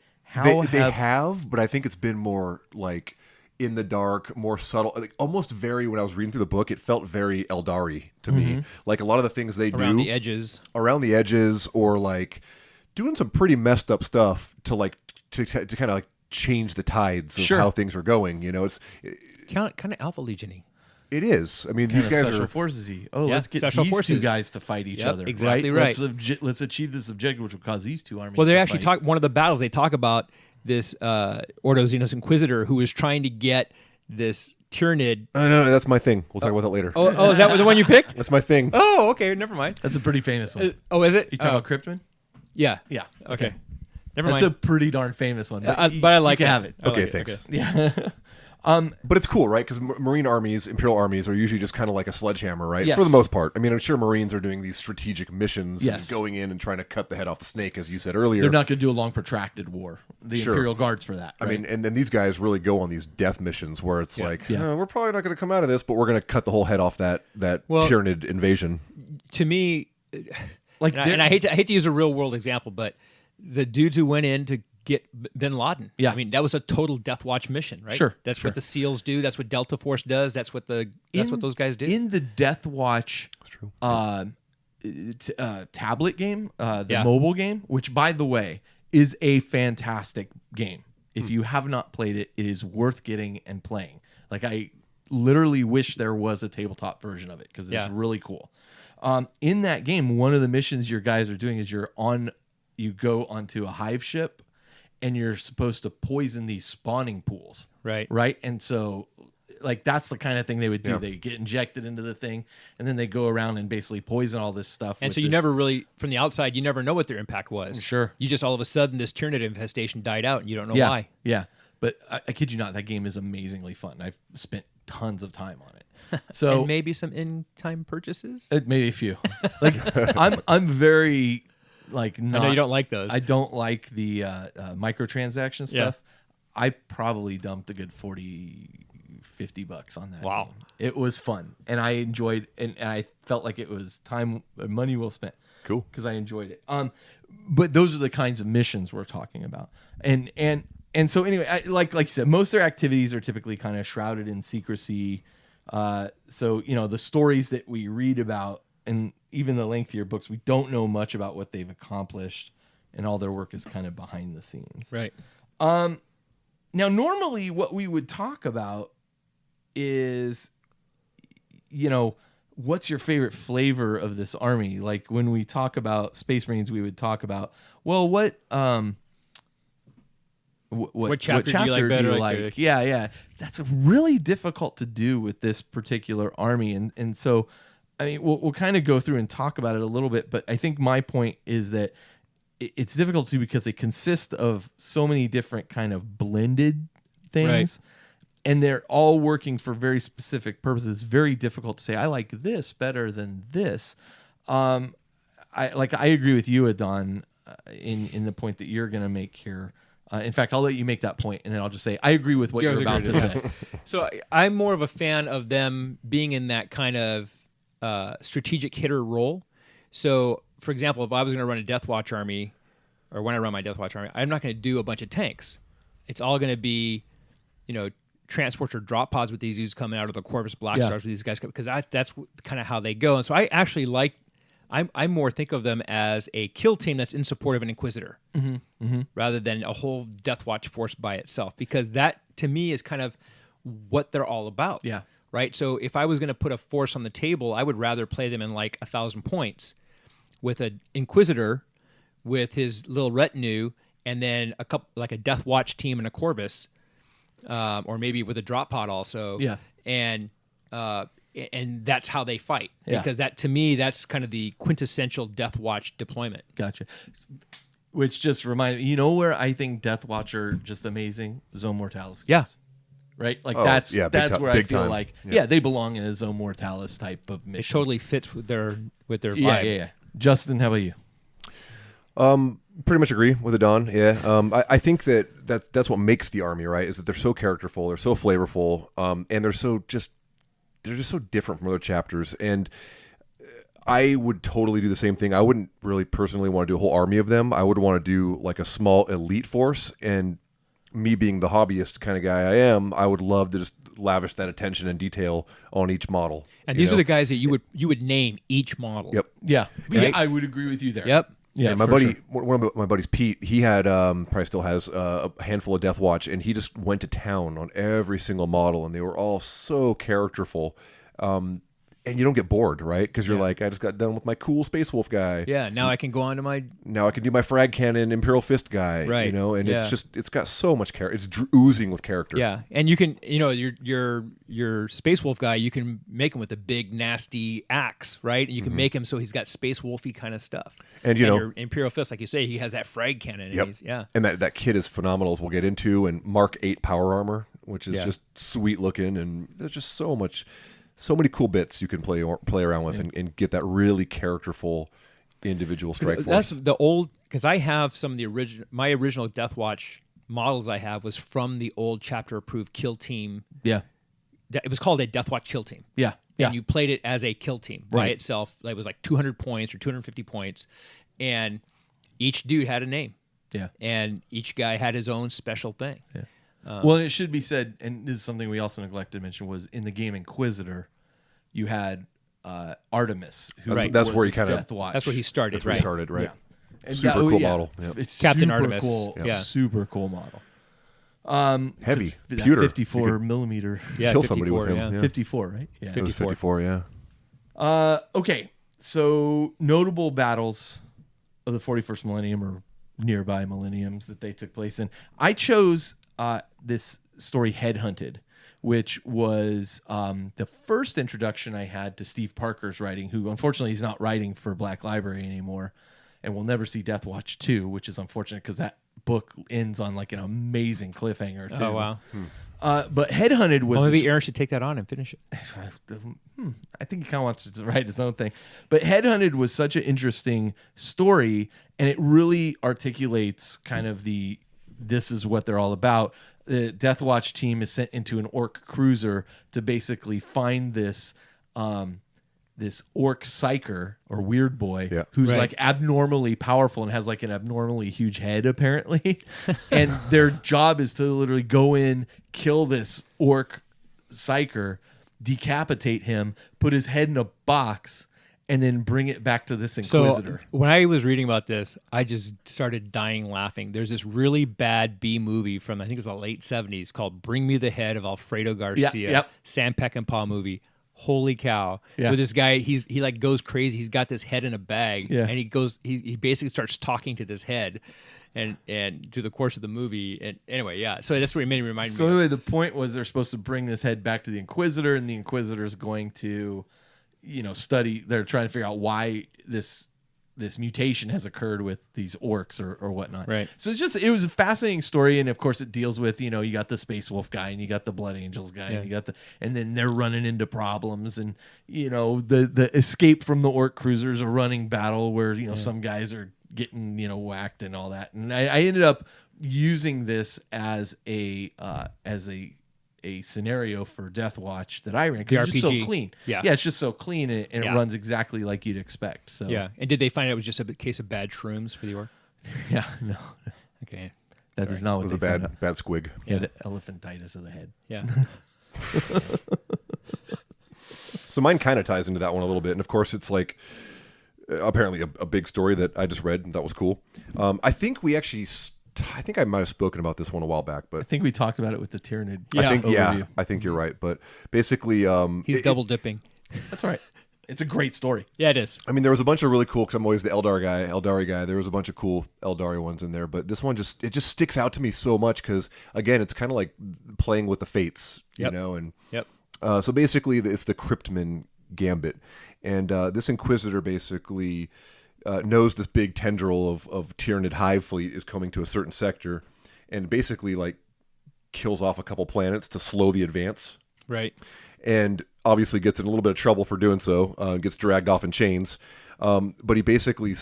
S2: They have, but I think it's been more like in the dark, more subtle, like almost very, when I was reading through the book, it felt very Eldari to me. Like a lot of the things they
S3: Around
S2: do
S3: the edges.
S2: around the edges, or like doing some pretty messed up stuff to kind of like change the tides of
S1: Sure.
S2: how things are going. It's
S3: Kind of Alpha Legion-y.
S2: it is. I mean,
S1: Kind
S2: these
S1: of
S2: guys
S1: special
S2: are
S1: forces-y. Oh,
S3: Yeah,
S1: let's get
S3: special
S1: these two
S3: forces.
S1: guys to fight each
S3: Yep,
S1: other.
S3: exactly
S1: right.
S3: right.
S1: Let's achieve this objective, which will cause these two armies.
S3: Well, they
S1: to
S3: actually
S1: fight.
S3: talk. One of the battles they talk about this Ordo Xenos Inquisitor who is trying to get this Tyranid.
S2: No, that's my thing. We'll talk about that later.
S3: Oh, is that the one you picked?
S2: That's my thing.
S3: Oh, okay, never mind.
S1: That's a pretty famous one.
S3: Oh, is it?
S1: You talking
S3: Oh,
S1: about Cryptman?
S3: yeah.
S1: Yeah.
S3: Okay. Never
S1: That's
S3: mind.
S1: a pretty darn famous one. But,
S3: But I like
S1: you
S3: it.
S1: can have it.
S3: I like
S2: Okay,
S3: it,
S2: thanks.
S1: Yeah.
S2: But it's cool, right? Because Marine armies, Imperial armies, are usually just kind of like a sledgehammer, right?
S1: Yes.
S2: For the most part. I mean, I'm sure Marines are doing these strategic missions,
S1: Yes.
S2: and going in and trying to cut the head off the snake, as you said earlier.
S1: They're not going to do a long, protracted war. The
S2: Sure.
S1: Imperial Guards for that.
S2: I
S1: right?
S2: mean, and then these guys really go on these death missions where it's like,
S1: Yeah.
S2: we're probably not going to come out of this, but we're going to cut the whole head off that
S3: Well-
S2: Tyranid invasion.
S3: To me,
S1: like
S3: and I hate to use a real world example, but the dudes who went in to get Bin Laden.
S1: Yeah.
S3: I mean, that was a total Deathwatch mission, right?
S1: Sure,
S3: That's
S1: sure.
S3: what the SEALs do. That's what Delta Force does. That's what those guys did.
S1: In the Deathwatch
S2: true.
S1: Tablet game, the
S3: Yeah.
S1: mobile game, which, by the way, is a fantastic game. If you have not played it, it is worth getting and playing. Like, I literally wish there was a tabletop version of it because it's
S3: Yeah.
S1: really cool. In that game, one of the missions your guys are doing is you go onto a hive ship and you're supposed to poison these spawning pools.
S3: Right.
S1: Right. And so, like, that's the kind of thing they would do.
S2: Yeah.
S1: They get injected into the thing and then they go around and basically poison all this stuff.
S3: And
S1: with
S3: so you
S1: this-
S3: never really, from the outside, you never know what their impact was.
S1: Sure.
S3: You just all of a sudden, this Tyranid infestation died out and you don't know
S1: yeah,
S3: why.
S1: Yeah. But I kid you not, that game is amazingly fun. I've spent tons of time on it. So
S3: And maybe some in-time purchases?
S1: maybe a few. Like, I'm very, like, not.
S3: I know you don't like those.
S1: I don't like the microtransaction
S3: Yeah.
S1: stuff. I probably dumped a good $40-$50 on that.
S3: Wow.
S1: game. It was fun, and I enjoyed, and I felt like it was money well spent.
S2: Cool.
S1: Because I enjoyed it. But those are the kinds of missions we're talking about, and so anyway, like you said, most of their activities are typically kind of shrouded in secrecy. So the stories that we read about, and even the lengthier books, we don't know much about what they've accomplished, and all their work is kind of behind the scenes.
S3: Right.
S1: Now, normally what we would talk about is, what's your favorite flavor of this army? Like when we talk about Space Marines, we would talk about, well, what
S3: chapter do you like better? Like,
S1: Yeah. That's really difficult to do with this particular army. And so, I mean, we'll kind of go through and talk about it a little bit, but I think my point is that it's difficult to do because they consist of so many different kind of blended things.
S3: Right.
S1: And they're all working for very specific purposes. It's very difficult to say, I like this better than this. I agree with you, Adon, in the point that you're going to make here. In fact, I'll let you make that point, and then I'll just say, I agree with what
S3: You
S1: you're about
S3: guys
S1: to
S3: agree.
S1: say.
S3: So I'm more of a fan of them being in that kind of strategic hitter role. So for example, if I was going to run a Deathwatch army, or when I run my Deathwatch army, I'm not going to do a bunch of tanks. It's all going to be, transports or drop pods with these dudes coming out of the Corvus Black Stars with these guys, because that's kind of how they go. And so I actually I more think of them as a kill team that's in support of an Inquisitor, rather than a whole Deathwatch force by itself, because that to me is kind of what they're all about.
S1: Yeah.
S3: Right. So if I was going to put a force on the table, I would rather play them in like 1,000 points with an Inquisitor with his little retinue, and then a couple like a Deathwatch team and a Corvus, or maybe with a drop pod also.
S1: Yeah.
S3: And that's how they fight.
S1: Yeah.
S3: Because that, to me, that's kind of the quintessential Deathwatch deployment.
S1: Gotcha. Which just reminds me, where I think Deathwatch are just amazing? Zone Mortalis games.
S3: Yeah.
S1: Right? Like,
S2: Oh,
S1: that's
S2: yeah, big
S1: where I
S2: big
S1: feel
S2: time.
S1: like,
S2: Yeah.
S1: they belong in a Zone Mortalis type of
S3: It
S1: mission.
S3: totally fits with their vibe.
S1: Yeah. Justin, how about you?
S2: Pretty much agree with Adon. Yeah, I think that's what makes the army, right? Is that they're so characterful, they're so flavorful, and they're just so different from other chapters. And I would totally do the same thing. I wouldn't really personally want to do a whole army of them. I would want to do like a small elite force. And me being the hobbyist kind of guy I am, I would love to just lavish that attention and detail on each model.
S3: And these are the guys that you would name each model.
S2: Yep.
S1: Yeah.
S3: Right?
S1: I would agree with you there.
S3: Yep.
S1: Yeah,
S2: my
S1: for
S2: buddy,
S1: sure.
S2: one of my buddies, Pete, he had probably still has a handful of Deathwatch, and he just went to town on every single model, and they were all so characterful. And you don't get bored, right? Because you're like, I just got done with my cool Space Wolf guy.
S3: Yeah. Now I can go on to my.
S2: Now I can do my Frag Cannon Imperial Fist guy.
S3: Right.
S2: And
S3: Yeah.
S2: it's got so much character. It's oozing with character.
S3: Yeah, and you can, your Space Wolf guy, you can make him with a big nasty axe, right? And you can make him so he's got Space Wolfy kind of stuff.
S2: And
S3: your Imperial Fist, like you say, he has that frag cannon.
S2: Yep.
S3: And yeah.
S2: And that kit is phenomenal, as we'll get into, and Mark 8 power armor, which is
S3: Yeah.
S2: just sweet looking, and there's just so many cool bits you can play around with and get that really characterful individual strike force.
S3: That's the old, because I have some of the my original Deathwatch models I have was from the old chapter approved kill team.
S1: Yeah.
S3: It was called a Deathwatch kill team.
S1: Yeah. Yeah.
S3: And you played it as a kill team by
S1: Right.
S3: itself. Like, it was like 200 points or 250 points. And each dude had a name.
S1: Yeah.
S3: And each guy had his own special thing.
S1: Yeah. Well, and it should be said, and this is something we also neglected to mention, was in the game Inquisitor, you had Artemis. Who
S2: That's
S1: was
S2: where
S1: a
S2: he kind of
S1: Deathwatch.
S3: That's where he started,
S2: That's where
S3: right?
S2: he started, right?
S1: Yeah. And
S2: Super cool model. Yeah.
S1: It's
S3: Captain
S1: super
S3: Artemis.
S1: Cool.
S3: Yeah.
S1: Super cool model.
S2: Heavy.
S1: That
S2: Pewter.
S1: 54
S2: You could
S1: millimeter.
S3: Yeah,
S2: kill
S3: 54,
S2: somebody with him.
S3: yeah.
S2: Yeah.
S1: 54, right? Yeah.
S2: It was 54, yeah.
S1: Okay. So notable battles of the 41st millennium or nearby millenniums that they took place in. I chose this story Headhunted, which was the first introduction I had to Steve Parker's writing, who unfortunately is not writing for Black Library anymore, and we'll never see Deathwatch 2, which is unfortunate because that book ends on like an amazing cliffhanger too.
S3: Oh, wow.
S1: But Headhunted was
S3: Well, maybe
S1: this-
S3: Aaron should take that on and finish it.
S1: I think he kind of wants to write his own thing. But Headhunted was such an interesting story, and it really articulates kind of this is what they're all about. The Deathwatch team is sent into an orc cruiser to basically find this orc psyker or weird boy who's
S3: Right.
S1: like abnormally powerful and has like an abnormally huge head apparently. And their job is to literally go in, kill this orc psyker, decapitate him, put his head in a box, and then bring it back to this Inquisitor.
S3: So when I was reading about this, I just started dying laughing. There's this really bad B movie from, I think it's the late 70s, called Bring Me the Head of Alfredo Garcia.
S1: yep.
S3: Sam Peckinpah movie. Holy cow.
S1: Yeah.
S3: With this guy, he like goes crazy. He's got this head in a bag.
S1: Yeah.
S3: And he basically starts talking to this head and through the course of the movie. And anyway, yeah. So that's what it made me remind
S1: So
S3: me of.
S1: anyway, the point was they're supposed to bring this head back to the Inquisitor, and the Inquisitor's going to, study. They're trying to figure out why this mutation has occurred with these orcs or whatnot.
S3: Right.
S1: So it was a fascinating story, and of course it deals with, you got the Space Wolf guy, and you got the Blood Angels guy,
S3: Yeah.
S1: and you got and then they're running into problems, and the escape from the orc cruisers, a running battle where some guys are getting whacked and all that, and I ended up using this as a a scenario for Deathwatch that I ran because it's just
S3: RPG.
S1: so clean.
S3: Yeah.
S1: it's just so clean and it
S3: Yeah.
S1: runs exactly like you'd expect. So
S3: Yeah. And did they find out it was just a case of bad shrooms for the orc?
S1: no,
S3: Okay.
S1: that is not
S2: It
S1: what
S2: was a
S1: they found out.
S2: bad squig.
S1: He had elephantitis of the head.
S3: Yeah.
S2: So mine kind of ties into that one a little bit, and of course it's like apparently a big story that I just read and that was cool. I think we actually, I think I might have spoken about this one a while back,
S1: I
S2: but
S1: think we talked about it with the Tyranid.
S3: Yeah.
S1: overview.
S2: I think you're right. But basically,
S3: He's double dipping.
S1: That's all right. It's a great story.
S3: Yeah, it is.
S2: I mean, there was a bunch of really cool, because I'm always the Eldari guy. There was a bunch of cool Eldari ones in there, but this one just sticks out to me so much because, again, it's kind of like playing with the fates,
S3: Yep.
S2: you know. And
S3: Yep.
S2: so basically, it's the Cryptman Gambit, and this Inquisitor basically knows this big tendril of Tyranid hive fleet is coming to a certain sector, and basically like kills off a couple planets to slow the advance.
S3: Right.
S2: And obviously gets in a little bit of trouble for doing so, gets dragged off in chains. But he basically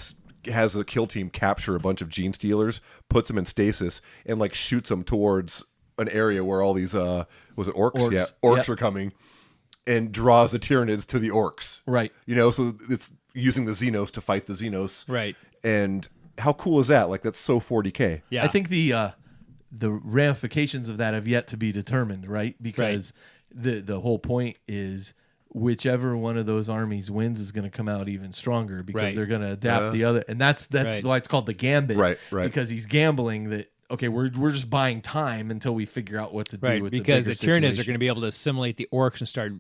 S2: has a kill team capture a bunch of gene stealers, puts them in stasis, and like shoots them towards an area where all these, was it orcs?
S1: Orcs.
S2: Yeah, orcs
S1: Yep.
S2: are coming, and draws the Tyranids to the orcs.
S1: Right.
S2: You know, so it's using the Xenos to fight the Xenos.
S3: Right.
S2: And how cool is that? Like, that's so 40K.
S3: Yeah.
S1: I think the ramifications of that have yet to be determined, right? Because the whole point is whichever one of those armies wins is going to come out even stronger because
S3: Right.
S1: they're going to adapt the other, and that's
S3: Right.
S1: why it's called the gambit,
S2: Right.
S1: Because he's gambling that okay, we're just buying time until we figure out what to do
S3: Right.
S1: with
S3: Because
S1: the
S3: the
S1: bigger
S3: Tyranids are
S1: situation.
S3: going to be able to assimilate the orcs and start.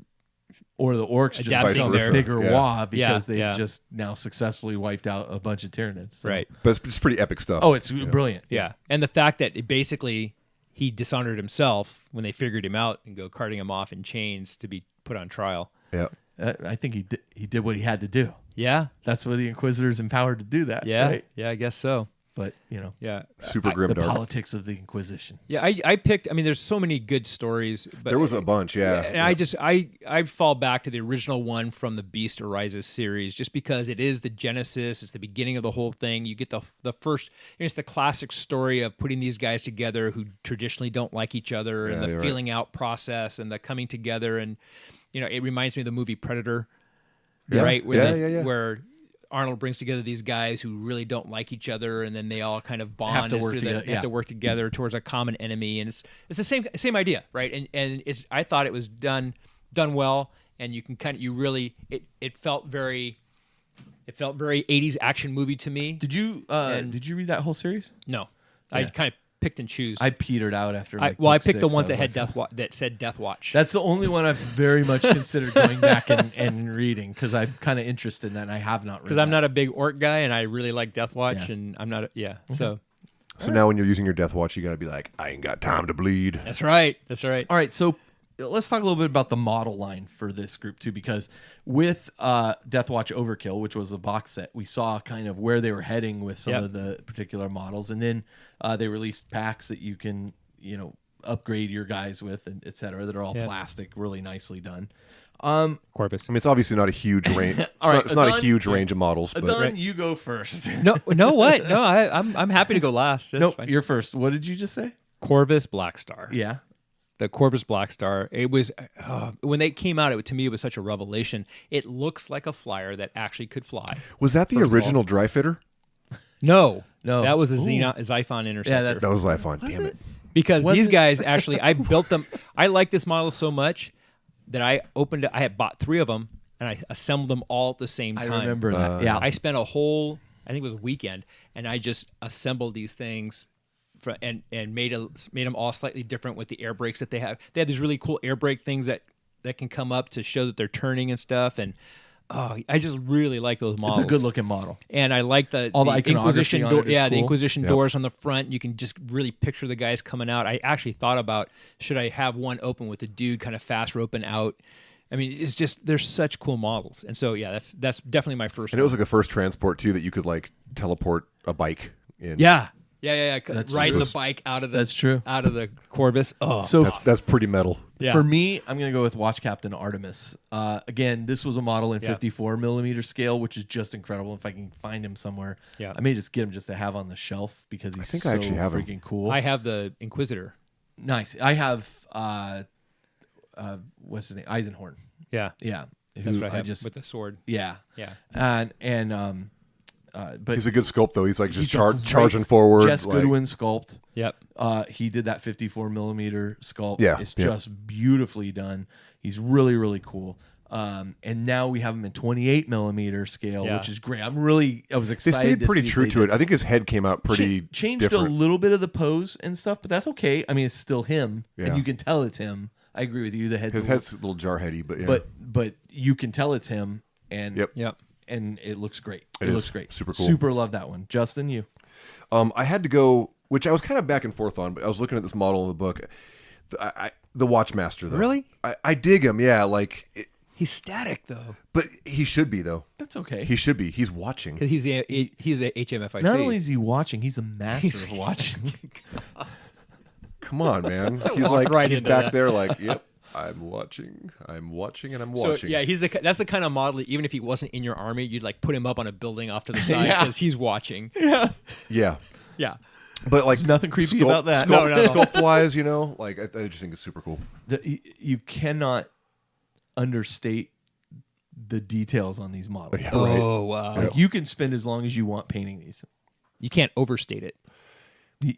S1: or the orcs just
S3: adapting
S1: become
S3: their-
S1: a bigger
S2: Yeah.
S1: wah because they've
S3: Yeah.
S1: just now successfully wiped out a bunch of Tyranids. So-
S3: Right.
S2: But it's pretty epic stuff.
S1: Oh, it's brilliant.
S3: Yeah. And the fact that it basically he dishonored himself when they figured him out and go carting him off in chains to be put on trial.
S2: Yeah.
S1: I think he did what he had to do.
S3: Yeah.
S1: That's what the Inquisitor's empowered to do that.
S3: Yeah.
S1: Right?
S3: Yeah, I guess so.
S1: But, you know,
S3: Yeah.
S2: Super grim
S1: the
S2: dark.
S1: politics of the Inquisition.
S3: Yeah, I picked. I mean, there's so many good stories, but
S2: There was a bunch, yeah.
S3: And I fall back to the original one from the Beast Arises series, just because it is the genesis. It's the beginning of the whole thing. You get the first. It's the classic story of putting these guys together who traditionally don't like each other, and
S2: Yeah,
S3: the
S2: you're
S3: feeling out process, and the coming together. And it reminds me of the movie Predator, right?
S2: Yeah.
S3: Where Arnold brings together these guys who really don't like each other, and then they all kind of bond.
S1: Have to
S3: as
S1: work
S3: through
S1: together,
S3: They have to work together towards a common enemy, and it's the same idea, right? And it's I thought it was done well, and you can kind of it felt very 80s action movie to me.
S1: Did you read that whole series?
S3: No, I
S1: Yeah.
S3: kind of picked and choose.
S1: I petered out after.
S3: I
S1: Like,
S3: picked
S1: book
S3: the
S1: 6.
S3: one
S1: I
S3: that
S1: was
S3: had
S1: like,
S3: that said Deathwatch.
S1: That's the only one I've very much considered going back and reading because I'm kind of interested in that, and I have not read.
S3: because I'm not a big orc guy, and I really like Deathwatch,
S1: Yeah.
S3: and I'm not. So
S2: So now when you're using your Deathwatch, you got to be like, I ain't got time to bleed.
S3: that's right. That's right.
S1: All right, so let's talk a little bit about the model line for this group too, because with Deathwatch Overkill, which was a box set, we saw kind of where they were heading with some of the particular models, and then they released packs that you can, upgrade your guys with, and et cetera, that are all plastic, really nicely done.
S3: Corpus.
S2: I mean, it's obviously not a huge range.
S1: All right,
S2: it's not a
S1: Adon-
S2: huge range of models, but
S1: Adon, you go first.
S3: No, what? No, I'm happy to go last. That's
S1: Nope,
S3: fine.
S1: you're first. What did you just say?
S3: Corvus Blackstar.
S1: Yeah.
S3: The Corvus Blackstar. It was when they came out. To me, it was such a revelation. It looks like a flyer that actually could fly.
S2: was that the
S3: First of all.
S2: original dry fitter?
S3: No,
S1: No.
S3: that was a
S1: Ooh.
S3: Xiphon Interceptor.
S1: that's-
S2: That was Life on. Damn it.
S3: because
S1: Was
S3: these
S1: it?
S3: guys actually, I built them. I like this model so much that I had bought 3 of them and I assembled them all at the same time.
S1: I remember that. Yeah.
S3: I spent a whole, I think it was a weekend, and I just assembled these things and made them all slightly different with the air brakes that they have. They have these really cool air brake things that can come up to show that they're turning and stuff. And I just really like those models.
S1: It's a good looking model.
S3: And I like the
S1: iconography
S3: Inquisition
S1: on it is
S3: the
S1: cool.
S3: Inquisition
S2: Yep.
S3: doors on the front. You can just really picture the guys coming out. I actually thought about, should I have one open with the dude kind of fast roping out? I mean, it's just, they're such cool models. And so, yeah, that's definitely my first
S2: And it was
S3: one.
S2: like the first transport, too, that you could, like, teleport a bike in.
S3: Yeah.
S1: That's
S3: Riding
S1: true.
S3: the bike out of the
S1: That's true.
S3: out of the Corvus. Oh,
S1: So
S2: That's pretty metal.
S3: yeah.
S1: for me, I'm going to go with Watch Captain Artemis. Again, this was a model in 54 millimeter scale, which is just incredible. If I can find him somewhere,
S3: Yeah.
S1: I may just get him just to have on the shelf because he's
S2: think
S1: so
S2: I actually have him.
S1: freaking cool.
S3: I have the Inquisitor.
S1: Nice. I have what's his name? Eisenhorn.
S3: Yeah.
S1: Yeah.
S3: That's
S1: who
S3: what I have
S1: just
S3: with the sword.
S1: yeah.
S3: Yeah.
S1: But
S2: He's a good sculpt though. He's like just
S1: he's a great
S2: charging forward.
S1: Jess
S2: like-
S1: Goodwin sculpt.
S3: Yep.
S1: He did that 54 millimeter sculpt.
S2: Yeah,
S1: It's
S2: yeah.
S1: just beautifully done. He's really, really cool. And now we have him in 28 millimeter scale,
S3: Yeah.
S1: which is great. I was
S2: They
S1: excited.
S2: stayed
S1: to
S2: pretty
S1: see if
S2: true
S1: they
S2: to
S1: did.
S2: it. I think his head came out pretty
S1: Changed
S2: different.
S1: a little bit of the pose and stuff, but that's okay. I mean, it's still him,
S2: Yeah.
S1: and you can tell it's him. I agree with you. The head's
S2: His
S1: a
S2: head's a little jarheady, but yeah.
S1: but you can tell it's him, and
S3: Yep.
S1: and it looks great.
S2: It
S1: It
S2: is
S1: looks great.
S2: super cool.
S1: Super love that one. Justin, you.
S2: I had to go, which I was kind of back and forth on, but I was looking at this model in the book. The Watchmaster, though.
S3: Really?
S2: I dig him, yeah.
S3: He's static though,
S2: But he should be, though.
S1: That's okay.
S2: He should be. He's watching.
S3: because he's a HMFIC.
S1: Not only is he watching, he's a master of watching.
S2: Come on, man. He's
S3: Walked
S2: like,
S3: right
S2: he's
S3: into
S2: back
S3: that.
S2: there like, yep, I'm watching, and I'm watching.
S3: So yeah, that's the kind of model. Even if he wasn't in your army, you'd like put him up on a building off to the side
S1: Yeah.
S3: because he's watching.
S2: Yeah.
S3: Yeah.
S2: But like,
S1: There's nothing creepy about that.
S3: No, no, no.
S2: Sculpt-wise, like, I just think it's super cool.
S1: You cannot understate the details on these models.
S2: Yeah, right.
S3: Oh wow.
S1: Like you can spend as long as you want painting these.
S3: You can't overstate it.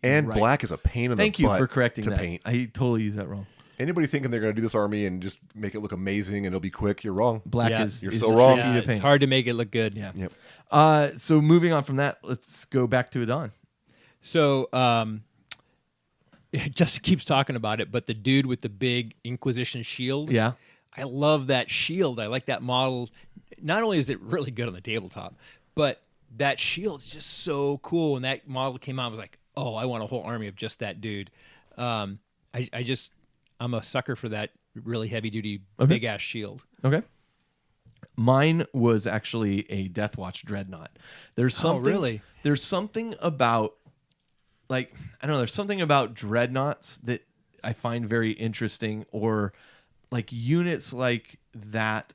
S2: And
S1: Right.
S2: black is a pain in the
S1: Thank you
S2: butt
S1: for correcting
S2: to
S1: that.
S2: paint.
S1: I totally used that wrong.
S2: Anybody thinking they're going to do this army and just make it look amazing and it'll be quick, you're wrong.
S1: Black
S3: Yeah.
S1: is
S2: You're
S1: is
S2: so wrong.
S1: tricky
S3: Yeah,
S1: to
S3: it's
S1: paint.
S3: hard to make it look good.
S1: Yeah.
S2: Yep.
S1: So moving on from that, let's go back to Adon.
S3: So Justin keeps talking about it, but the dude with the big Inquisition shield.
S1: Yeah.
S3: I love that shield. I like that model. Not only is it really good on the tabletop, but that shield is just so cool. When that model came out, I was like, oh, I want a whole army of just that dude. I'm a sucker for that really heavy duty big ass shield.
S1: Okay. Mine was actually a Deathwatch Dreadnought. There's something.
S3: really?
S1: There's something about, like, I don't know. There's something about dreadnoughts that I find very interesting, or like units like that.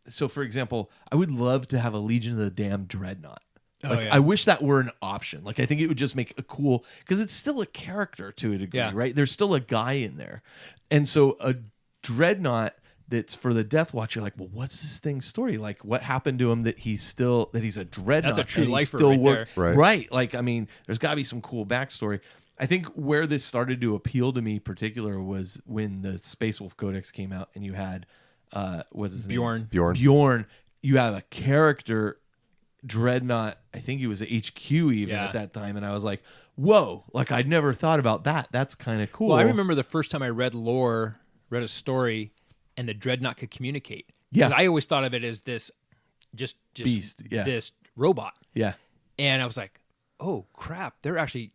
S1: So, for example, I would love to have a Legion of the Damned Dreadnought. Like,
S3: yeah.
S1: I wish that were an option. Like, I think it would just make a cool, because it's still a character to a degree,
S3: Yeah.
S1: right? There's still a guy in there. And so a Dreadnought that's for the Deathwatch, you're like, well, what's this thing's story? Like, what happened to him that he's a Dreadnought?
S3: That's a true
S1: and he
S3: lifer
S1: still
S3: right
S1: works-
S2: there. Right.
S1: Right. Like, I mean, there's got to be some cool backstory. I think where this started to appeal to me particular was when the Space Wolf Codex came out and you had, what's his name? Bjorn. You have a character Dreadnought. I think he was a HQ even
S3: Yeah.
S1: at that time. And I was like, whoa, like I'd never thought about that. That's kind of cool.
S3: Well, I remember the first time I read a story, and the Dreadnought could communicate.
S1: Yeah.
S3: Because I always thought of it as this just
S1: Beast, yeah.
S3: this robot.
S1: Yeah.
S3: And I was like, oh crap, they're actually,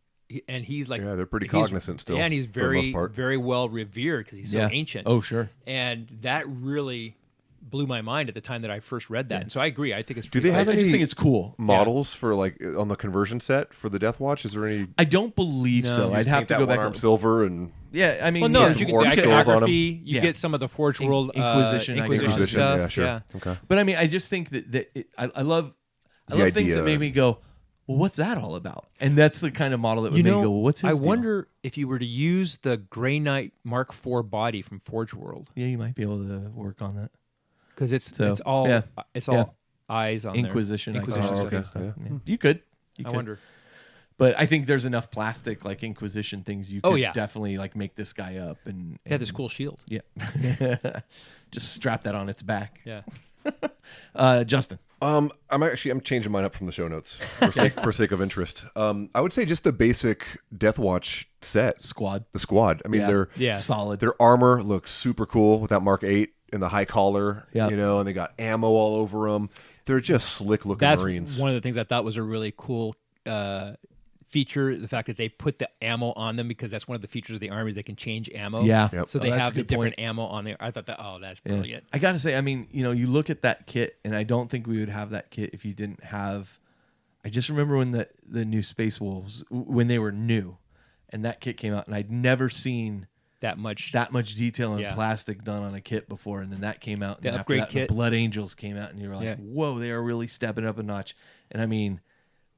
S3: and he's like,
S2: Yeah, they're pretty
S3: he's-
S2: cognizant still,
S3: Yeah, and he's
S2: for the most
S3: very,
S2: part.
S3: very well revered because he's so
S1: Yeah.
S3: ancient.
S1: Oh, sure.
S3: And that really blew my mind at the time that I first read that. And so I agree. I think it's
S2: Do they
S1: I
S2: have
S1: just
S2: any
S1: think it's cool.
S2: models for like on the conversion set for the Deathwatch? Is there any?
S1: I don't believe so. I'd have to go back.
S2: One-arm silver and
S1: Yeah, I mean,
S3: Well, no,
S1: yeah,
S3: you
S2: some
S3: get the
S2: orc skulls on 'em.
S3: iconography. You
S1: Yeah.
S3: get some of the Forge World
S1: Inquisition
S3: Inquisition
S1: iconography.
S3: stuff.
S2: Yeah, sure.
S3: Yeah.
S2: Okay.
S1: But I mean, I just think I love things
S2: idea.
S1: that made me go, well, what's that all about? And that's the kind of model that would
S3: You
S1: make
S3: know,
S1: me go, well, what's his
S3: I
S1: deal?
S3: wonder if you were to use the Grey Knight Mark IV body from Forge World,
S1: Yeah, you might be able to work on that.
S3: because it's
S1: So,
S3: all
S1: yeah.
S3: eyes on
S1: Inquisition,
S3: there. Inquisition
S2: Oh,
S3: stuff.
S2: okay.
S1: stuff.
S2: Yeah.
S1: Yeah. You could.
S3: I wonder.
S1: But I think there's enough plastic, like Inquisition things, you could
S3: Oh, yeah.
S1: definitely like make this guy up and
S3: They have this cool shield.
S1: Yeah. Just strap that on its back.
S3: Yeah.
S1: Justin.
S2: I'm changing mine up from the show notes for sake of interest. I would say just the basic Deathwatch set
S1: Squad.
S2: The squad. I mean,
S1: Yeah.
S2: they're
S3: Yeah.
S1: Solid.
S2: their armor looks super cool with that Mark 8 and the high collar.
S1: Yeah.
S2: And they got ammo all over them. They're just slick looking
S3: That's
S2: Marines.
S3: one of the things I thought was a really cool feature. The fact that they put the ammo on them, because that's one of the features of the army. They can change ammo.
S1: Yeah.
S2: Yep.
S3: So
S1: Oh,
S3: they
S1: that's a
S3: have the
S1: good
S3: different
S1: point.
S3: ammo on there. I thought that. Oh, that's
S1: Yeah.
S3: brilliant.
S1: I got to say, I mean, you look at that kit, and I don't think we would have that kit if you didn't have. I just remember when the new Space Wolves, when they were new, and that kit came out, and I'd never seen
S3: That much.
S1: that much detail and
S3: Yeah.
S1: plastic done on a kit before, and then that came out, and
S3: The
S1: then after
S3: upgrade
S1: that,
S3: kit.
S1: the Blood Angels came out, and you were like,
S3: Yeah.
S1: whoa, they are really stepping up a notch. And I mean,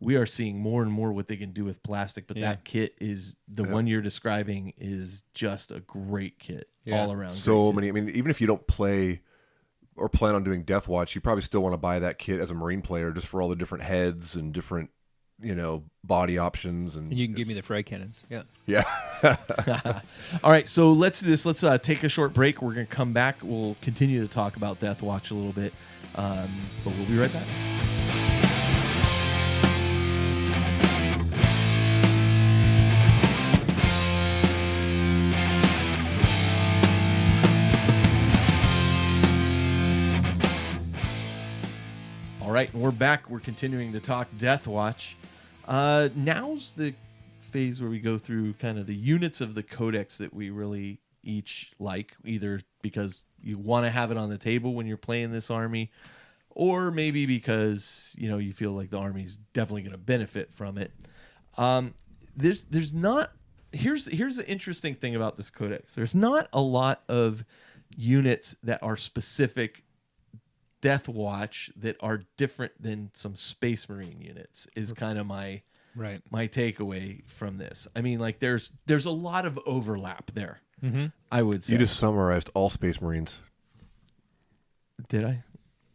S1: we are seeing more and more what they can do with plastic. But that kit is the one you're describing is just a great kit all around.
S2: So many. I mean, even if you don't play or plan on doing Deathwatch, you probably still want to buy that kit as a Marine player just for all the different heads and different, body options. And
S3: you can give me the frag cannons. Yeah.
S2: Yeah.
S1: All right, so let's do this. Let's take a short break. We're going to come back. We'll continue to talk about Deathwatch a little bit, but we'll be right back. All right, and we're back. We're continuing to talk Deathwatch. Now's the phase where we go through kind of the units of the codex that we really each like, either because you want to have it on the table when you're playing this army, or maybe because you feel like the army's definitely going to benefit from it. There's not. Here's the interesting thing about this codex. There's not a lot of units that are specific Deathwatch that are different than some Space Marine units is kind of my takeaway from this. I mean, like there's a lot of overlap there. Mm-hmm. I would say
S2: you just summarized all Space Marines.
S1: Did I?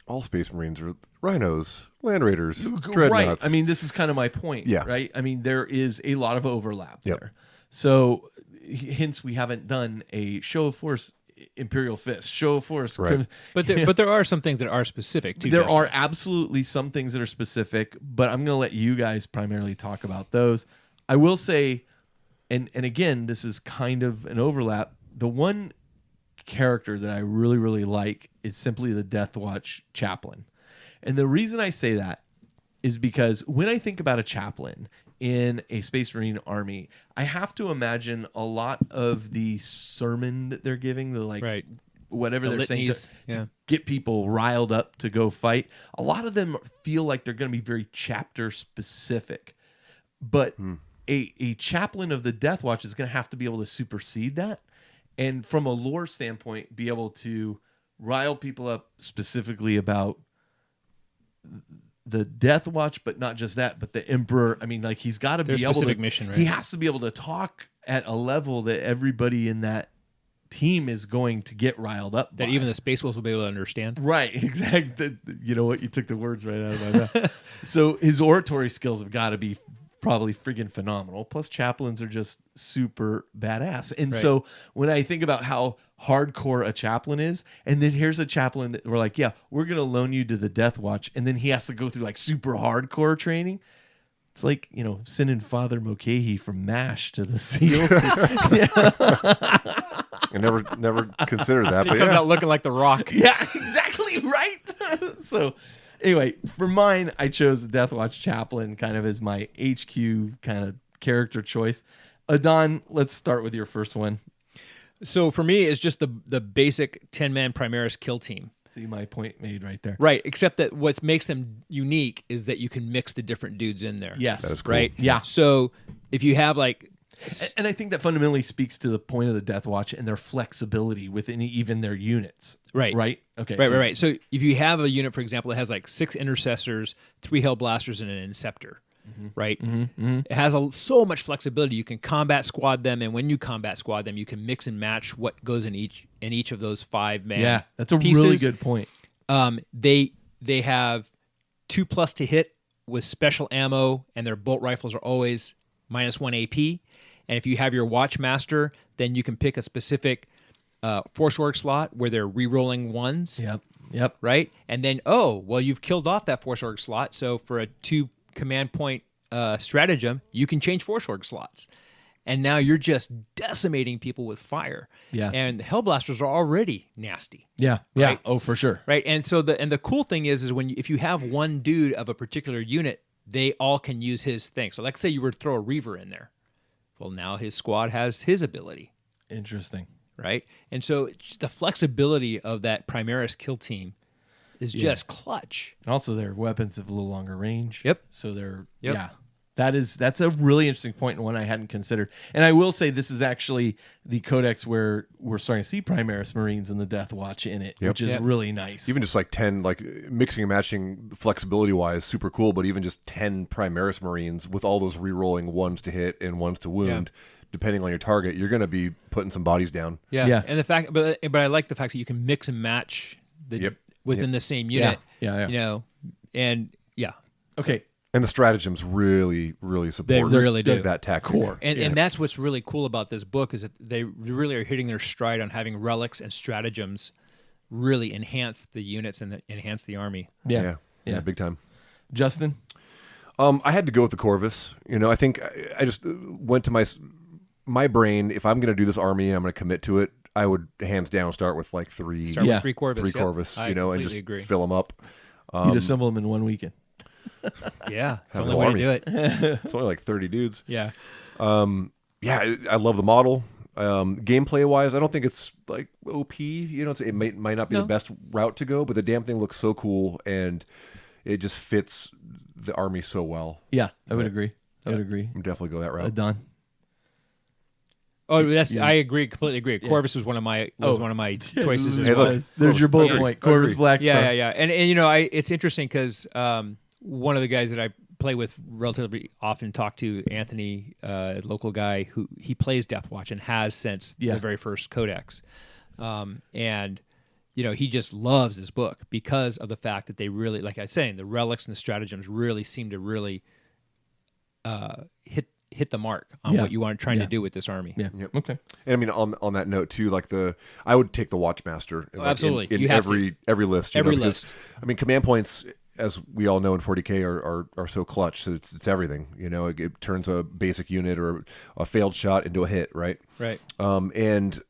S2: All Space Marines are rhinos, land raiders, dreadnoughts.
S1: Right. I mean, this is kind of my point.
S2: Yeah.
S1: Right. I mean, there is a lot of overlap
S2: Yep.
S1: there. So, hence we haven't done a show of force Imperial Fist, show of force.
S2: Right.
S3: But there are some things that are specific to
S1: There
S3: Deathwatch.
S1: are absolutely some things that are specific, but I'm going to let you guys primarily talk about those. I will say, and again, this is kind of an overlap. The one character that I really, really like is simply the Deathwatch chaplain. And the reason I say that is because when I think about a chaplain in a Space Marine army, I have to imagine a lot of the sermon that they're giving, whatever they're
S3: litanies,
S1: saying to get people riled up to go fight. A lot of them feel like they're going to be very chapter specific, but a chaplain of the Deathwatch is going to have to be able to supersede that, and from a lore standpoint, be able to rile people up specifically about the Deathwatch, but not just that, but the Emperor. I mean, like he's got to be able to
S3: mission, right?
S1: He has to be able to talk at a level that everybody in that team is going to get riled up
S3: That
S1: by.
S3: even the Space Wolves will be able to understand.
S1: Right, exactly. You know what? You took the words right out of my mouth. So his oratory skills have got to be probably friggin' phenomenal. Plus, chaplains are just super badass. And so when I think about how hardcore a chaplain is, and then here's a chaplain that we're like, yeah, we're going to loan you to the Deathwatch, and then he has to go through like super hardcore training. It's like, sending Father Mulcahy from MASH to the SEAL.
S2: I never considered that,
S3: He
S2: but
S3: comes
S2: yeah.
S3: out looking like the Rock.
S1: Yeah, exactly right. So anyway, for mine, I chose the Deathwatch chaplain kind of as my HQ kind of character choice. Adon, let's start with your first one.
S3: So for me, it's just the basic 10-man Primaris kill team.
S1: See my point made right there.
S3: Right, except that what makes them unique is that you can mix the different dudes in there.
S1: Yes.
S2: That is cool.
S3: Right?
S1: Yeah.
S3: So if you have like...
S1: And I think that fundamentally speaks to the point of the Deathwatch and their flexibility within even their units.
S3: Right.
S1: Right? Okay.
S3: Right. So if you have a unit, for example, that has like 6 intercessors, 3 Hellblasters, and an Inceptor, right? It has so much flexibility. You can combat squad them, and when you combat squad them, you can mix and match what goes in each of those 5-man
S1: Yeah, that's a
S3: pieces.
S1: really good point.
S3: They have 2+ to hit with special ammo, and their bolt rifles are always -1 AP. And if you have your Watchmaster, then you can pick a specific Force Org slot where they're re-rolling 1s.
S1: Yep.
S3: Right? And then, you've killed off that Force Org slot. So for a 2 command point stratagem, you can change Force Org slots. And now you're just decimating people with fire.
S1: Yeah.
S3: And the Hellblasters are already nasty.
S1: Yeah.
S3: Right?
S1: Oh, for sure.
S3: Right? And so the cool thing is if you have one dude of a particular unit, they all can use his thing. So let's say you were to throw a Reaver in there. Well, now his squad has his ability.
S1: Interesting.
S3: Right? And so just the flexibility of that Primaris kill team is just clutch.
S1: And also their weapons have a little longer range.
S3: Yep.
S1: So they're,
S3: Yep.
S1: yeah. That's a really interesting point and one I hadn't considered. And I will say this is actually the codex where we're starting to see Primaris Marines and the Deathwatch in it, which is really nice.
S2: Even just like 10, like mixing and matching flexibility wise, super cool. But even just 10 Primaris Marines with all those re-rolling ones to hit and ones to wound, depending on your target, you're going to be putting some bodies down.
S3: Yeah. And the fact, but I like the fact that you can mix and match within the same unit.
S1: Yeah.
S3: You know, and
S1: Okay.
S2: And the stratagems really, really support
S3: They really do.
S2: that tactic.
S1: Core.
S3: And that's what's really cool about this book is that they really are hitting their stride on having relics and stratagems really enhance the units and enhance the army.
S2: Yeah, big time.
S1: Justin?
S2: I had to go with the Corvus. You know, I think I just went to my brain. If I'm going to do this army and I'm going to commit to it, I would hands down start with like three
S3: Corvus.
S2: Three Corvus,
S3: I
S2: you know, and just
S3: agree.
S2: fill them up.
S1: You'd assemble them in one weekend.
S3: Yeah, it's the
S2: Have
S3: only
S2: an
S3: way
S2: army.
S3: to do it.
S2: It's only like 30 dudes.
S3: Yeah.
S2: I love the model. Gameplay wise, I don't think it's like OP. You know, it might not be the best route to go, but the damn thing looks so cool and it just fits the army so well.
S1: Yeah, I would agree. I would agree.
S2: I'm definitely go that route.
S1: Don?
S3: Oh, I agree, completely agree. Corvus was one of my choices as well.
S1: There's your bullet point. Corvus Black Star.
S3: Yeah. And you know, it's interesting because one of the guys that I play with relatively often, talk to Anthony, a local guy who he plays Deathwatch and has since the very first codex, and you know he just loves this book because of the fact that they really, like I was saying, the relics and the stratagems really seem to really hit the mark on what you are trying to do with this army.
S1: Yeah.
S2: Yep.
S1: Okay.
S2: And I mean, on that note too, like I would take the Watchmaster
S3: absolutely.
S2: in
S3: You have
S2: every list.
S3: Every
S2: because,
S3: list.
S2: I mean, command points, as we all know in 40K, are so clutch. So it's everything. You know, it turns a basic unit or a failed shot into a hit, right?
S3: Right.
S2: And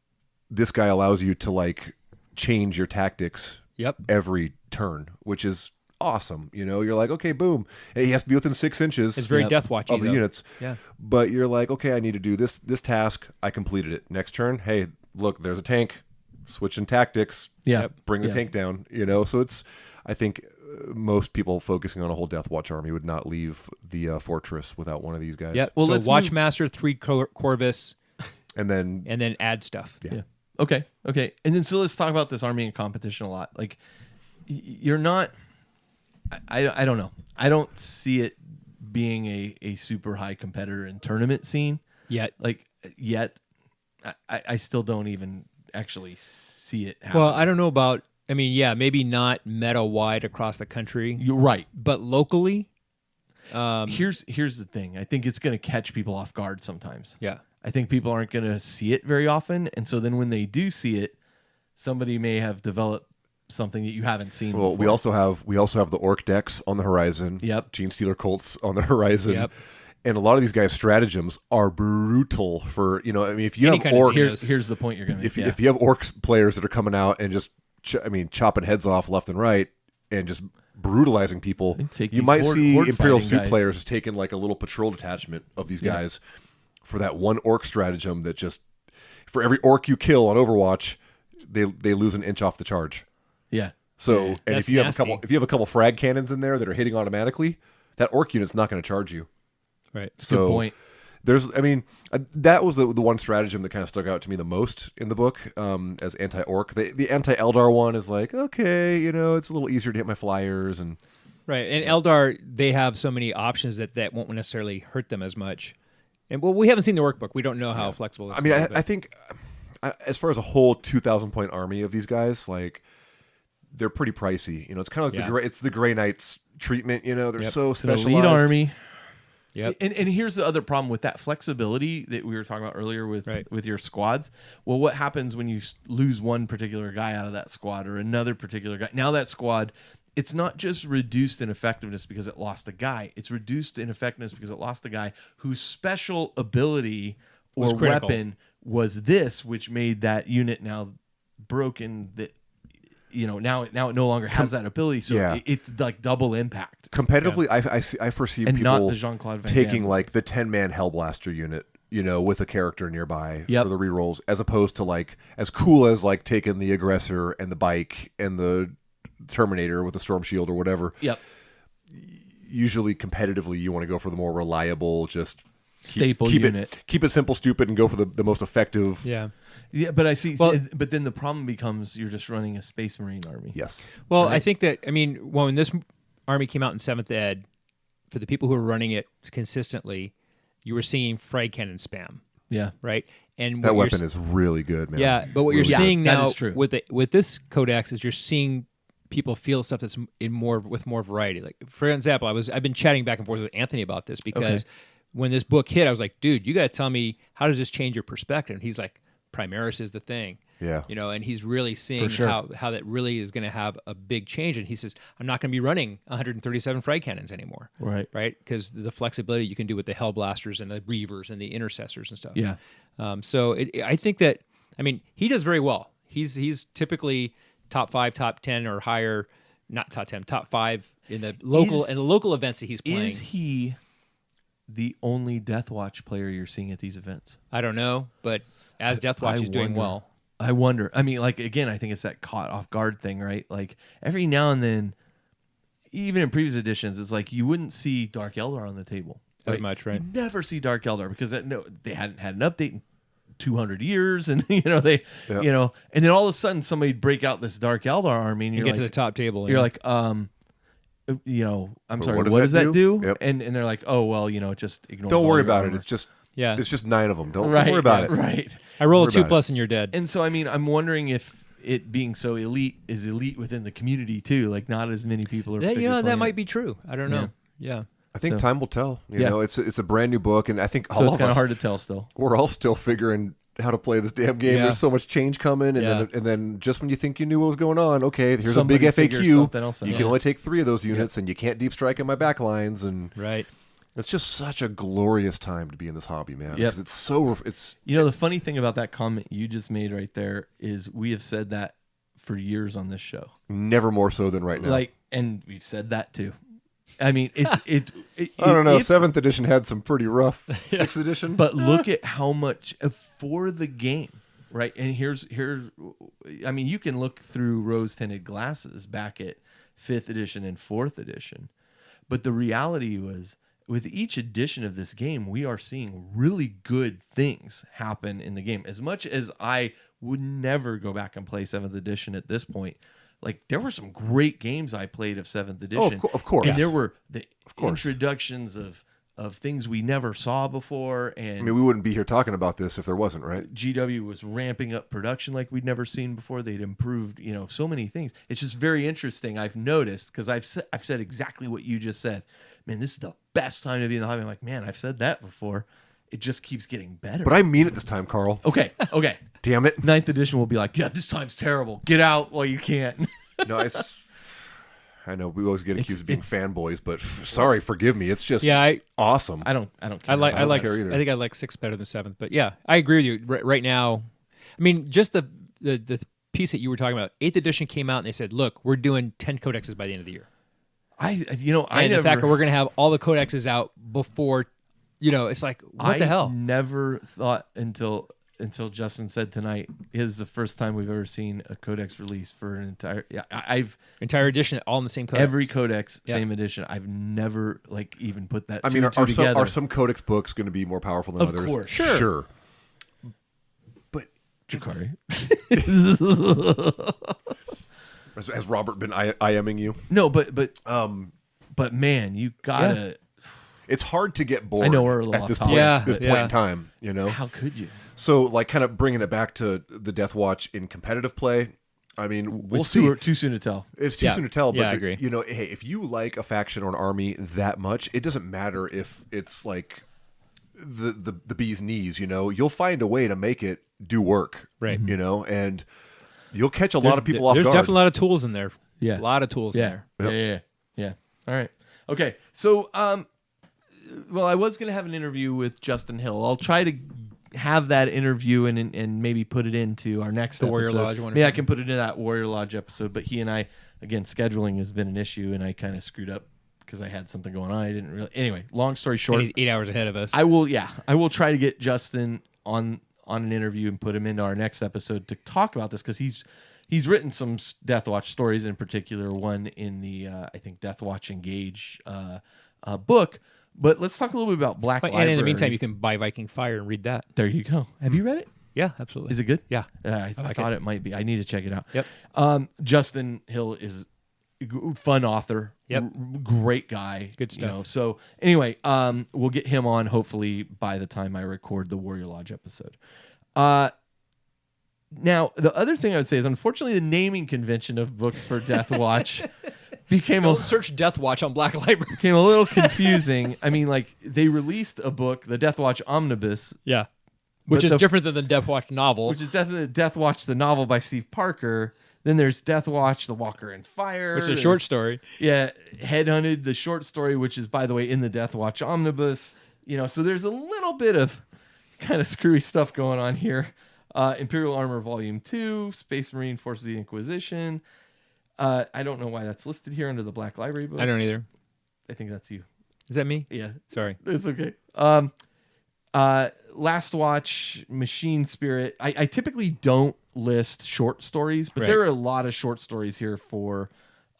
S2: this guy allows you to like change your tactics every turn, which is awesome. You know, you're like, okay, boom. And he has to be within 6 inches.
S3: It's very Deathwatchy
S2: of the units.
S3: Yeah.
S2: But you're like, okay, I need to do this task. I completed it. Next turn, hey, look, there's a tank. Switching tactics.
S1: Yeah.
S2: Bring the tank down. You know, so it's, I think most people focusing on a whole Deathwatch army would not leave the fortress without one of these guys.
S3: Yeah. Well, so let's Watchmaster, 3 Corvus,
S2: and then
S3: add stuff.
S1: Yeah. Okay. And then so let's talk about this army in competition a lot. Like, you're not. I don't know. I don't see it being a super high competitor in tournament scene
S3: yet.
S1: I still don't even actually see it happen.
S3: Well, I don't know about. I mean, yeah, maybe not meta wide across the country.
S1: You're right,
S3: but locally.
S1: Here's the thing. I think it's going to catch people off guard sometimes.
S3: Yeah.
S1: I think people aren't going to see it very often, and so then when they do see it, somebody may have developed something that you haven't seen.
S2: Well,
S1: before.
S2: we also have the Orc decks on the horizon.
S1: Yep.
S2: Gene Stealer Colts on the horizon.
S3: Yep.
S2: And a lot of these guys' stratagems are brutal for, you know, I mean, if you
S3: Any
S2: have
S3: kind of
S2: orcs,
S1: here's the point you're going to make.
S2: If you have orcs players that are coming out and just, chopping heads off left and right and just brutalizing people, you might see Imperial Suit players taking like a little patrol detachment of these guys for that one orc stratagem that just, for every orc you kill on Overwatch, they lose an inch off the charge.
S1: Yeah.
S2: So, and
S3: That's
S2: if you
S3: nasty.
S2: have a couple frag cannons in there that are hitting automatically, that orc unit's not going to charge you.
S3: Right.
S2: So
S1: Good point.
S2: That was the one stratagem that kind of stuck out to me the most in the book as anti-orc. The anti-Eldar one is like, okay, you know, it's a little easier to hit my flyers and
S3: right. And Eldar, they have so many options that won't necessarily hurt them as much. And well, we haven't seen the workbook. We don't know how flexible this is.
S2: I think as far as a whole 2,000 point army of these guys, like they're pretty pricey. You know, it's kind of like the Grey Knights treatment. You know, they're so
S1: It's an
S2: specialized.
S1: elite army.
S3: Yep.
S1: And here's the other problem with that flexibility that we were talking about earlier with your squads. Well, what happens when you lose one particular guy out of that squad or another particular guy? Now that squad, it's not just reduced in effectiveness because it lost a guy. It's reduced in effectiveness because it lost a guy whose special ability or weapon was this, which made that unit now broken. That now it no longer has that ability. So it's like double impact.
S2: Competitively, I foresee
S1: And
S2: people
S1: not the Jean-Claude Van
S2: taking
S1: Damme.
S2: like the 10-man Hellblaster unit, with a character nearby for the rerolls, as opposed to like as cool as like taking the Aggressor and the Bike and the Terminator with the Storm Shield or whatever.
S1: Yep.
S2: usually competitively you want to go for the more reliable, just
S1: Staple unit.
S2: Keep it simple, stupid, and go for the most effective.
S3: Yeah.
S1: Yeah, but I see.
S3: Well-
S1: But then the problem becomes you're just running a Space Marine army.
S2: Yes.
S3: Well, I think that, I mean, when this army came out in 7th Ed, for the people who were running it consistently, you were seeing frag cannon spam,
S1: Yeah.
S3: right? And
S2: That
S3: what
S2: weapon
S3: you're,
S2: is really good, man.
S3: yeah, but what you're
S1: Yeah,
S3: seeing
S1: that
S3: now
S1: is true.
S3: with this codex is you're seeing people feel stuff that's with more variety. Like, for example, I've been chatting back and forth with Anthony about this because when this book hit, I was like, dude, you got to tell me, how does this change your perspective? And he's like, Primaris is the thing.
S2: Yeah.
S3: You know, and he's really seeing
S1: sure.
S3: how that really is going to have a big change. And he says, I'm not going to be running 137 frag cannons anymore.
S1: Right.
S3: Right? Because the flexibility you can do with the Hellblasters and the Reavers and the Intercessors and stuff.
S1: Yeah.
S3: So I think that, I mean, he does very well. He's typically top 5, top 10 or higher, not top 10, top 5 in the local events that he's playing.
S1: Is he the only Deathwatch player you're seeing at these events?
S3: I don't know, but as Deathwatch, he's doing
S1: wonder.
S3: well.
S1: I wonder. I mean, like, again, I think it's that caught off guard thing, right? Like, every now and then, even in previous editions, it's like you wouldn't see Dark Eldar on the table.
S3: As much, right?
S1: You never see Dark Eldar because they hadn't had an update in 200 years, and you know and then all of a sudden somebody'd break out this Dark Eldar army, and
S3: You
S1: you're
S3: get
S1: like,
S3: to the top table.
S1: you're
S3: yeah.
S1: like, I'm sorry,
S2: what
S1: what
S2: does
S1: does
S2: that
S1: that
S2: do?
S1: do?
S2: Yep.
S1: And they're like, oh well, just ignore.
S2: Don't worry about it. It's just
S3: Yeah.
S2: It's just 9 of them. Don't
S1: right,
S2: worry about it.
S1: Right.
S3: I roll a
S2: Worry about
S3: 2+ and you're dead.
S1: And so, I mean, I'm wondering if it being so elite is elite within the community too. Like, not as many people are.
S3: Yeah,
S1: particularly
S3: that
S1: playing
S3: might
S1: it.
S3: be true. I don't know. Yeah.
S2: I think
S1: So-
S2: time will tell. You
S1: Yeah.
S2: know, it's a brand new book, and I think
S1: So
S2: all
S1: it's
S2: of
S1: kind of
S2: us,
S1: hard to tell still.
S2: we're all still figuring how to play this damn game.
S3: Yeah.
S2: There's so much change coming, and
S3: Yeah.
S2: then just when you think you knew what was going on, okay, here's
S1: Somebody
S2: a big
S1: figures
S2: FAQ.
S1: something else out.
S2: You can
S3: Yeah.
S2: only take 3 of those units, and you can't deep strike in my back lines, and
S3: Right.
S2: it's just such a glorious time to be in this hobby, man.
S1: Yep.
S2: 'Cause it's so it's
S1: The funny thing about that comment you just made right there is we have said that for years on this show.
S2: never more so than right now.
S1: Like, and we've said that too. I mean, it
S2: I don't know.
S1: if-
S2: 7th edition had some pretty rough. 6th edition,
S1: But look at how much for the game, right? And here's I mean, you can look through rose-tinted glasses back at 5th edition and 4th edition. But the reality was, with each edition of this game, we are seeing really good things happen in the game. As much as I would never go back and play 7th edition at this point, like, there were some great games I played of 7th edition.
S2: of course.
S1: And there were the
S2: course.
S1: introductions of things we never saw before. And
S2: I mean, we wouldn't be here talking about this if there wasn't, right?
S1: GW was ramping up production like we'd never seen before. They'd improved, so many things. It's just very interesting. I've noticed, because I've said exactly what you just said. Man, this is the best time to be in the hobby. I'm like, man, I've said that before. It just keeps getting better.
S2: But I mean it this time, Carl.
S1: okay.
S2: Damn it.
S1: 9th edition will be like, yeah, this time's terrible. Get out while you can.
S2: No, I know we always get accused of being
S1: it's-
S2: fanboys, but sorry, forgive me. It's just
S3: Yeah,
S2: awesome.
S1: I don't care.
S3: I like
S2: don't care either.
S3: I think I like 6 better than 7th, but yeah, I agree with you. Right now, I mean, just the piece that you were talking about, 8th edition came out and they said, look, we're doing 10 codexes by the end of the year.
S1: I
S3: And the fact that we're going to have all the codexes out before, it's like, what the hell?
S1: Never thought until Justin said tonight, is the first time we've ever seen a codex release for an entire. Yeah, I've
S3: Entire edition, all in the same codex.
S1: every codex,
S3: Yeah.
S1: same edition. I've never even put that.
S2: I
S1: two
S2: mean,
S1: and two together.
S2: are some codex books going to be more powerful than
S1: Of
S2: others?
S1: course.
S2: Sure. But
S1: Jakari?
S2: has Robert been IMing you?
S1: No, but man, you gotta.
S2: It's hard to get bored.
S1: I know we're a little
S2: at this
S1: off
S2: point.
S3: topic.
S2: This
S3: Yeah,
S2: point
S3: yeah.
S2: in time,
S1: How could you?
S2: So, like, kind of bringing it back to the Deathwatch in competitive play. I mean, we'll
S1: It's
S2: see.
S1: too soon to tell.
S2: It's too
S3: Yeah.
S2: soon to tell, but
S3: Yeah, I agree.
S2: hey, if you like a faction or an army that much, it doesn't matter if it's like the bee's knees. You'll find a way to make it do work,
S3: Right.
S2: And you'll catch a lot of people off
S3: There's
S2: guard.
S3: definitely a lot of tools in there.
S1: Yeah.
S3: A lot of tools in there.
S1: Yeah. All right. Okay. So, well, I was gonna have an interview with Justin Hill. I'll try to have that interview and maybe put it into our next
S3: The Warrior
S1: episode.
S3: Lodge one or
S1: Maybe I
S3: something.
S1: can put it into that Warrior Lodge episode. But he and I, again, scheduling has been an issue, and I kind of screwed up because I had something going on. I didn't really. Anyway, long story
S3: And
S1: short,
S3: he's 8 hours ahead of us.
S1: I will try to get Justin on an interview and put him into our next episode to talk about this, because he's He's written some Deathwatch stories, in particular one in the I think Deathwatch Engage book. But let's talk a little bit about Black Library.
S3: And in the meantime, you can buy Viking Fire and read that.
S1: There you go. Have you read it?
S3: Yeah, absolutely.
S1: Is it good?
S3: Yeah.
S1: I thought it might be. I need to check it out.
S3: Yep.
S1: Justin Hill is a fun author.
S3: Yep.
S1: Great guy.
S3: Good stuff.
S1: So anyway, we'll get him on hopefully by the time I record the Warrior Lodge episode. Now, the other thing I would say is, unfortunately, the naming convention of books for Deathwatch
S3: Don't search Deathwatch on Black Library.
S1: became a little confusing. I mean, like, they released a book, the Deathwatch Omnibus,
S3: Yeah. Which
S1: But
S3: is different than the Deathwatch novel.
S1: which is definitely Deathwatch, the novel by Steve Parker. Then there's Deathwatch, The Walker in Fire.
S3: which is a
S1: There's-
S3: short story.
S1: Yeah, Headhunted, the short story, which is, by the way, in the Deathwatch Omnibus. So there's a little bit of kind of screwy stuff going on here. Imperial Armor Volume 2, Space Marine Forces of the Inquisition. I don't know why that's listed here under the Black Library books.
S3: I don't either.
S1: I think that's you.
S3: Is that me?
S1: Yeah,
S3: Sorry.
S1: it's okay. Last Watch, Machine Spirit. I typically don't list short stories, but
S3: Right.
S1: there are a lot of short stories here for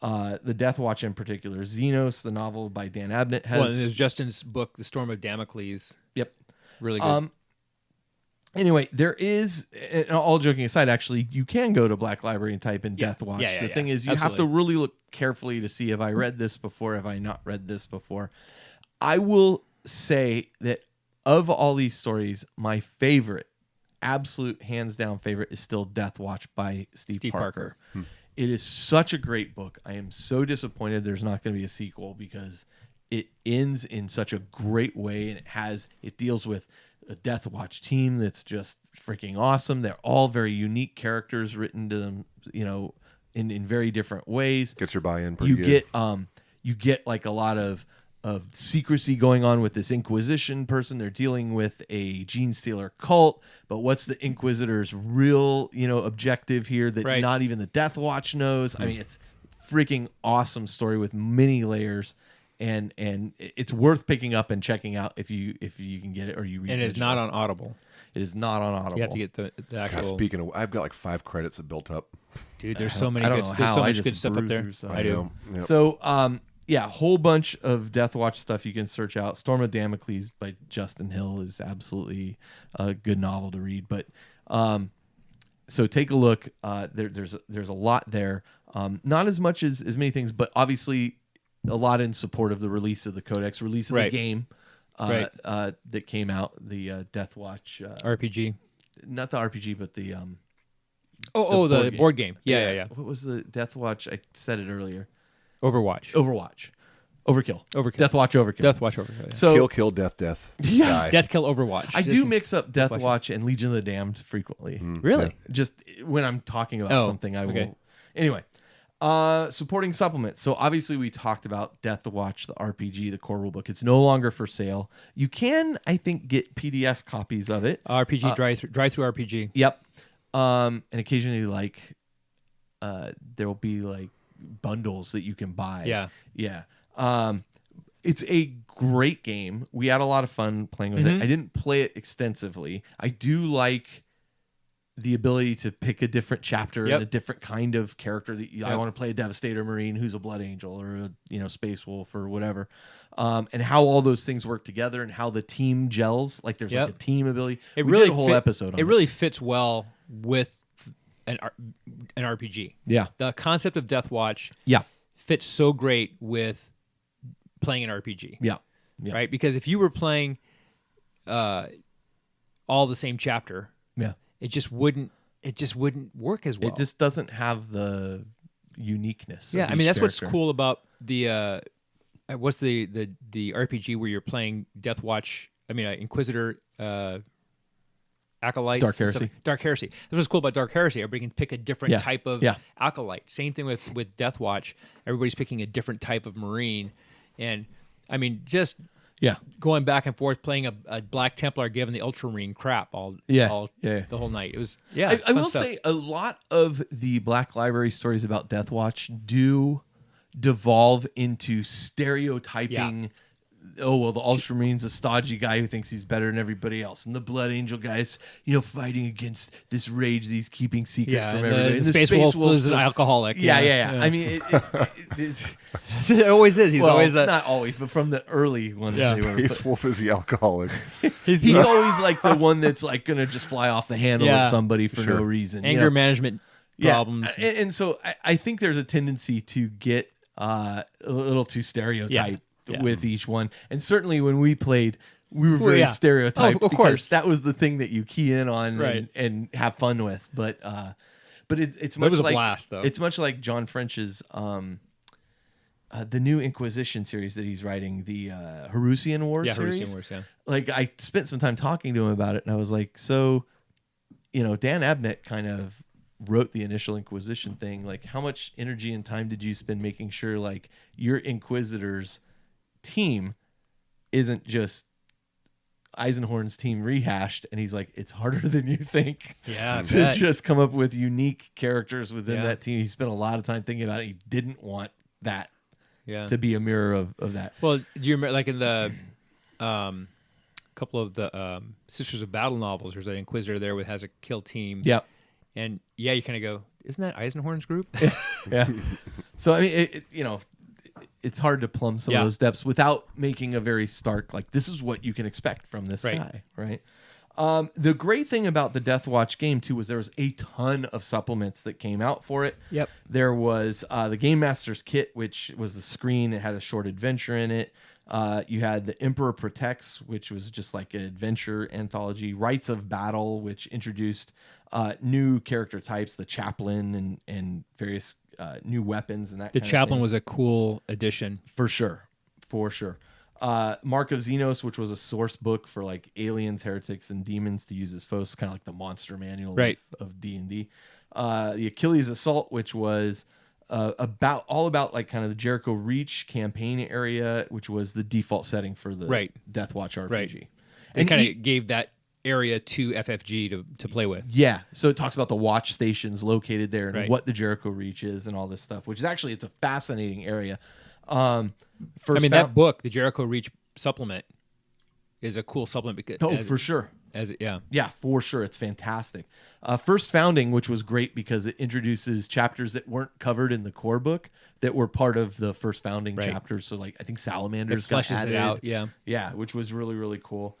S1: the Deathwatch in particular. Xenos, the novel by Dan Abnett, has.
S3: Well, and there's Justin's book, The Storm of Damocles.
S1: Yep.
S3: Really good.
S1: Anyway, there is, and all joking aside, actually, you can go to Black Library and type in Deathwatch.
S3: Yeah,
S1: The thing is, you have to
S3: Absolutely.
S1: really look carefully to see, have I read this before? Have I not read this before? I will say that of all these stories, my favorite, absolute hands down favorite, is still Deathwatch by Steve Parker. It is such a great book. I am so disappointed there's not going to be a sequel because it ends in such a great way, and it deals with a Deathwatch team that's just freaking awesome. They're all very unique characters written to them, in very different ways.
S2: Gets your buy-in pretty good.
S1: You get like a lot of secrecy going on with this Inquisition person. They're dealing with a gene stealer cult, but what's the Inquisitor's real, objective here that
S3: Right.
S1: not even the Deathwatch knows? I mean, it's freaking awesome story with many layers. And it's worth picking up and checking out if you can get it or you read
S3: and
S1: it.
S3: it's not on Audible.
S1: It is not on Audible.
S3: You have to get the
S2: God,
S3: actual.
S2: speaking of, I've got like 5 credits that built up.
S3: Dude, there's so many
S1: I don't
S3: good.
S1: know
S3: There's
S1: how.
S3: so
S1: I
S3: much
S1: just
S3: good stuff up
S1: breeze
S3: there.
S1: through stuff.
S3: I do.
S2: Yep.
S1: So, whole bunch of Deathwatch stuff you can search out. Storm of Damocles by Justin Hill is absolutely a good novel to read. But so take a look. There's a lot there. Not as much as many things, but obviously a lot in support of the release of the Codex, release of the
S3: Right.
S1: game
S3: Right.
S1: that came out, the Deathwatch,
S3: RPG.
S1: not the RPG, but the
S3: The
S1: board
S3: board game. Yeah.
S1: What was the Deathwatch? I said it earlier.
S3: Overwatch.
S1: Overwatch. Overkill.
S3: Overkill.
S1: Deathwatch Overkill.
S3: Deathwatch Overkill. Yeah.
S1: So
S2: Kill, death.
S1: Yeah.
S2: Die.
S3: Death Kill Overwatch.
S1: I do
S3: Just-
S1: mix up Deathwatch and Legion of the Damned frequently.
S3: Really?
S1: Just when I'm talking about
S3: Oh,
S1: something, I
S3: okay.
S1: will. Anyway, supporting supplements. So obviously we talked about Deathwatch, the RPG, the core rulebook. It's no longer for sale. You can, I think, get PDF copies of it.
S3: RPG drive-through RPG.
S1: Yep. And occasionally, there will be bundles that you can buy.
S3: Yeah.
S1: Yeah. It's a great game. We had a lot of fun playing with it. I didn't play it extensively. I do like the ability to pick a different chapter
S3: Yep.
S1: and a different kind of character that I
S3: Yep.
S1: want to play a Devastator Marine who's a Blood Angel or a Space Wolf or whatever. And how all those things work together and how the team gels. Like there's
S3: Yep.
S1: like a team ability.
S3: It
S1: We
S3: really
S1: did a whole episode on it.
S3: It really fits well with an RPG.
S1: Yeah.
S3: The concept of Deathwatch
S1: Yeah.
S3: fits so great with playing an RPG.
S1: Yeah. Yeah.
S3: Right? Because if you were playing all the same chapter,
S1: Yeah.
S3: it just wouldn't work as well.
S1: It just doesn't have the uniqueness.
S3: Yeah,
S1: of
S3: I mean
S1: each
S3: that's what's
S1: character.
S3: cool about the what's the RPG where you're playing Deathwatch. I mean Inquisitor, acolytes,
S1: Dark
S3: and stuff.
S1: Heresy.
S3: Dark Heresy. That's what's cool about Dark Heresy. Everybody can pick a different
S1: Yeah,
S3: type of
S1: yeah.
S3: acolyte. Same thing with Deathwatch. Everybody's picking a different type of Marine, and I mean just
S1: Yeah.
S3: going back and forth playing a Black Templar giving the Ultramarine crap all
S1: Yeah,
S3: the whole night. It was
S1: I
S3: fun
S1: will
S3: stuff.
S1: say a lot of the Black Library stories about Deathwatch do devolve into stereotyping oh well, the Ultramarines a stodgy guy who thinks he's better than everybody else, and the Blood Angel guys, fighting against this rage that he's keeping secret from everybody.
S3: And
S1: And
S3: the Space Wolf is an alcoholic.
S1: Yeah. I mean, it's
S3: It always is. He's always
S1: not always, but from the early ones.
S3: Yeah.
S1: They were,
S2: Space Wolf is the alcoholic.
S1: he's always like the one that's like gonna just fly off the handle
S3: Yeah.
S1: at somebody for no reason.
S3: anger management problems.
S1: Yeah, and so I think there's a tendency to get a little too stereotyped with each one, and certainly when we played, we were very stereotyped.
S3: Oh, of course,
S1: because that was the thing that you key in on and have fun with. But it's much
S3: was a
S1: like
S3: blast, though.
S1: It's much like John French's the new Inquisition series that he's writing, the Harusian Wars series.
S3: Harusian Wars, yeah.
S1: Like I spent some time talking to him about it, and I was like, so, Dan Abnett kind of wrote the initial Inquisition thing. Like, how much energy and time did you spend making sure like your Inquisitors team isn't just Eisenhorn's team rehashed? And he's like, it's harder than you think to just come up with unique characters within that team. He spent a lot of time thinking about it. He didn't want that to be a mirror of that.
S3: Well, do you remember, like in the couple of the Sisters of Battle novels, there's an Inquisitor there with has a kill team.
S1: Yep.
S3: And you kind of go, isn't that Eisenhorn's group?
S1: Yeah. So I mean, it's hard to plumb some of those depths without making a very stark, like, this is what you can expect from this guy, right? The great thing about the Deathwatch game too was there was a ton of supplements that came out for it.
S3: Yep.
S1: There was the Game Master's Kit, which was the screen. It had a short adventure in it. You had the Emperor Protects, which was just like an adventure anthology. Rites of Battle, which introduced new character types, the Chaplain and various new weapons and that.
S3: The
S1: kind
S3: Chaplain
S1: of thing.
S3: was a cool addition. For
S1: sure. Mark of Xenos, which was a source book for like aliens, heretics, and demons to use as foes, kind of like the monster manual of D&D. The Achilles Assault, which was about like kind of the Jericho Reach campaign area, which was the default setting for the Deathwatch RPG.
S3: Right. And kind of gave that area to FFG to play with.
S1: Yeah. So it talks about the watch stations located there and what the Jericho Reach is and all this stuff, which is actually, it's a fascinating area. That
S3: book, the Jericho Reach supplement, is a cool supplement because
S1: for sure.
S3: Yeah,
S1: for sure, it's fantastic. First Founding, which was great because it introduces chapters that weren't covered in the core book that were part of the First Founding chapters. So, like, I think Salamanders got added.
S3: It out,
S1: which was really, really cool.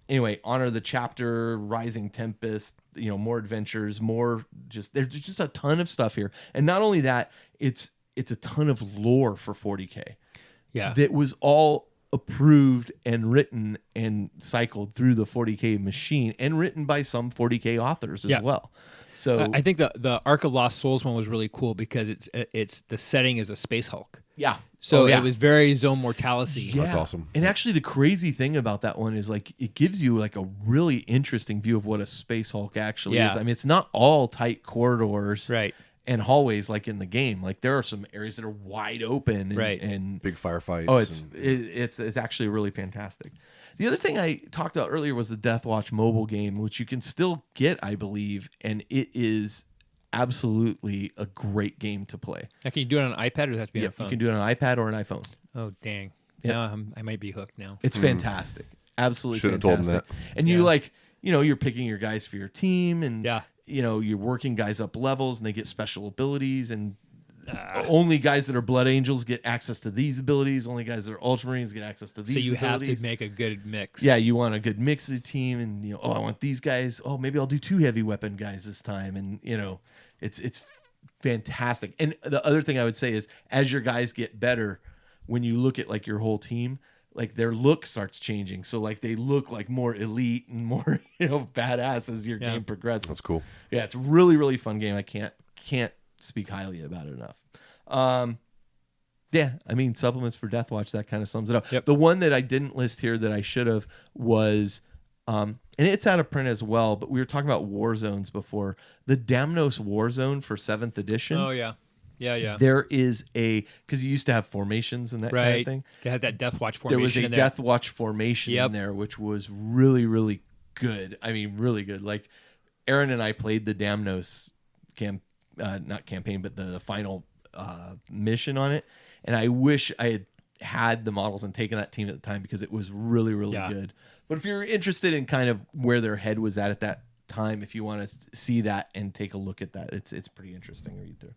S1: Anyway, Honor the Chapter, Rising Tempest, more adventures, there's just a ton of stuff here, and not only that, it's a ton of lore for 40K.
S3: Yeah,
S1: that was all approved and written and cycled through the 40K machine and written by some 40K authors as well. So
S3: I think the Ark of Lost Souls one was really cool because it's the setting is a Space Hulk.
S1: Yeah.
S3: So it was very Zone Mortality.
S1: Yeah.
S2: That's awesome.
S1: And actually the crazy thing about that one is like it gives you like a really interesting view of what a Space Hulk actually is. I mean, it's not all tight corridors. And hallways like in the game. Like there are some areas that are wide open and
S2: big firefights.
S1: Oh, it's actually really fantastic. The other thing I talked about earlier was the Deathwatch mobile game, which you can still get, I believe, and it is absolutely a great game to play.
S3: Now, can you do it on an iPad or does it have to be on a phone?
S1: You can do it on an iPad or an iPhone.
S3: Oh, dang.
S1: Yep.
S3: Now I might be hooked now.
S1: It's fantastic. Absolutely
S2: Should have
S1: fantastic.
S2: told him that.
S1: And you you're picking your guys for your team and you're working guys up levels and they get special abilities and only guys that are Blood Angels get access to these abilities. Only guys that are Ultramarines get access to these abilities.
S3: So you have to make a good mix.
S1: Yeah, you want a good mix of the team and I want these guys. Oh, maybe I'll do 2 heavy weapon guys this time. And it's fantastic. And the other thing I would say is as your guys get better, when you look at like your whole team, like their look starts changing. So like they look like more elite and more, badass as your game progresses.
S2: That's cool.
S1: Yeah, it's a really, really fun game. I can't speak highly about it enough. Supplements for Deathwatch, that kind of sums it up.
S3: Yep.
S1: The one that I didn't list here that I should have was, and it's out of print as well, but we were talking about war zones before. The Damnos War Zone for 7th edition.
S3: Oh, yeah. Yeah.
S1: There is because you used to have formations and that kind of thing.
S3: They had that Deathwatch formation.
S1: There was a
S3: in there.
S1: Deathwatch formation in there, which was really, really good. I mean, really good. Like Aaron and I played the Damnos not campaign, but the final mission on it. And I wish I had had the models and taken that team at the time because it was really, really
S3: Yeah.
S1: good. But if you're interested in kind of where their head was at that time, if you want to see that and take a look at that, it's pretty interesting to read through.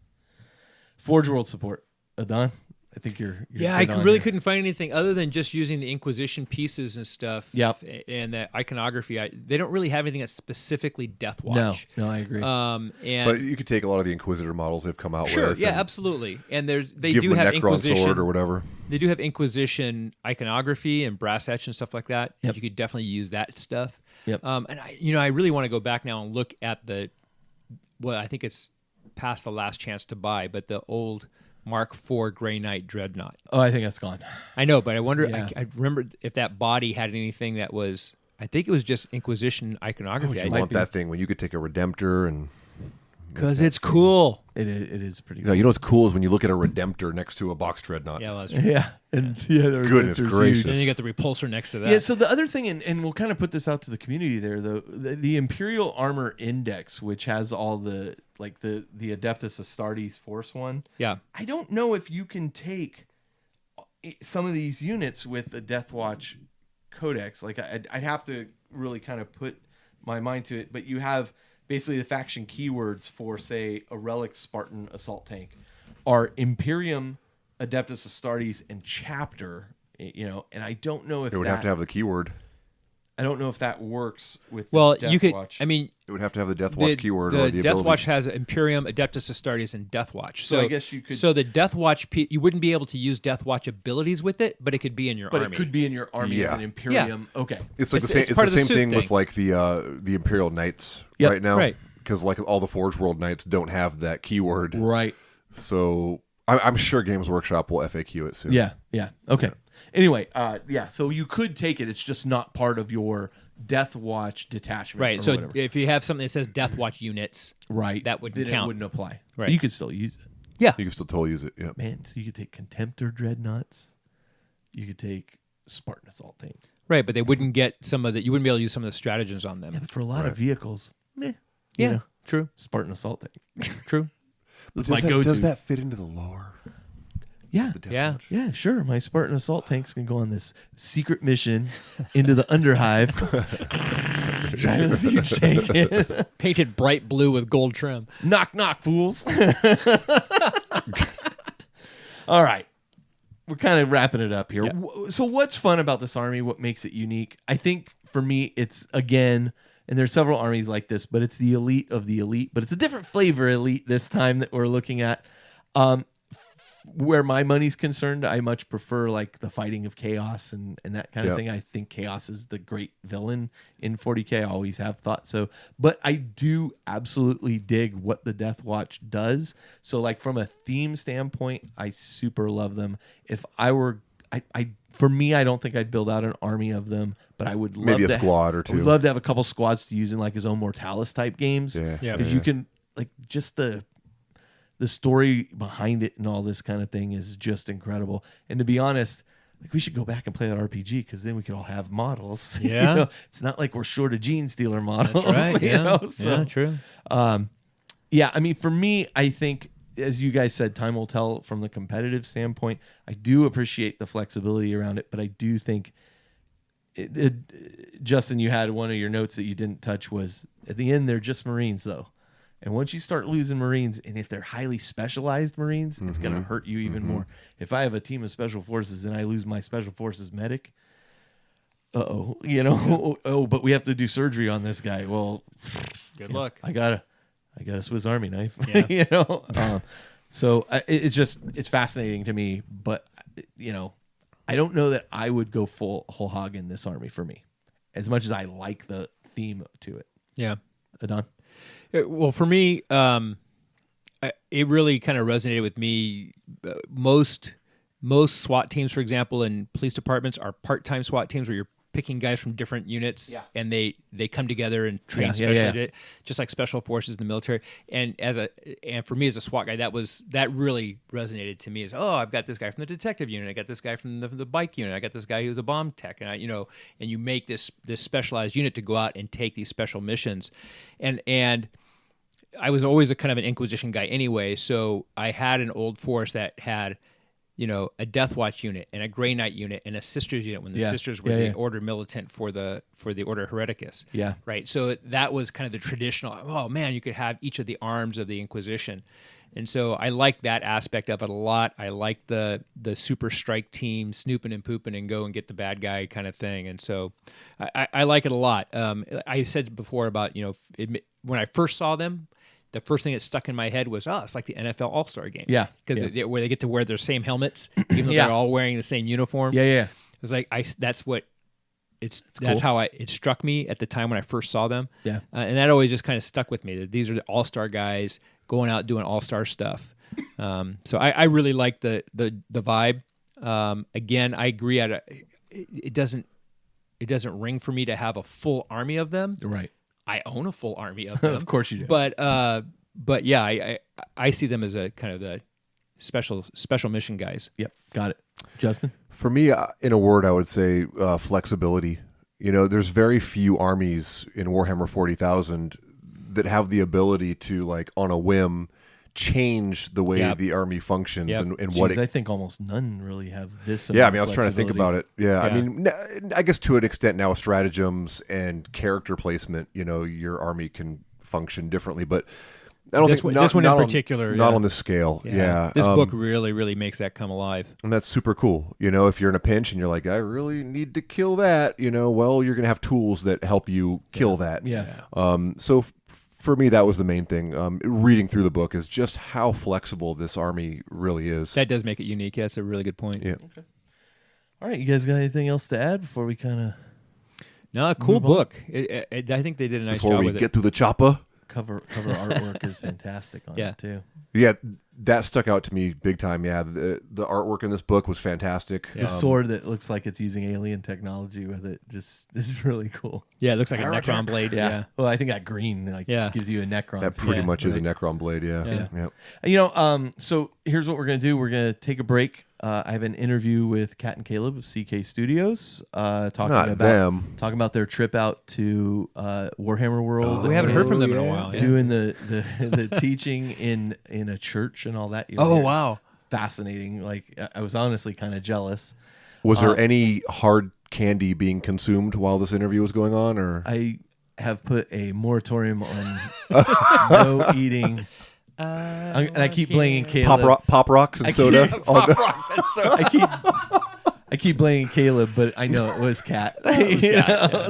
S1: Forge World support, Don. I think you're
S3: Yeah, I
S1: good on
S3: really
S1: there.
S3: couldn't find anything other than just using the Inquisition pieces and stuff.
S1: Yep.
S3: And the iconography. They don't really have anything that's specifically Deathwatch.
S1: No, I agree.
S3: And
S2: But you could take a lot of the Inquisitor models they've come out
S3: sure,
S2: with.
S3: yeah,
S2: and
S3: absolutely. And they
S2: give
S3: do
S2: them a
S3: have
S2: Necron
S3: Inquisition
S2: sword or whatever.
S3: They do have Inquisition iconography and brass etch and stuff like that.
S1: Yep.
S3: You could definitely use that stuff.
S1: Yep.
S3: And I really want to go back now and look at I think it's past the last chance to buy, but the old Mark IV Grey Knight Dreadnought.
S1: Oh, I think that's gone.
S3: I know, but I wonder.
S1: Yeah.
S3: I remember if that body had anything that was. I think it was just Inquisition iconography.
S2: You want that thing when you could take a Redemptor and
S3: Because it's cool.
S1: It is pretty.
S2: you know what's cool is when you look at a Redemptor next to a box Dreadnought.
S3: Yeah, well, that's true.
S1: Yeah, and the
S2: Goodness
S1: Redemptor's
S2: gracious.
S1: huge.
S3: Then you got the repulsor next to that.
S1: Yeah, so the other thing, and we'll kind of put this out to the community there, the Imperial Armor Index, which has all the Adeptus Astartes Force one.
S3: Yeah.
S1: I don't know if you can take some of these units with the Deathwatch Codex. Like I'd have to really kind of put my mind to it, but you have basically the faction keywords for, say, a Relic Spartan assault tank are Imperium, Adeptus Astartes, and Chapter. And I don't know if
S2: It would have to have the keyword.
S1: I don't know if that works with
S3: Well,
S1: the
S3: you could.
S1: Deathwatch.
S3: I mean,
S2: It would have to have the Deathwatch keyword
S3: the
S2: or the ability.
S3: Deathwatch has Imperium, Adeptus Astartes, and Deathwatch.
S1: So I guess you could-
S3: So the Deathwatch, you wouldn't be able to use Deathwatch abilities with it, but it could be in your
S1: but
S3: army.
S1: it could be in your army as
S2: Yeah.
S1: an Imperium. Okay.
S2: It's like
S3: It's-
S2: the same.
S3: it's
S2: It's
S3: part
S2: the
S3: of the
S2: same
S3: suit
S2: thing with
S3: thing.
S2: like the Imperial Knights
S1: Yep.
S2: right now,
S3: Right.
S2: Because like all the Forge World Knights don't have that keyword,
S1: Right.
S2: so I'm sure Games Workshop will FAQ it soon.
S1: Yeah. Okay. Anyway, so you could take it. It's just not part of your Deathwatch detachment.
S3: Right.
S1: Or
S3: So
S1: whatever.
S3: if you have something that says Deathwatch units,
S1: right,
S3: that wouldn't
S1: then
S3: count.
S1: It wouldn't apply.
S3: Right.
S1: But you could still use it.
S3: yeah,
S2: You can still totally use it. Yeah.
S1: Man, so you could take Contemptor Dreadnoughts. You could take Spartan Assault Tanks.
S3: right. But they wouldn't get some of the. You wouldn't be able to use some of the stratagems on them.
S1: Yeah, but for a lot of vehicles, you
S3: Yeah,
S1: know,
S3: true,
S1: Spartan Assault Tank.
S3: true.
S1: That's
S2: Does
S1: my go-to.
S2: Does that fit into the lore?
S1: Yeah.
S2: The
S3: Yeah.
S2: Deathwatch?
S1: Yeah, sure. My Spartan assault tanks can go on this secret mission into the Underhive, driving this huge tank in.
S3: Painted bright blue with gold trim.
S1: Knock, knock, fools. All right. We're kind of wrapping it up here.
S3: Yeah.
S1: So what's fun about this army? What makes it unique? I think for me, it's, again, and there's several armies like this, but it's the elite of the elite. But it's a different flavor elite this time that we're looking at. Where my money's concerned, I much prefer like the fighting of chaos and that kind of
S2: Yep.
S1: thing. I think chaos is the great villain in 40K. I always have thought so. But I do absolutely dig what the Deathwatch does. So like from a theme standpoint, I super love them. If I were, for me, I don't think I'd build out an army of them, but I would love
S2: Maybe a
S1: to,
S2: squad or
S1: I would
S2: two.
S1: love to have a couple squads to use in like his own Mortalis type games.
S2: Yeah.
S3: Yeah.
S1: Because you can like just the story behind it and all this kind of thing is just incredible. And to be honest, like we should go back and play that RPG because then we could all have models.
S3: Yeah.
S1: It's not like we're short of Gene Stealer models.
S3: That's right.
S1: you
S3: Yeah.
S1: know? So,
S3: Yeah, true.
S1: yeah, I mean, for me, I think, as you guys said, time will tell from the competitive standpoint. I do appreciate the flexibility around it, but I do think, Justin, you had one of your notes that you didn't touch was, at the end, they're just Marines, though. And once you start losing Marines, and if they're highly specialized Marines, it's going to hurt you even more. If I have a team of special forces and I lose my special forces medic, oh, but we have to do surgery on this guy. Well,
S3: Good luck.
S1: I got a Swiss Army knife,
S3: Yeah.
S1: So it's fascinating to me, but I don't know that I would go full whole hog in this army for me, as much as I like the theme to it.
S3: Yeah.
S1: Adon?
S3: Well, for me, it really kind of resonated with me. Most SWAT teams, for example, in police departments are part-time SWAT teams where you're picking guys from different units, and they come together and train just like special forces in the military. And for me as a SWAT guy, that really resonated to me. Is I've got this guy from the detective unit, I got this guy from the bike unit, I got this guy who's a bomb tech, and and you make this specialized unit to go out and take these special missions, and I was always a kind of an Inquisition guy anyway, so I had an old force that had a Deathwatch unit and a Grey Knight unit and a Sisters unit when the Sisters were the Order Militant for the Order Hereticus.
S1: Yeah.
S3: Right. So that was kind of the traditional. Oh man, you could have each of the arms of the Inquisition, and so I like that aspect of it a lot. I like the super strike team snooping and pooping and go and get the bad guy kind of thing, and so I like it a lot. I said before about when I first saw them. The first thing that stuck in my head was, it's like the NFL All-Star game.
S1: Yeah.
S3: Because where they get to wear their same helmets, even though they're all wearing the same uniform.
S1: Yeah.
S3: It was like, that's what, that's
S1: cool.
S3: how it struck me at the time when I first saw them.
S1: Yeah.
S3: And that always just kind of stuck with me, that these are the all-star guys going out doing all-star stuff. So I really like the vibe. Again, I agree. It doesn't ring for me to have a full army of them.
S1: Right.
S3: I own a full army of them.
S1: Of course you do.
S3: But yeah, I see them as a kind of the special mission guys.
S1: Yep, got it. Justin?
S2: For me, in a word, I would say flexibility. There's very few armies in Warhammer 40,000 that have the ability to, like, on a whim, change the way the army functions and what
S1: I think almost none really have this.
S2: Yeah, I mean, I was trying to think about it. Yeah,
S3: Yeah.
S2: I mean, I guess to an extent now, stratagems and character placement, your army can function differently, but I don't think
S3: this one in particular,
S2: not on this scale. Yeah,
S3: this book really makes that come alive,
S2: and that's super cool. If you're in a pinch and you're like, I really need to kill that, well, you're gonna have tools that help you kill that.
S1: Yeah.
S2: So for me, that was the main thing. Reading through the book is just how flexible this army really is.
S3: that does make it unique. Yeah, that's a really good point.
S2: Yeah.
S1: Okay. All right, you guys got anything else to add before we kind of
S3: No, a cool
S1: Move on.
S3: book. I think they did a nice
S2: Before
S3: job
S2: we
S3: with
S2: get
S3: it.
S2: to the chopper.
S1: cover artwork is fantastic on it too.
S2: Yeah, that stuck out to me big time. Yeah, the artwork in this book was fantastic.
S1: The sword that looks like it's using alien technology with it just is really cool.
S3: Yeah, it looks like a Necron blade. Yeah.
S1: Well, I think that green gives you a Necron.
S2: That pretty much is a
S1: right?
S2: Necron blade. Yeah.
S1: So here's what we're gonna do. We're gonna take a break. I have an interview with Kat and Caleb of CK Studios, talking about their trip out to Warhammer World.
S3: We haven't heard from them in a while. Yeah.
S1: Doing the teaching in a church and all that.
S3: Wow,
S1: fascinating! Like I was honestly kind of jealous.
S2: Was there any hard candy being consumed while this interview was going on, or
S1: I have put a moratorium on no eating. And I keep blaming Caleb.
S2: Pop rocks and soda.
S1: I keep blaming Caleb, but I know it was Kat.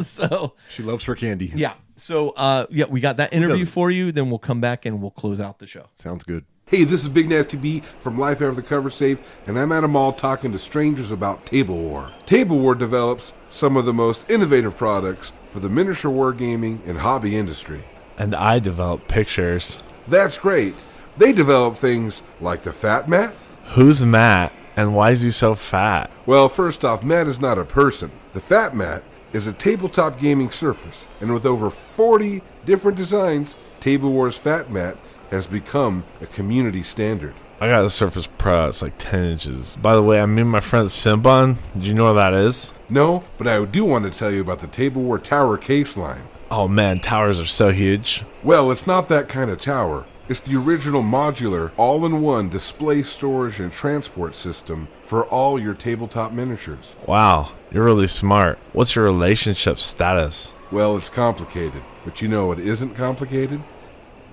S1: So
S2: she loves her candy.
S1: yeah. So we got that interview for you. Then we'll come back and we'll close out the show.
S2: Sounds good.
S6: Hey, this is Big Nasty B from Life After the Cover Safe, and I'm at a mall talking to strangers about Table War. Table War develops some of the most innovative products for the miniature wargaming and hobby industry.
S7: And I develop pictures.
S6: That's great. They develop things like the Fat Mat.
S7: Who's Matt, and why is he so fat?
S6: Well, first off, Mat is not a person. The Fat Mat is a tabletop gaming surface, and with over 40 different designs, Table War's Fat Mat has become a community standard.
S7: I got a Surface Pro. It's like 10 inches. By the way, I'm meeting my friend Simban. Do you know what that is?
S6: No, but I do want to tell you about the Table War Tower case line.
S7: Oh man, towers are so huge.
S6: Well, it's not that kind of tower. It's the original modular, all-in-one display, storage, and transport system for all your tabletop miniatures.
S7: Wow, you're really smart. What's your relationship status?
S6: Well, it's complicated, but you know what isn't complicated?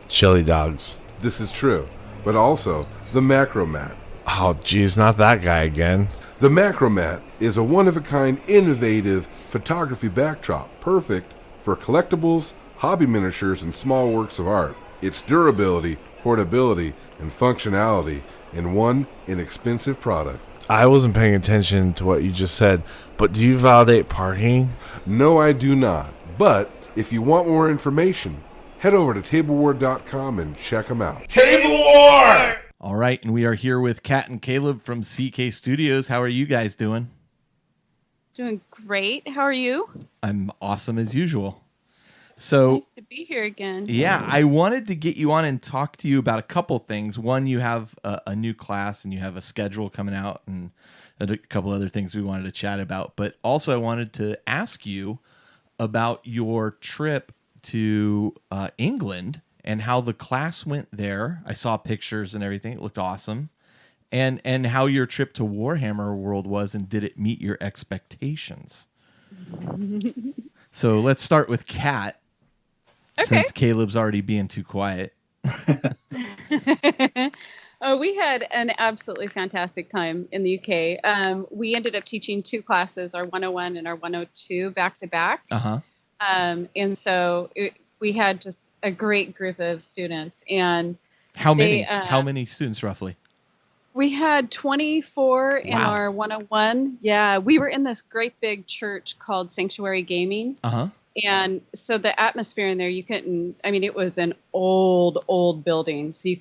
S7: Chili dogs.
S6: This is true, but also the Macro Mat.
S7: Oh geez, not that guy again.
S6: The Macro Mat is a one-of-a-kind, innovative photography backdrop, perfect for collectibles, hobby miniatures, and small works of art. Its durability, portability, and functionality in one inexpensive product.
S7: I wasn't paying attention to what you just said, but do you validate parking?
S6: No, I do not. But if you want more information, head over to tablewar.com and check them out.
S7: Table War!
S1: All right, and we are here with Kat and Caleb from CK Studios. How are you guys doing?
S8: Doing great. How are you?
S1: I'm awesome as usual. So,
S8: Nice to be here again.
S1: yeah, I wanted to get you on and talk to you about a couple things. One, you have a new class and you have a schedule coming out and a couple other things we wanted to chat about. But also I wanted to ask you about your trip to England and how the class went there. I saw pictures and everything. It looked awesome. and how your trip to Warhammer World was, and did it meet your expectations? So let's start with Kat, since Caleb's already being too quiet.
S8: Oh, we had an absolutely fantastic time in the UK. We ended up teaching 2 classes, our 101 and our 102, back to back. And so we had just a great group of students. And
S1: how many students roughly?
S8: We had 24 in our 101. Yeah, we were in this great big church called Sanctuary Gaming. And so the atmosphere in there, it was an old building. So you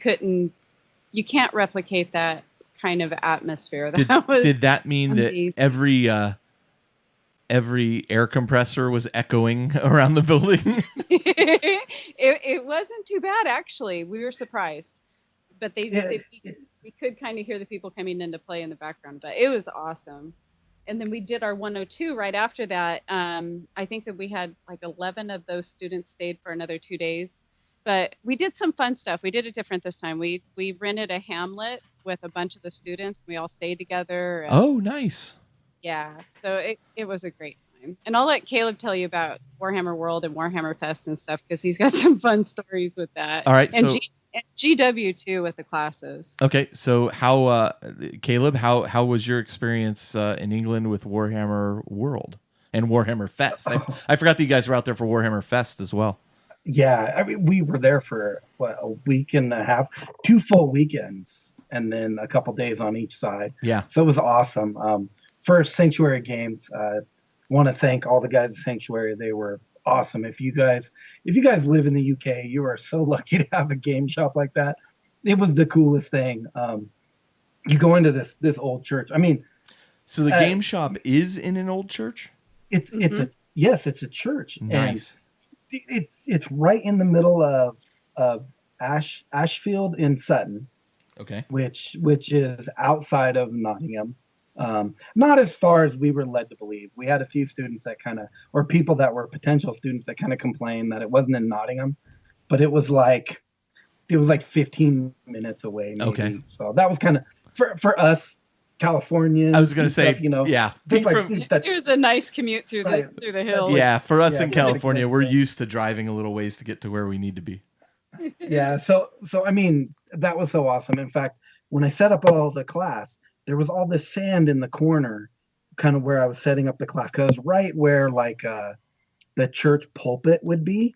S8: can't replicate that kind of atmosphere.
S1: Did that mean amazing. That every air compressor was echoing around the building?
S8: It wasn't too bad, actually. We were surprised. But we could kind of hear the people coming into play in the background. But it was awesome. And then we did our 102 right after that. I think that we had like 11 of those students stayed for another 2 days. But we did some fun stuff. We did it different this time. We rented a hamlet with a bunch of the students. We all stayed together.
S1: Oh, nice.
S8: Yeah. So it was a great time. And I'll let Caleb tell you about Warhammer World and Warhammer Fest and stuff, because he's got some fun stories with that.
S1: All right.
S8: And GW too with the classes.
S1: Okay. So how, Caleb, how was your experience in England with Warhammer World and Warhammer Fest? I forgot that you guys were out there for Warhammer Fest as well.
S9: Yeah, I mean, we were there for a week and a half, 2 full weekends, and then a couple days on each side.
S1: Yeah.
S9: So it was awesome. First, Sanctuary Games. Want to thank all the guys at Sanctuary. They were awesome. If you guys live in the UK, you are so lucky to have a game shop like that. It was the coolest thing. You go into this old church. I mean,
S1: so the game shop is in an old church?
S9: It's a church.
S1: Nice.
S9: And it's right in the middle of Ashfield in Sutton.
S1: Okay.
S9: Which is outside of Nottingham. Not as far as we were led to believe. We had a few students that or people that were potential students that kind of complained that it wasn't in Nottingham, but it was like 15 minutes away. Maybe.
S1: Okay.
S9: So that was kind of for us Californians.
S1: I was going to say,
S9: stuff,
S1: yeah.
S8: Here's a nice commute through the hills.
S1: Yeah, for us in California, we're used to driving a little ways to get to where we need to be.
S9: Yeah, so I mean, that was so awesome. In fact, when I set up all the class, there was all this sand in the corner, kind of where I was setting up the class, because right where the church pulpit would be.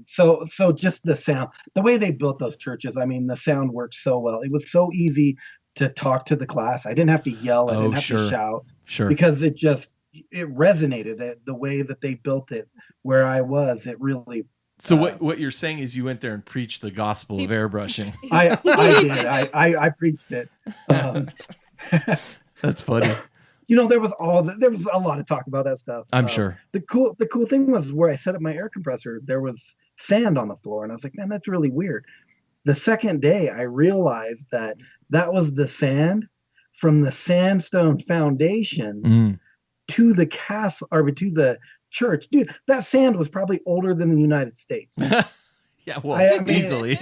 S9: So just the sound, the way they built those churches, I mean, the sound worked so well. It was so easy to talk to the class. I didn't have to yell. I didn't have to shout.
S1: Sure.
S9: Because it resonated the way that they built it. Where I was, it really.
S1: So what you're saying is you went there and preached the gospel of airbrushing.
S9: I did. I preached it.
S1: That's funny.
S9: There was a lot of talk about that stuff.
S1: I'm sure.
S9: The cool thing was where I set up my air compressor, there was sand on the floor, and I was like, man, that's really weird. The second day, I realized that was the sand from the sandstone foundation to the castle, or to the church. Dude, that sand was probably older than the United States.
S1: Yeah, well, easily.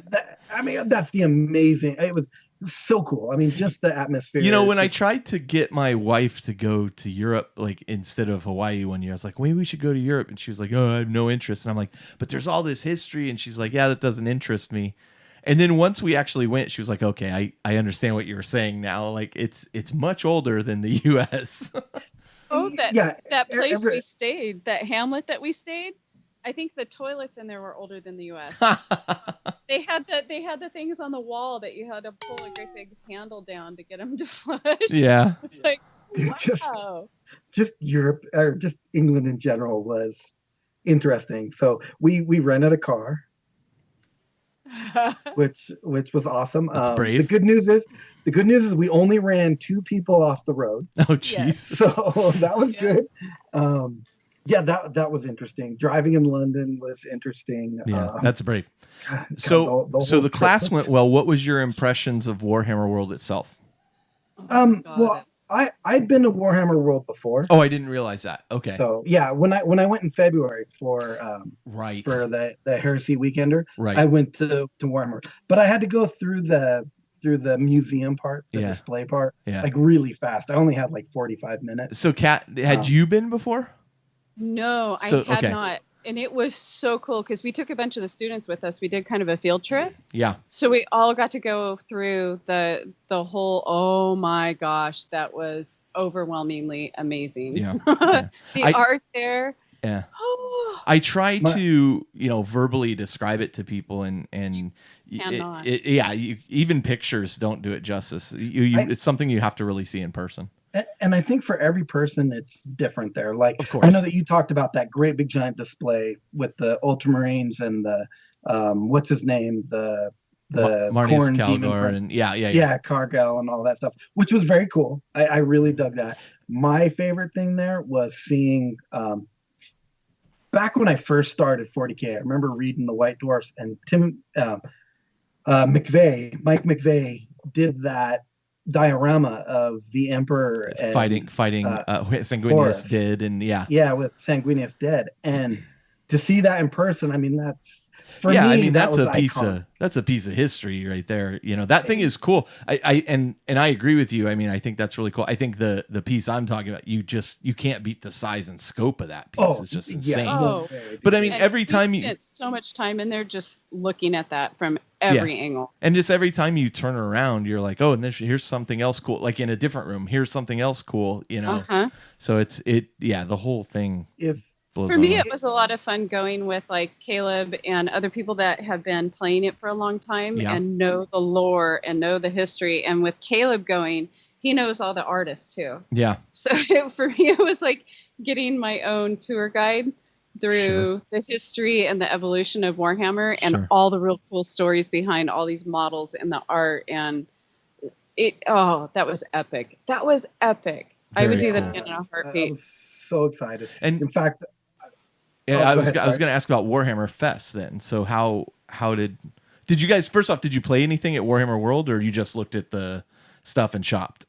S9: That's the amazing. It was so cool. I mean, just the atmosphere.
S1: When I tried to get my wife to go to Europe, like instead of Hawaii one year, I was like, maybe we should go to Europe. And she was like, oh, I have no interest. And I'm like, but there's all this history. And she's like, yeah, that doesn't interest me. And then once we actually went, she was like, okay, I understand what you were saying now. Like it's much older than the US.
S8: Oh, that place we stayed, that hamlet that we stayed, I think the toilets in there were older than the U.S. They had the things on the wall that you had to pull a great big handle down to get them to flush.
S1: Yeah.
S8: It's like,
S9: dude,
S8: wow.
S9: Just Europe, or just England in general, was interesting. So we rented a car, which was awesome.
S1: That's brave.
S9: The good news is we only ran 2 people off the road.
S1: Oh, jeez.
S8: Yes.
S9: So that was good. Yeah, that was interesting. Driving in London was interesting.
S1: Yeah, that's brave. So the class went well. What was your impressions of Warhammer World itself?
S9: Well, I'd been to Warhammer World before.
S1: Oh, I didn't realize that. Okay.
S9: So yeah, when I went in February for
S1: Right.
S9: for the Heresy Weekender,
S1: Right.
S9: I went to Warhammer, but I had to go through the museum part, the
S1: Yeah.
S9: display part,
S1: Yeah.
S9: like really fast. I only had like 45 minutes.
S1: So, Kat, had you been before?
S8: No, I
S1: So-
S8: had
S1: okay.
S8: not. And it was so cool because we took a bunch of the students with us. We did kind of a field trip.
S1: Yeah.
S8: So we all got to go through the whole, oh my gosh, that was overwhelmingly amazing.
S1: Yeah. Yeah.
S8: The art there.
S1: Yeah.
S8: Oh,
S1: I try to, verbally describe it to people, and
S8: cannot.
S1: even pictures don't do it justice. It's something you have to really see in person.
S9: And I think for every person, it's different there. Like,
S1: Of course.
S9: I know that you talked about that great big giant display with the Ultramarines and the, what's his name? The
S1: Marnius
S9: Khorne demon
S1: Calgar
S9: prince.
S1: and yeah.
S9: Yeah, Cargill and all that stuff, which was very cool. I really dug that. My favorite thing there was seeing, back when I first started 40K, I remember reading the White Dwarfs, and Mike McVeigh did that diorama of the Emperor and,
S1: fighting Sanguinius
S9: Horus.
S1: did, and
S9: with Sanguinius dead, and to see that in person, I mean, that's for me.
S1: I mean,
S9: that
S1: that's
S9: was
S1: a piece of history right there. That thing is cool. And I agree with you. I mean, I think that's really cool. I think the piece I'm talking about, you can't beat the size and scope of that piece. It's just insane.
S8: Oh.
S1: But I mean,
S8: And
S1: every time
S8: we
S1: you
S8: spent so much time in there just looking at that from every angle.
S1: And just every time you turn around, you're like, oh, and here's something else cool. Like in a different room, here's something else cool. So the whole thing.
S8: For me, it was a lot of fun going with like Caleb and other people that have been playing it for a long time and know the lore and know the history. And with Caleb going, he knows all the artists too.
S1: Yeah.
S8: So for me, it was like getting my own tour guide through the history and the evolution of Warhammer and all the real cool stories behind all these models and the art. And that was epic. That was epic. I would do that again in a heartbeat.
S9: I was so excited.
S1: And
S9: in fact,
S1: I was going to ask about Warhammer Fest then. So how did you guys, first off, did you play anything at Warhammer World, or you just looked at the stuff and shopped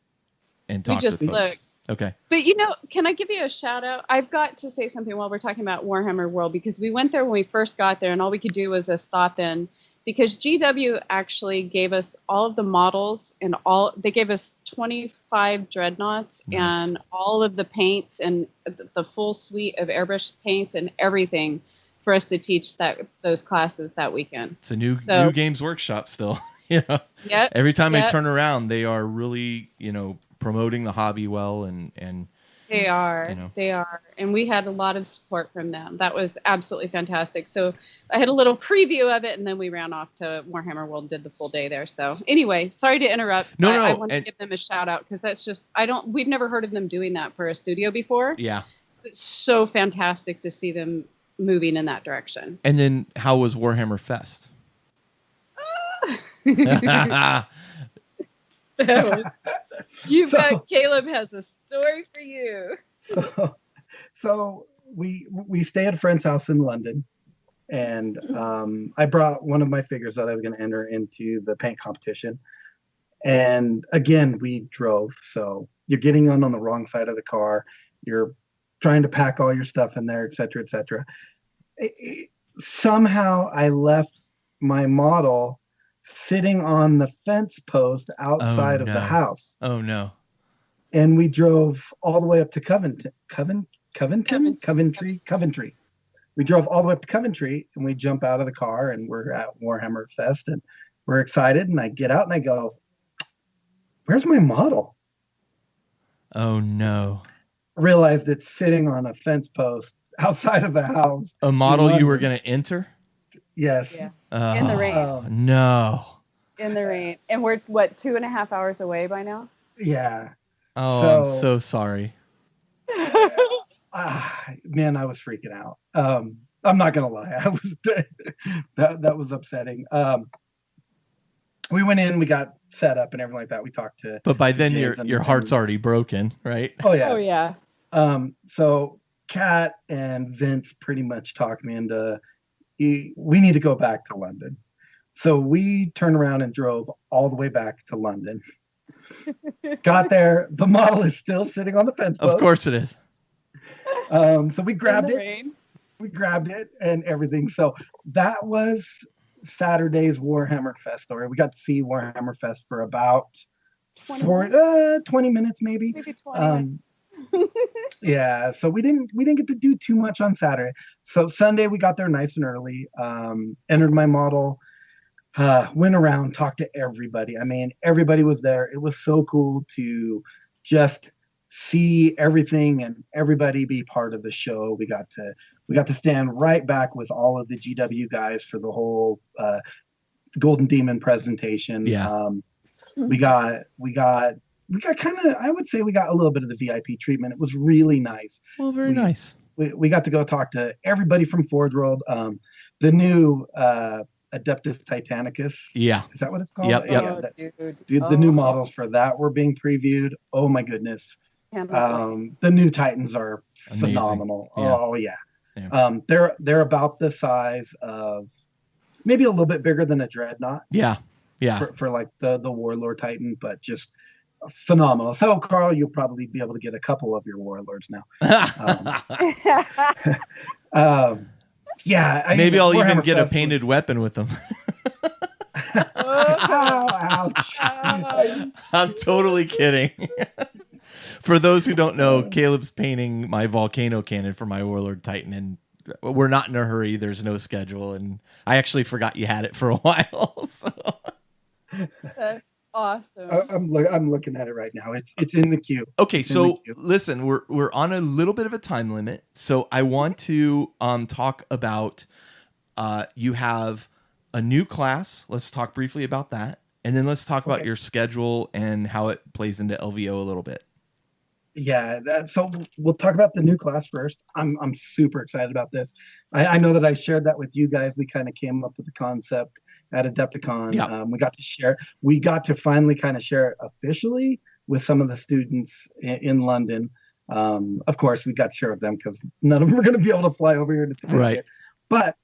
S1: and talked with folks?
S8: Looked.
S1: Okay.
S8: But can I give you a shout out? I've got to say something while we're talking about Warhammer World, because we went there when we first got there and all we could do was a stop in, because GW actually gave us all of the models and they gave us 25 dreadnoughts and all of the paints and the full suite of airbrush paints and everything for us to teach those classes that weekend.
S1: It's a new Games Workshop still.
S8: Yep.
S1: Every time I turn around, they are really, promoting the hobby well, and
S8: they are. And we had a lot of support from them. That was absolutely fantastic. So I had a little preview of it, and then we ran off to Warhammer World and did the full day there. So anyway, sorry to interrupt.
S1: No.
S8: I want to give them a shout out, because that's just, we've never heard of them doing that for a studio before.
S1: Yeah.
S8: So it's so fantastic to see them moving in that direction.
S1: And then how was Warhammer Fest?
S8: Caleb has a story for you.
S9: So we stay at a friend's house in London, and I brought one of my figures that I was going to enter into the paint competition. And again, we drove. So you're getting on the wrong side of the car. You're trying to pack all your stuff in there, et cetera, et cetera. Somehow I left my model sitting on the fence post outside of the house.
S1: Oh no.
S9: And we drove all the way up to Coventry. We drove all the way up to Coventry, and we jump out of the car, and we're at Warhammer Fest, and we're excited. And I get out and I go, "Where's my model?"
S1: Oh no.
S9: Realized it's sitting on a fence post outside of the house.
S1: A model you were going to enter?
S9: Yes.
S8: Yeah. In the rain.
S1: No.
S8: In the rain. And we're 2.5 hours away by now?
S9: Yeah.
S1: Oh, I'm so sorry.
S9: Man, I was freaking out. I'm not gonna lie. I was that was upsetting. We went in, we got set up and everything like that. We talked to.
S1: But by then your heart's already broken, right?
S9: Oh yeah.
S8: Oh yeah.
S9: So Kat and Vince pretty much talked me into, we need to go back to London. So we turned around and drove all the way back to London. Got there. The model is still sitting on the fence post.
S1: Of course it is.
S9: So we grabbed
S8: In the
S9: it.
S8: rain.
S9: We grabbed it and everything. So that was Saturday's Warhammer Fest story. We got to see Warhammer Fest for about 20 minutes, maybe.
S8: Maybe 20
S9: Yeah, so we didn't get to do too much on Saturday. So Sunday we got there nice and early. Entered my model. Went around, talked to everybody. I mean, everybody was there. It was so cool to just see everything and everybody be part of the show. We got to stand right back with all of the GW guys for the whole Golden Demon presentation.
S1: Yeah.
S9: We got kind of, I would say we got a little bit of the VIP treatment. It was really nice.
S1: Well, very nice.
S9: We got to go talk to everybody from Forge World. The new Adeptus Titanicus.
S1: Yeah.
S9: Is that what it's called?
S1: Yep.
S9: Yeah, dude, the new models for that were being previewed. Oh my goodness. The new Titans are
S1: Amazing.
S9: phenomenal.
S1: Yeah.
S9: Oh yeah. They're about the size of maybe a little bit bigger than a Dreadnought.
S1: Yeah. Yeah.
S9: For like the Warlord Titan, but just phenomenal. So Carl, you'll probably be able to get a couple of your Warlords now. Yeah.
S1: Maybe I'll even
S9: Warhammer
S1: get a
S9: Fest
S1: painted weapon with them.
S9: Ouch.
S1: I'm totally kidding. For those who don't know, Caleb's painting my volcano cannon for my Warlord Titan, and we're not in a hurry. There's no schedule, and I actually forgot you had it for a while. So.
S8: That's awesome.
S9: I'm looking at it right now. It's in the queue.
S1: Okay, so listen, we're on a little bit of a time limit, so I want to talk about you have a new class. Let's talk briefly about that, and then let's talk about your schedule and how it plays into LVO a little bit.
S9: Yeah, so we'll talk about the new class first. I'm super excited about this. I know that I shared that with you guys. We kind of came up with the concept at Adepticon.
S1: Yeah.
S9: We got to finally kind of share it officially with some of the students in London. Of course, we got to share with them because none of them are going to be able to fly over here to
S1: Right.
S9: it. But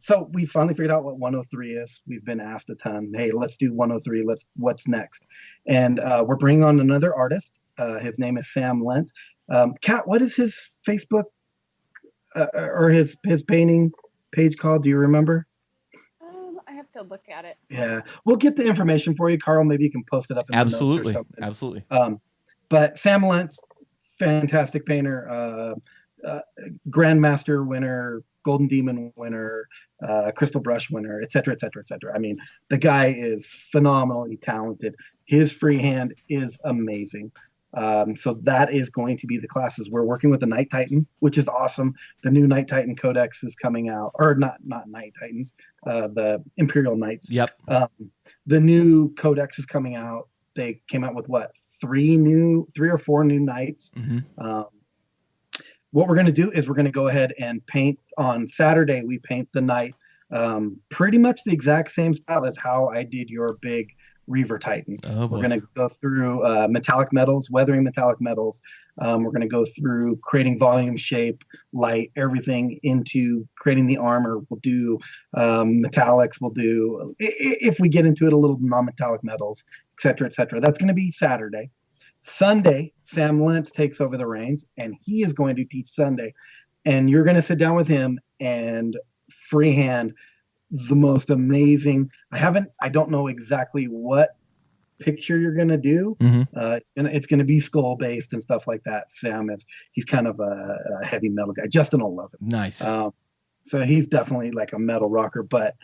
S9: so we finally figured out what 103 is. We've been asked a ton. Hey, let's do 103. What's next? And we're bringing on another artist. His name is Sam Lentz. Kat, what is his Facebook or his painting page called? Do you remember?
S8: I have to look at it.
S9: Yeah, we'll get the information for you, Carl. Maybe you can post it up in the notes or something.
S1: Absolutely.
S9: But Sam Lentz, fantastic painter, Grandmaster winner, Golden Demon winner, Crystal Brush winner, et cetera, et cetera, et cetera. I mean, the guy is phenomenally talented. His freehand is amazing. So that is going to be the classes. We're working with the Night Titan, which is awesome. The new Night Titan Codex is coming out, or not Night Titans, the Imperial Knights.
S1: Yep.
S9: The new Codex is coming out. They came out with what, 3 or 4 new Knights.
S1: Mm-hmm.
S9: What we're going to do is we're going to go ahead and paint on Saturday. We paint the Knight pretty much the exact same style as how I did your big Reaver Titan.
S1: Oh,
S9: we're going to go through metallic metals, weathering metallic metals. We're going to go through creating volume, shape, light, everything into creating the armor. We'll do metallics. We'll do, if we get into it, a little non-metallic metals, et cetera, et cetera. That's going to be Saturday. Sunday, Sam Lentz takes over the reins, and he is going to teach Sunday. And you're going to sit down with him and freehand the most amazing. I don't know exactly what picture you're going to do.
S1: Mm-hmm.
S9: It's going to be skull based and stuff like that. He's kind of a heavy metal guy. Justin will love it.
S1: Nice.
S9: So he's definitely like a metal rocker, but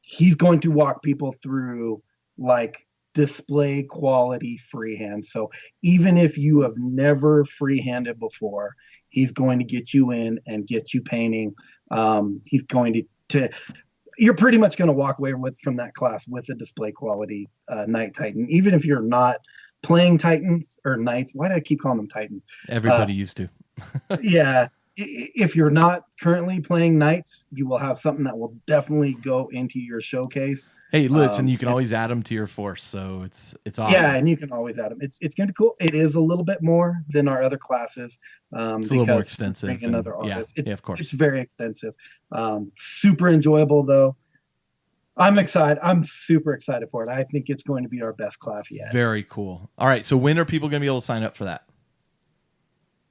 S9: he's going to walk people through like display quality freehand. So even if you have never freehanded before, he's going to get you in and get you painting. He's going to you're pretty much going to walk away from that class with a display quality Night Titan, even if you're not playing Titans or Knights. Why do I keep calling them Titans?
S1: Everybody used to.
S9: Yeah. If you're not currently playing Knights, you will have something that will definitely go into your showcase.
S1: Hey, listen, you can always add them to your force, so it's awesome.
S9: Yeah, and you can always add them. It's going to be cool. It is a little bit more than our other classes.
S1: It's a little more extensive.
S9: Another artist.
S1: Yeah, of course.
S9: It's very extensive. Super enjoyable though. I'm excited. I'm super excited for it. I think it's going to be our best class yet.
S1: Very cool. All right. So when are people going to be able to sign up for that?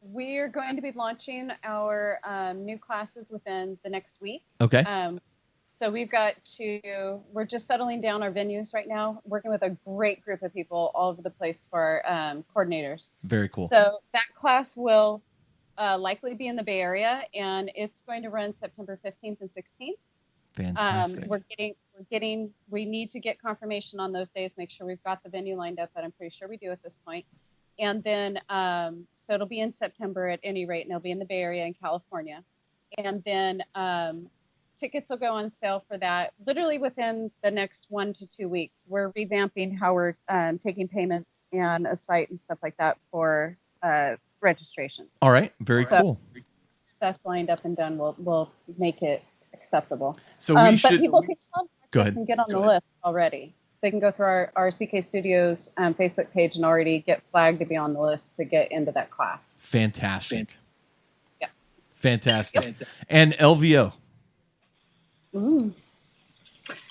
S8: We are going to be launching our new classes within the next week.
S1: Okay.
S8: So we're just settling down our venues right now, working with a great group of people all over the place for coordinators.
S1: Very cool.
S8: So that class will likely be in the Bay Area, and it's going to run September 15th and 16th.
S1: Fantastic.
S8: We need to get confirmation on those days, make sure we've got the venue lined up, but I'm pretty sure we do at this point. And then, so it'll be in September at any rate, and it'll be in the Bay Area in California. And then tickets will go on sale for that literally within the next 1 to 2 weeks. We're revamping how we're taking payments and a site and stuff like that for registration.
S1: All right. Very cool.
S8: That's lined up and done. We'll make it acceptable.
S1: So we
S8: but
S1: should
S8: people can contact us and get on the
S1: ahead.
S8: list already. They can go through our CK Studios Facebook page and already get flagged to be on the list to get into that class.
S1: Fantastic.
S8: Yeah.
S1: Fantastic. Yep. And LVO.
S8: Ooh.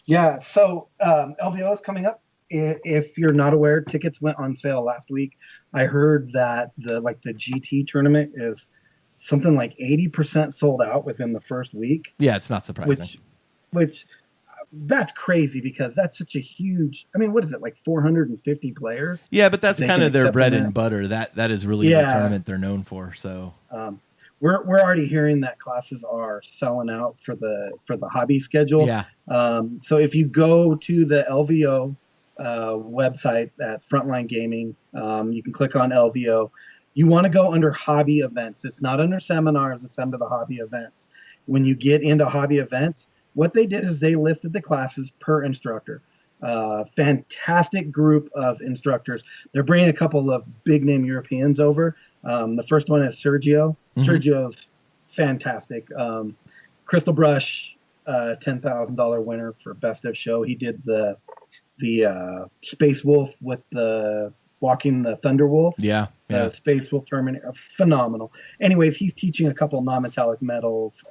S9: Yeah, so LVO is coming up. If you're not aware, tickets went on sale last week. I heard that the GT tournament is something like 80% sold out within the first week.
S1: Yeah, it's not surprising.
S9: Which that's crazy because that's such a huge. I mean, what is it, like 450 players?
S1: Yeah, but that's kind of their bread and butter. That is really the tournament they're known for. So
S9: we're already hearing that classes are selling out for the hobby schedule.
S1: Yeah.
S9: So if you go to the LVO website at Frontline Gaming, you can click on LVO. You want to go under hobby events. It's not under seminars. It's under the hobby events. When you get into hobby events, what they did is they listed the classes per instructor. Fantastic group of instructors. They're bringing a couple of big name Europeans over. The first one is Sergio. Mm-hmm. Sergio's fantastic. Crystal Brush, $10,000 winner for best of show. He did the Space Wolf with the walking the Thunder Wolf.
S1: Yeah.
S9: Space Wolf Terminator, phenomenal. Anyways, he's teaching a couple non-metallic metals.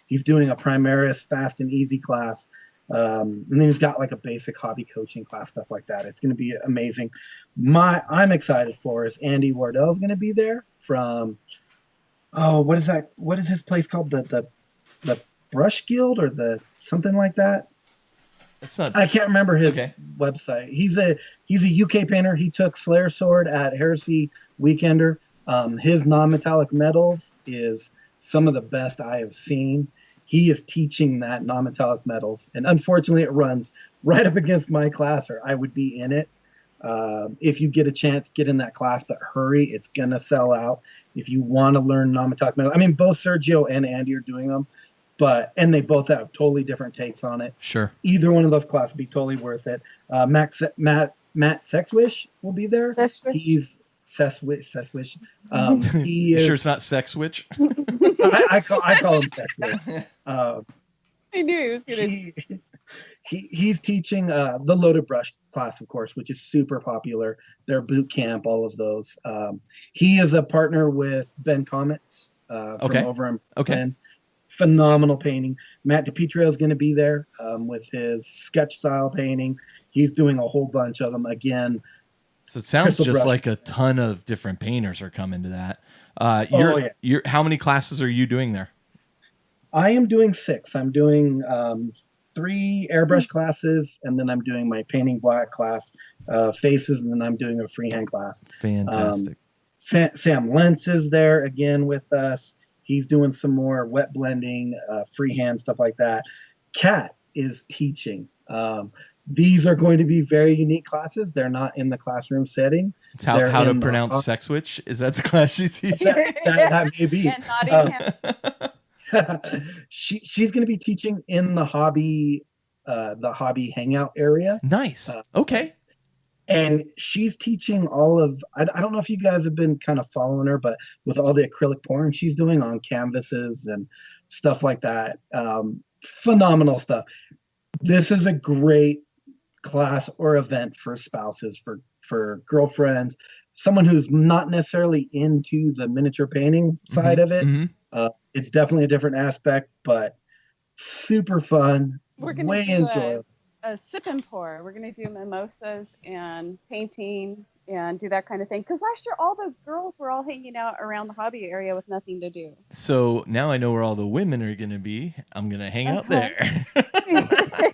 S9: He's doing a Primaris fast and easy class. And then he's got like a basic hobby coaching class, stuff like that. It's going to be amazing. I'm excited for is Andy Wardell's going to be there from, what is that? What is his place called? The Brush Guild or the something like that? I can't remember his website. He's a UK painter. He took Slayer Sword at Heresy Weekender. His non-metallic metals is some of the best I have seen. He is teaching that non-metallic metals, and unfortunately, it runs right up against my class, or I would be in it. If you get a chance, get in that class, but hurry. It's gonna sell out. If you want to learn non-metallic metals, I mean, both Sergio and Andy are doing them. And they both have totally different takes on it.
S1: Sure.
S9: Either one of those classes would be totally worth it. Matt Sexwish will be there. He's Sexwish. He is,
S1: sure it's not Sexwitch?
S9: I call him Sexwish.
S8: I knew he was gonna.
S9: He's teaching the Loaded Brush class, of course, which is super popular. Their boot camp, all of those. He is a partner with Ben Comets from over in Ben. Phenomenal painting. Matt DiPietro is going to be there with his sketch style painting. He's doing a whole bunch of them again.
S1: So it sounds just like a ton of different painters are coming to that. How many classes are you doing there?
S9: I am doing 6. I'm doing 3 airbrush classes, and then I'm doing my painting black class, faces, and then I'm doing a freehand class.
S1: Fantastic.
S9: Sam Lentz is there again with us. He's doing some more wet blending, freehand, stuff like that. Kat is teaching. These are going to be very unique classes. They're not in the classroom setting.
S1: It's how to pronounce Sexwitch. Is that the class she's teaching?
S9: that may be.
S8: And
S9: She's going to be teaching in the hobby hangout area.
S1: Nice. Okay.
S9: And she's teaching all of, I don't know if you guys have been kind of following her, but with all the acrylic pouring she's doing on canvases and stuff like that. Phenomenal stuff. This is a great class or event for spouses, for girlfriends, someone who's not necessarily into the miniature painting side of it. Mm-hmm.
S8: It's
S9: definitely a different aspect, but super fun.
S8: We're going to do a sip and pour. We're going to do mimosas and painting and do that kind of thing. Because last year, all the girls were all hanging out around the hobby area with nothing to do.
S1: So now I know where all the women are going to be. I'm going to hang out there.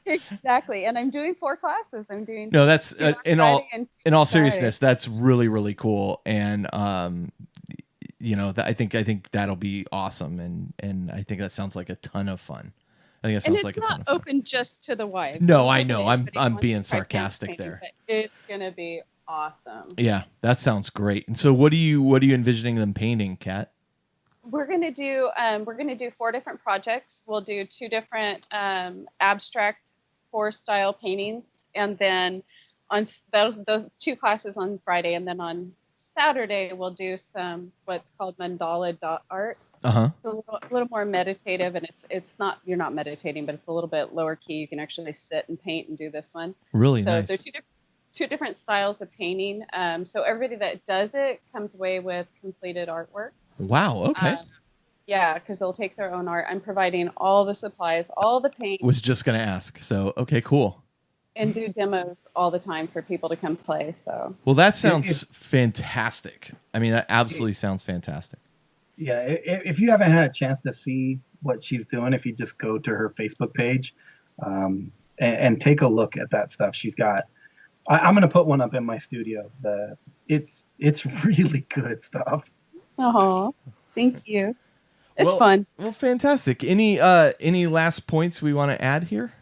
S8: Exactly. And I'm doing 4 classes. I'm doing
S1: No, that's in all
S8: Friday.
S1: seriousness, that's really, really cool. And I think that'll be awesome. And I think that sounds like a ton of fun. I think that sounds like a ton of fun.
S8: It's not open just to the wives.
S1: No, I know. I'm being sarcastic there.
S8: But it's gonna be awesome.
S1: Yeah, that sounds great. And so, what are you envisioning them painting, Kat?
S8: We're gonna do 4 different projects. We'll do 2 different abstract 4-style paintings, and then on those 2 classes on Friday, and then on Saturday we'll do some what's called mandala art.
S1: Uh-huh.
S8: It's a little more meditative, and it's not, you're not meditating, but it's a little bit lower key. You can actually sit and paint and do this one.
S1: Really
S8: so
S1: nice.
S8: They're two different styles of painting. So everybody that does it comes away with completed artwork.
S1: Wow. Okay.
S8: Yeah, because they'll take their own art. I'm providing all the supplies, all the paint.
S1: Was just gonna ask. So okay, cool.
S8: And do demos all the time for people to come play. So.
S1: Well, that sounds fantastic. I mean, that absolutely sounds fantastic.
S9: Yeah, if you haven't had a chance to see what she's doing, if you just go to her Facebook page and take a look at that stuff she's got. I'm going to put one up in my studio. It's really good stuff.
S8: Oh, thank you. It's fun.
S1: Well, fantastic. Any last points we want to add here?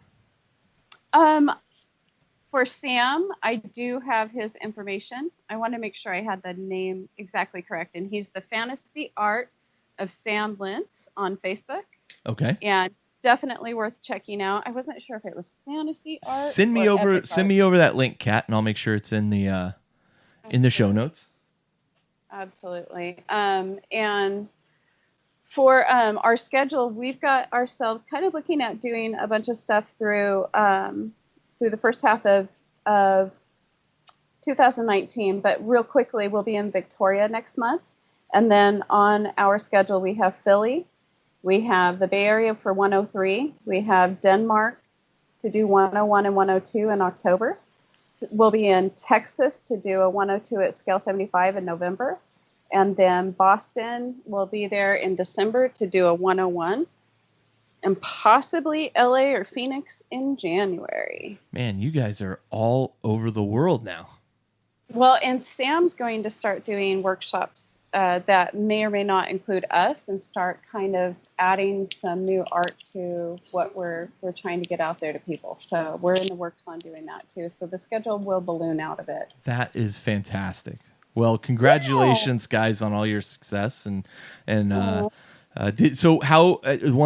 S8: For Sam, I do have his information. I want to make sure I had the name exactly correct. And he's the Fantasy Art of Sam Lintz on Facebook.
S1: Okay.
S8: And definitely worth checking out. I wasn't sure if it was Fantasy Art.
S1: Send me over that link, Kat, and I'll make sure it's in the show notes.
S8: Absolutely. And for our schedule, we've got ourselves kind of looking at doing a bunch of stuff through the first half of 2019, but real quickly we'll be in Victoria next month, and then on our schedule we have Philly, we have the Bay Area for 103, we have Denmark to do 101 and 102 in October, we'll be in Texas to do a 102 at scale 75 in November, and then Boston will be there in December to do a 101. And possibly LA or Phoenix in January.
S1: Man, you guys are all over the world now.
S8: Well, and Sam's going to start doing workshops that may or may not include us, and start kind of adding some new art to what we're trying to get out there to people. So we're in the works on doing that too. So the schedule will balloon out a bit.
S1: That is fantastic. Well, congratulations, guys, on all your success and one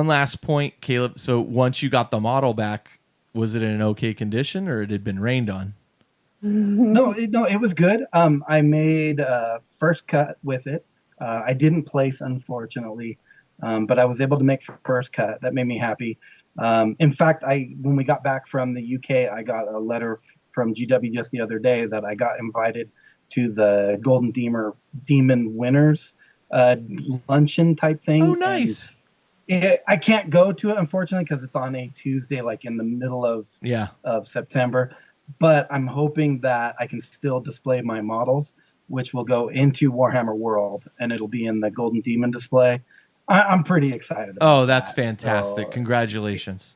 S1: last point, Caleb. So once you got the model back, was it in an okay condition, or it had been rained on?
S9: No, it was good. I made a first cut with it. I didn't place, unfortunately, but I was able to make first cut. That made me happy. In fact, when we got back from the UK, I got a letter from GW just the other day that I got invited to the Golden Demon winners luncheon type thing.
S1: Oh, nice.
S9: I can't go to it, unfortunately, because it's on a Tuesday, like in the middle of September. But I'm hoping that I can still display my models, which will go into Warhammer World, and it'll be in the Golden Demon display. I'm pretty excited about
S1: that's
S9: that.
S1: fantastic.
S9: So,
S1: congratulations.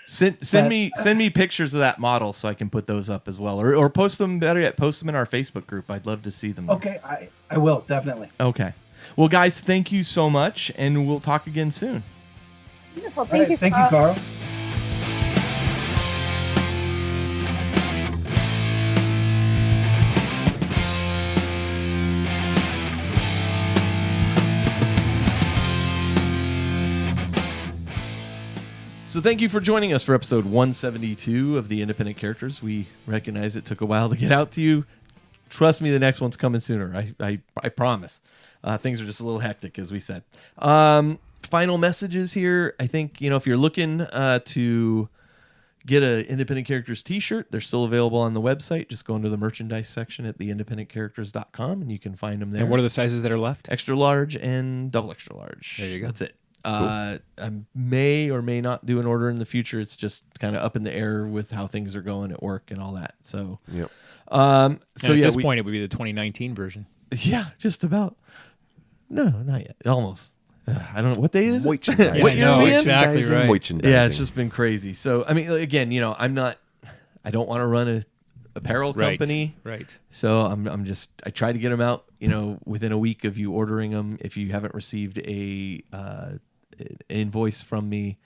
S1: Send me pictures of that model so I can put those up as well, or post them. Better yet, post them in our Facebook group. I'd love to see them.
S9: Okay, I will definitely.
S1: Okay, well, guys, thank you so much, and we'll talk again soon.
S8: Wonderful, thank you,
S9: Carl.
S1: So thank you for joining us for episode 172 of the Independent Characters. We recognize it took a while to get out to you. Trust me, the next one's coming sooner. I promise. Things are just a little hectic, as we said. Final messages here. I think, if you're looking to get an Independent Characters t-shirt, they're still available on the website. Just go into the merchandise section at theindependentcharacters.com and you can find them there.
S3: And what are the sizes that are left?
S1: Extra large and double extra large.
S3: There you go.
S1: That's it. I may or may not do an order in the future. It's just kind of up in the air with how things are going at work and all that. So,
S2: Yep.
S3: At this point, it would be the 2019 version.
S1: Yeah, just about. No, not yet. Almost. I don't know. What day is it?
S2: Merchandising.
S1: What year are we in?
S3: Exactly right.
S2: Merchandising.
S1: Yeah, it's just been crazy. So, I mean, again, I don't want to run a apparel company.
S3: Right.
S1: So I try to get them out, within a week of you ordering them. If you haven't received an invoice from me,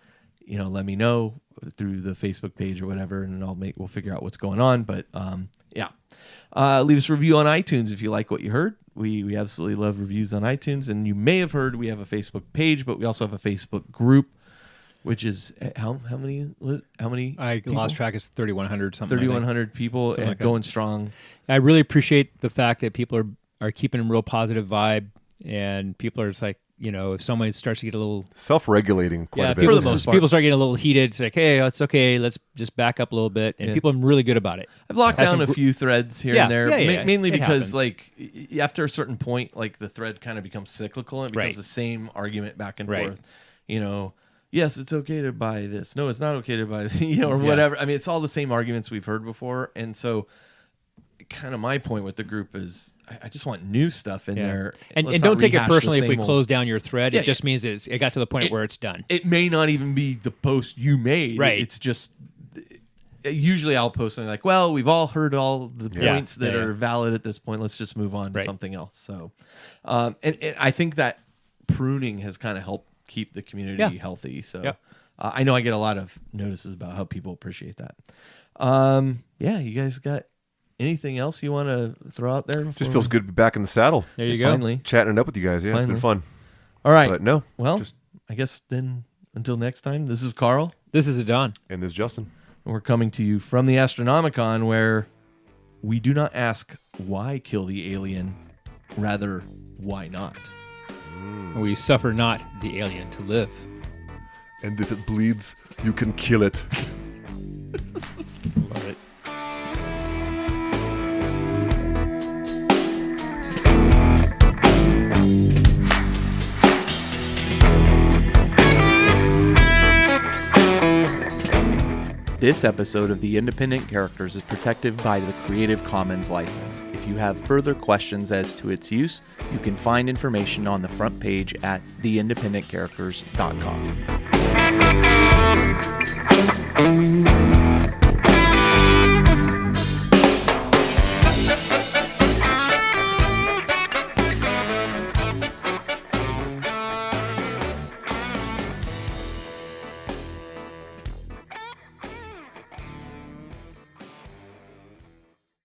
S1: let me know through the Facebook page or whatever, and we'll figure out what's going on. But yeah, leave us a review on iTunes if you like what you heard. We absolutely love reviews on iTunes, and you may have heard we have a Facebook page, but we also have a Facebook group, which is how many?
S3: I
S1: people?
S3: lost track. It's 3,100 something.
S1: 3,100 people
S3: Something
S1: and
S3: like that.
S1: going strong.
S3: I really appreciate the fact that people are keeping a real positive vibe, and people are just like, if someone starts to get a little
S2: Self-regulating quite a bit.
S3: people,
S1: For the most part.
S3: people start getting a little heated. It's like, hey, it's okay. Let's just back up a little bit, and people are really good about it.
S1: I've locked
S3: Has
S1: down
S3: some
S1: a few threads here
S3: Yeah,
S1: and there,
S3: yeah.
S1: mainly
S3: It
S1: because
S3: happens.
S1: after a certain point, the thread kind of becomes cyclical and it becomes
S3: Right.
S1: the same argument back and
S3: Right.
S1: forth. Yes, it's okay to buy this. No, it's not okay to buy, or whatever. I mean, it's all the same arguments we've heard before. And so kind of my point with the group is I just want new stuff in there.
S3: And
S1: Let's
S3: don't
S1: not
S3: take it
S1: rehash the
S3: personally if we
S1: same old-
S3: close down your thread.
S1: Yeah,
S3: It just means it got to the point where it's done.
S1: It may not even be the post you made.
S3: Right.
S1: It's just usually I'll post something like, well, we've all heard all the
S3: Yeah.
S1: points that
S3: Yeah.
S1: are valid at this point. Let's just move on to
S3: Right.
S1: something else. So, and I think that pruning has kind of helped keep the community healthy. So
S3: Yep.
S1: I know I get a lot of notices about how people appreciate that. You guys got anything else you want to throw out there?
S2: Just feels good to be back in the saddle.
S3: There you go.
S1: Finally.
S2: Chatting it up with you guys. Yeah, it's
S1: Finally.
S2: been fun.
S1: All right.
S2: But no.
S1: Well, I guess then until next time, this is Carl.
S3: This is Adon.
S2: And this is Justin.
S1: And we're coming to you from the Astronomicon, where we do not ask why kill the alien, rather, why not?
S3: We suffer not the alien to live.
S2: And if it bleeds, you can kill it.
S3: Love it.
S1: This episode of The Independent Characters is protected by the Creative Commons license. If you have further questions as to its use, you can find information on the front page at theindependentcharacters.com.